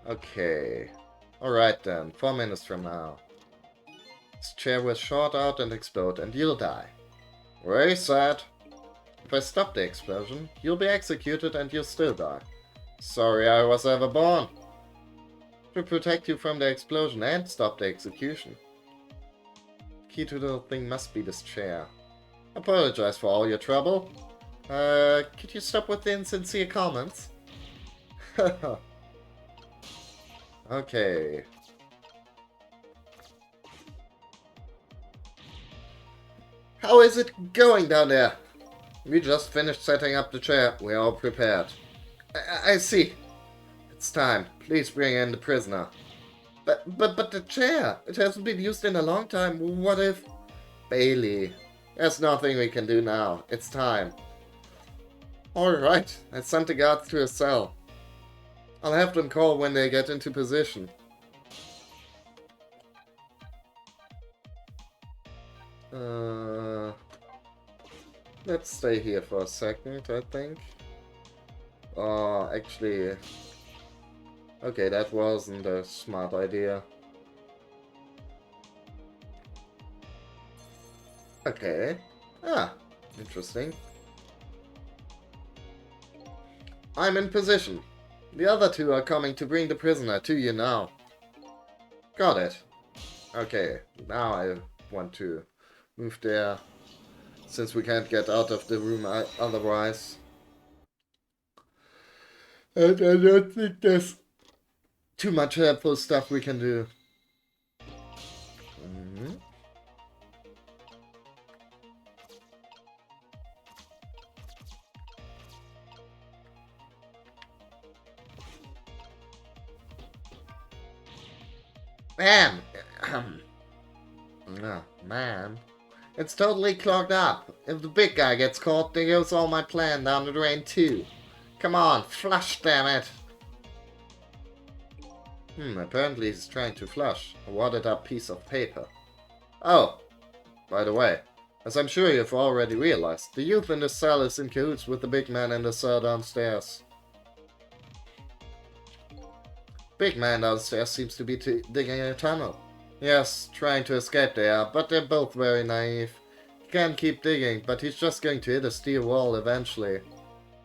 Okay. Alright then, 4 minutes from now. This chair will short out and explode, and you'll die. Very sad. If I stop the explosion, you'll be executed and you'll still die. Sorry I was ever born. To protect you from the explosion and stop the execution. Key to the thing must be this chair. Apologize for all your trouble. Could you stop with the insincere comments? Okay. How is it going down there? We just finished setting up the chair. We're all prepared. I see. It's time. Please bring in the prisoner. But the chair. It hasn't been used in a long time. What if... Bailey. There's nothing we can do now. It's time. Alright. I sent the guards to a cell. I'll have them call when they get into position. Let's stay here for a second, I think. Oh, actually... Okay, that wasn't a smart idea. Okay. Ah, interesting. I'm in position. The other two are coming to bring the prisoner to you now. Got it. Okay, now I want to move there, since we can't get out of the room otherwise. And I don't think there's too much helpful stuff we can do. Man! Oh, man. It's totally clogged up. If the big guy gets caught, there goes all my plan down the drain too. Come on, flush, damn it! Apparently he's trying to flush a wadded up piece of paper. Oh, by the way, as I'm sure you've already realized, the youth in the cell is in cahoots with the big man in the cell downstairs. Big man downstairs seems to be digging a tunnel. Yes, trying to escape there, but they're both very naive. He can't keep digging, but he's just going to hit a steel wall eventually.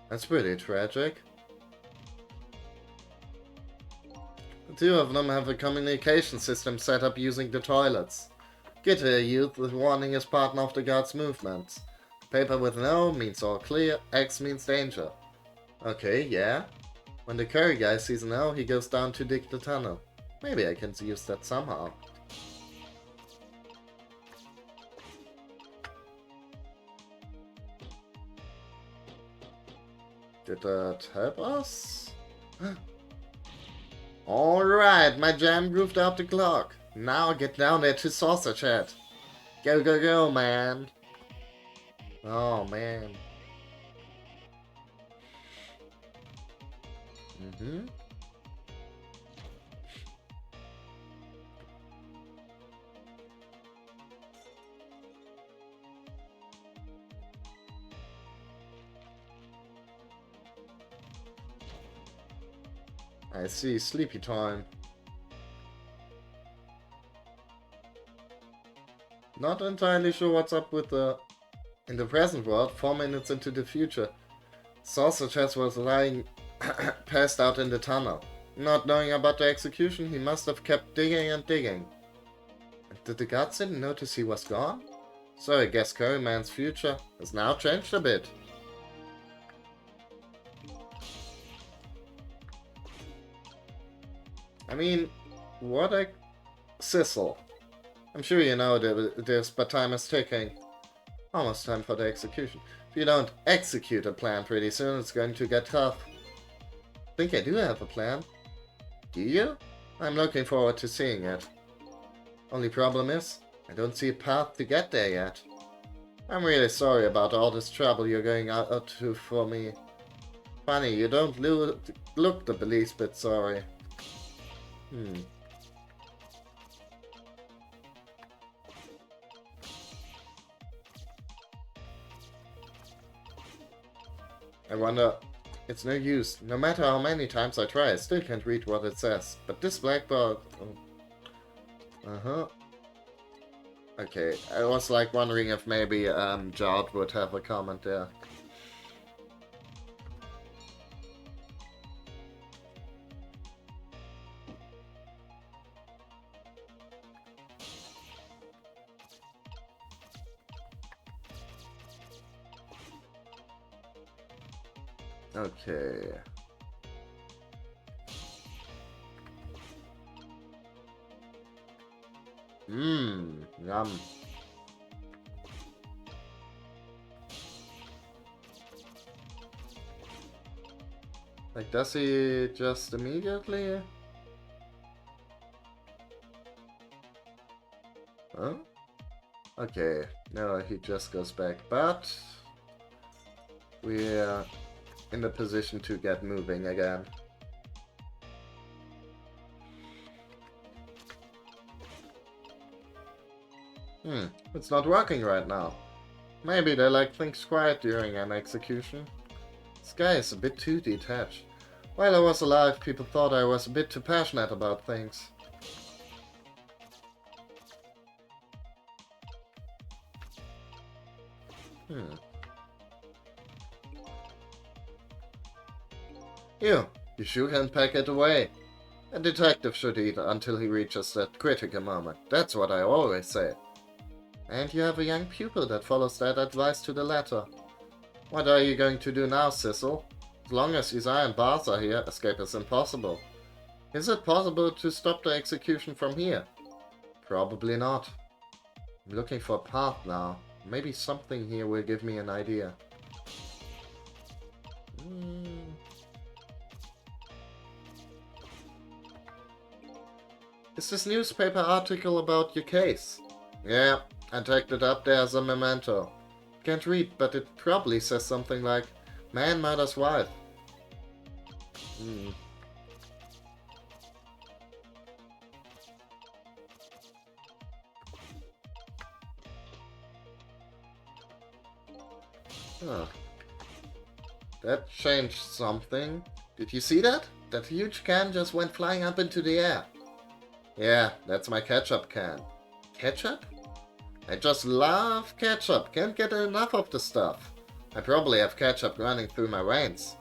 That's pretty tragic. The two of them have a communication system set up using the toilets. Gitter youth is warning his partner of the guard's movements. Paper with no means all clear, X means danger. Okay, yeah. When the curry guy sees an O, he goes down to dig the tunnel. Maybe I can use that somehow. Did that help us? Alright, my jam grooved out the clock. Now get down there to Saucer Chat. Go, go, go, man. Oh, man. I see, sleepy time. Not entirely sure what's up with in the present world, 4 minutes into the future. Saucer Chess was lying passed out in the tunnel. Not knowing about the execution, he must have kept digging and digging. Did the guards didn't notice he was gone? So I guess Curryman's future has now changed a bit. I mean, what a sizzle. I'm sure you know this, but time is ticking. Almost time for the execution. If you don't execute a plan pretty soon, it's going to get tough. I think I do have a plan. Do you? I'm looking forward to seeing it. Only problem is, I don't see a path to get there yet. I'm really sorry about all this trouble you're going out to for me. Funny, you don't look the least bit sorry. I wonder... It's no use. No matter how many times I try, I still can't read what it says. But this blackboard... Oh. Uh-huh. Okay, I was like wondering if maybe Jard would have a comment there. Okay. Yum. Like, does he just immediately? Huh? Okay, no, he just goes back, but we're in the position to get moving again. It's not working right now. Maybe they like things quiet during an execution. This guy is a bit too detached. While I was alive, people thought I was a bit too passionate about things. You sure can pack it away. A detective should eat until he reaches that critical moment. That's what I always say. And you have a young pupil that follows that advice to the letter. What are you going to do now, Cecil? As long as Isaiah and Bart are here, escape is impossible. Is it possible to stop the execution from here? Probably not. I'm looking for a path now. Maybe something here will give me an idea. Is this newspaper article about your case? Yeah, I tacked it up there as a memento. Can't read, but it probably says something like, man murders wife. Huh. That changed something. Did you see that? That huge can just went flying up into the air. Yeah, that's my ketchup can. Ketchup? I just love ketchup. Can't get enough of the stuff. I probably have ketchup running through my veins.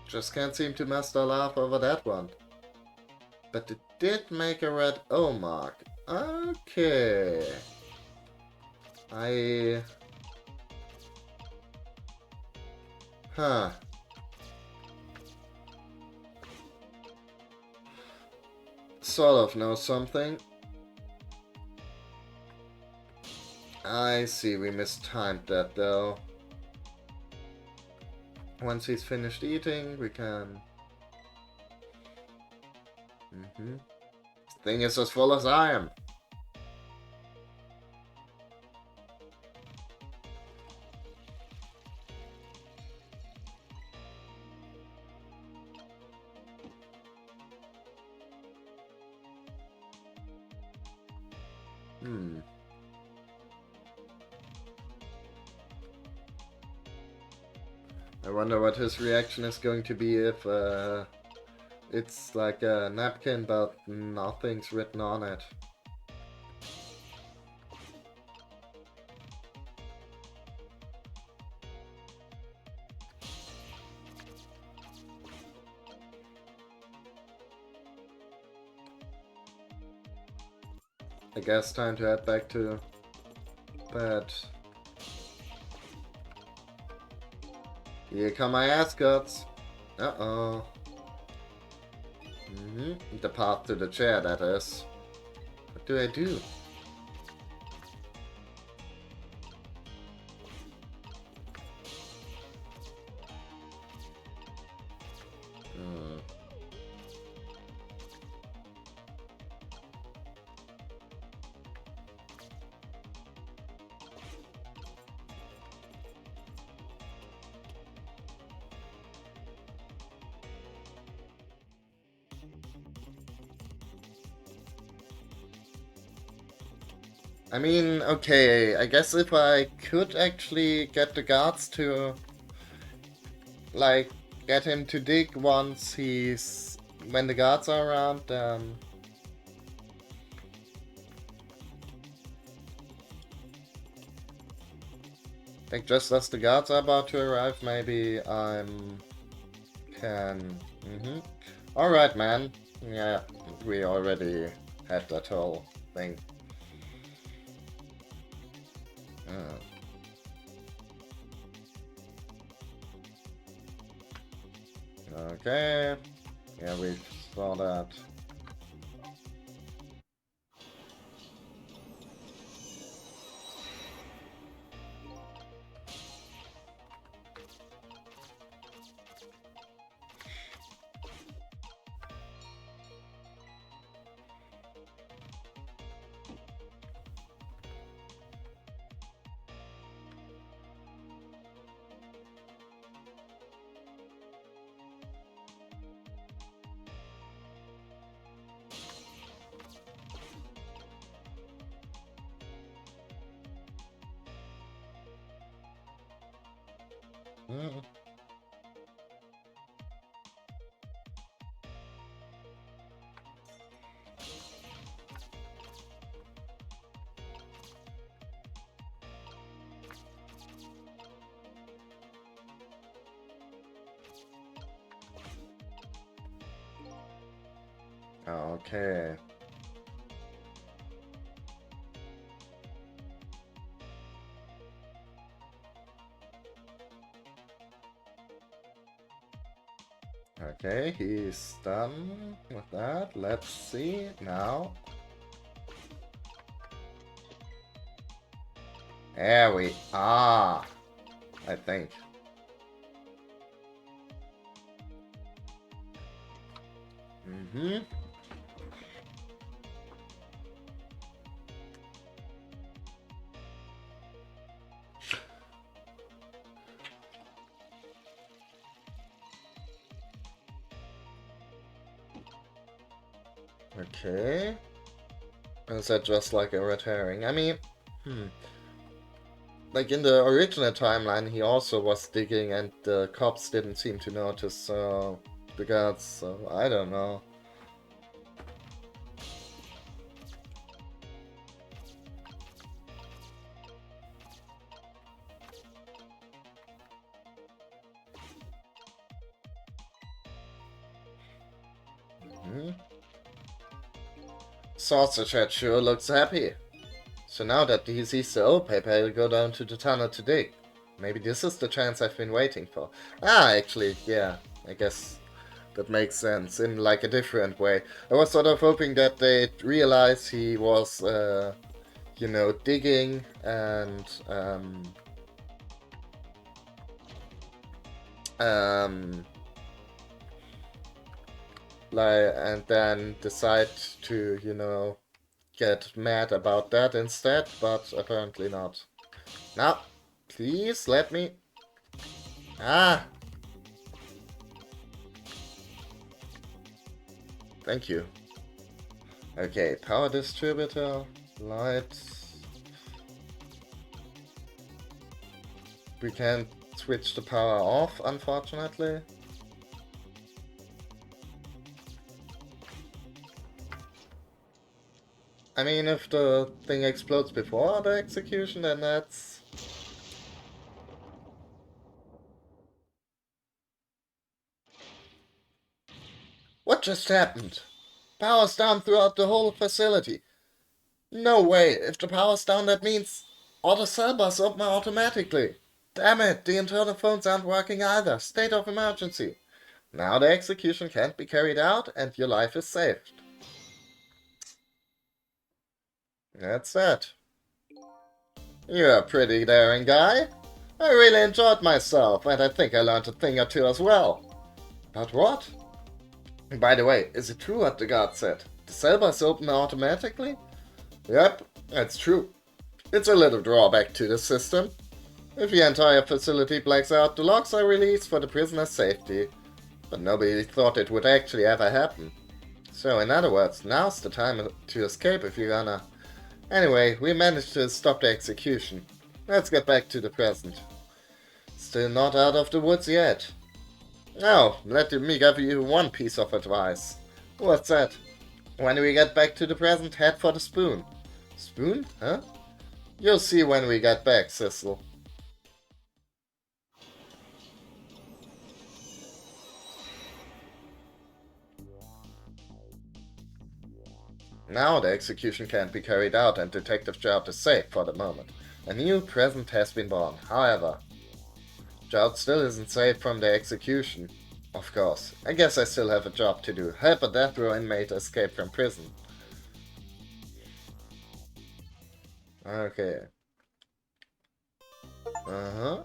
Just can't seem to master laugh over that one. But it did make a red O mark. Okay. Huh. Sort of know something. I see, we mistimed that though. Once he's finished eating, we can... This thing is as full as I am. I wonder what his reaction is going to be if it's like a napkin but nothing's written on it. I guess time to head back to bed. Here come my ascots. Uh-oh. The path to the chair, that is. What do I do? I mean, okay, I guess if I could actually get the guards to like, get him to dig once when the guards are around, then... I think just as the guards are about to arrive, maybe can... Alright, man. Yeah, we already had that whole thing. Okay. Yeah, we saw that. Okay. Okay, he's done with that. Let's see now. There we are, I think. Okay. Is that just like a red herring? I mean, like in the original timeline, he also was digging and the cops didn't seem to notice, so the guards, so I don't know. Sausage Head sure looks happy. So now that he sees the old paper, he'll go down to the tunnel to dig. Maybe this is the chance I've been waiting for. Actually, yeah, I guess that makes sense in like a different way. I was sort of hoping that they'd realize he was, you know, digging and, like, and then decide to, you know, get mad about that instead, but apparently not. Now, please let me... Thank you. Okay, power distributor, lights. We can't switch the power off, unfortunately. I mean, if the thing explodes before the execution, then that's... What just happened? Power's down throughout the whole facility. No way, if the power's down that means all the cell bars open automatically. Damn it, the internal phones aren't working either. State of emergency. Now the execution can't be carried out and your life is saved. That's that. You're a pretty daring guy. I really enjoyed myself, and I think I learned a thing or two as well. But what? By the way, is it true what the guard said? The cell bars open automatically? Yep, that's true. It's a little drawback to the system. If the entire facility blacks out, the locks are released for the prisoner's safety. But nobody thought it would actually ever happen. So in other words, now's the time to escape if you're gonna... Anyway, we managed to stop the execution. Let's get back to the present. Still not out of the woods yet. Now, let me give you one piece of advice. What's that? When we get back to the present, head for the spoon. Spoon? Huh? You'll see when we get back, Sissel. Now the execution can't be carried out and Detective Jout is safe for the moment. A new present has been born. However, Jout still isn't safe from the execution. Of course. I guess I still have a job to do. Help a death row inmate escape from prison. Okay. Uh-huh.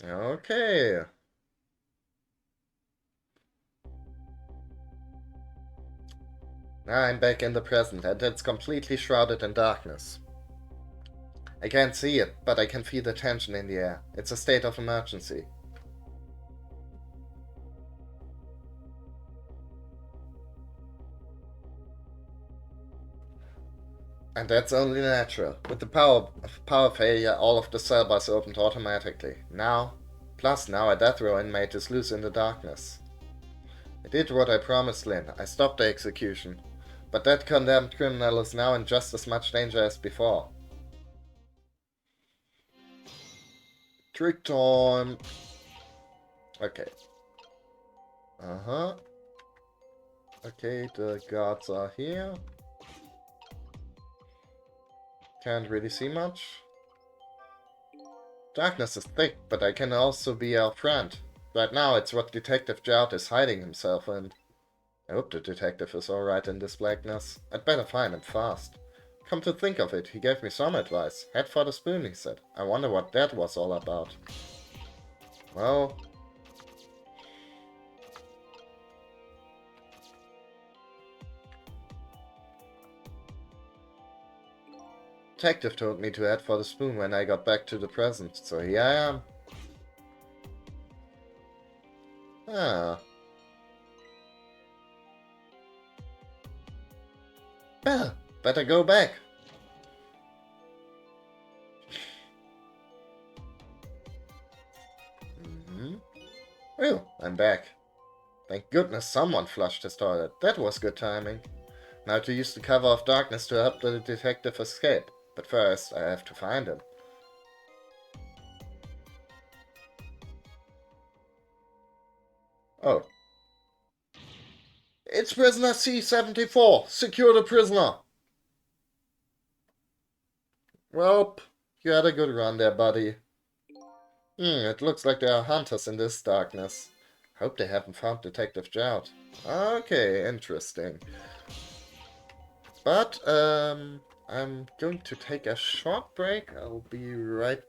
Okay. Now I'm back in the present and it's completely shrouded in darkness. I can't see it, but I can feel the tension in the air. It's a state of emergency. And that's only natural. With the power failure, all of the cell bars opened automatically. Now a death row inmate is loose in the darkness. I did what I promised, Lynn. I stopped the execution. But that condemned criminal is now in just as much danger as before. Trick time! Okay. Uh-huh. Okay, the guards are here. Can't really see much. Darkness is thick, but I can also be our friend. Right now, it's what Detective Jout is hiding himself in. I hope the detective is alright in this blackness. I'd better find him fast. Come to think of it, he gave me some advice. Head for the spoon, he said. I wonder what that was all about. Well... Detective told me to head for the spoon when I got back to the present, so here I am. Ah. Well, better go back. Oh, I'm back. Thank goodness someone flushed his toilet. That was good timing. Now to use the cover of darkness to help the detective escape. But first, I have to find him. Oh. It's prisoner C-74! Secure the prisoner! Well, you had a good run there, buddy. It looks like there are hunters in this darkness. Hope they haven't found Detective Jout. Okay, interesting. But, I'm going to take a short break. I'll be right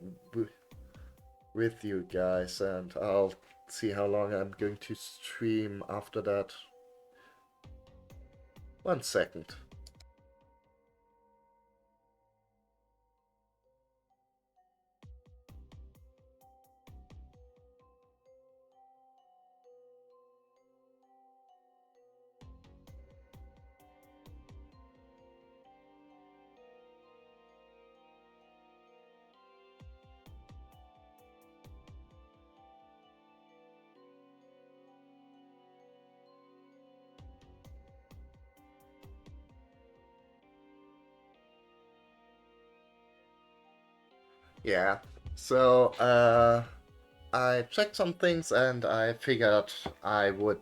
with you guys, and I'll see how long I'm going to stream after that. 1 second. Yeah, so, I checked some things and I figured I would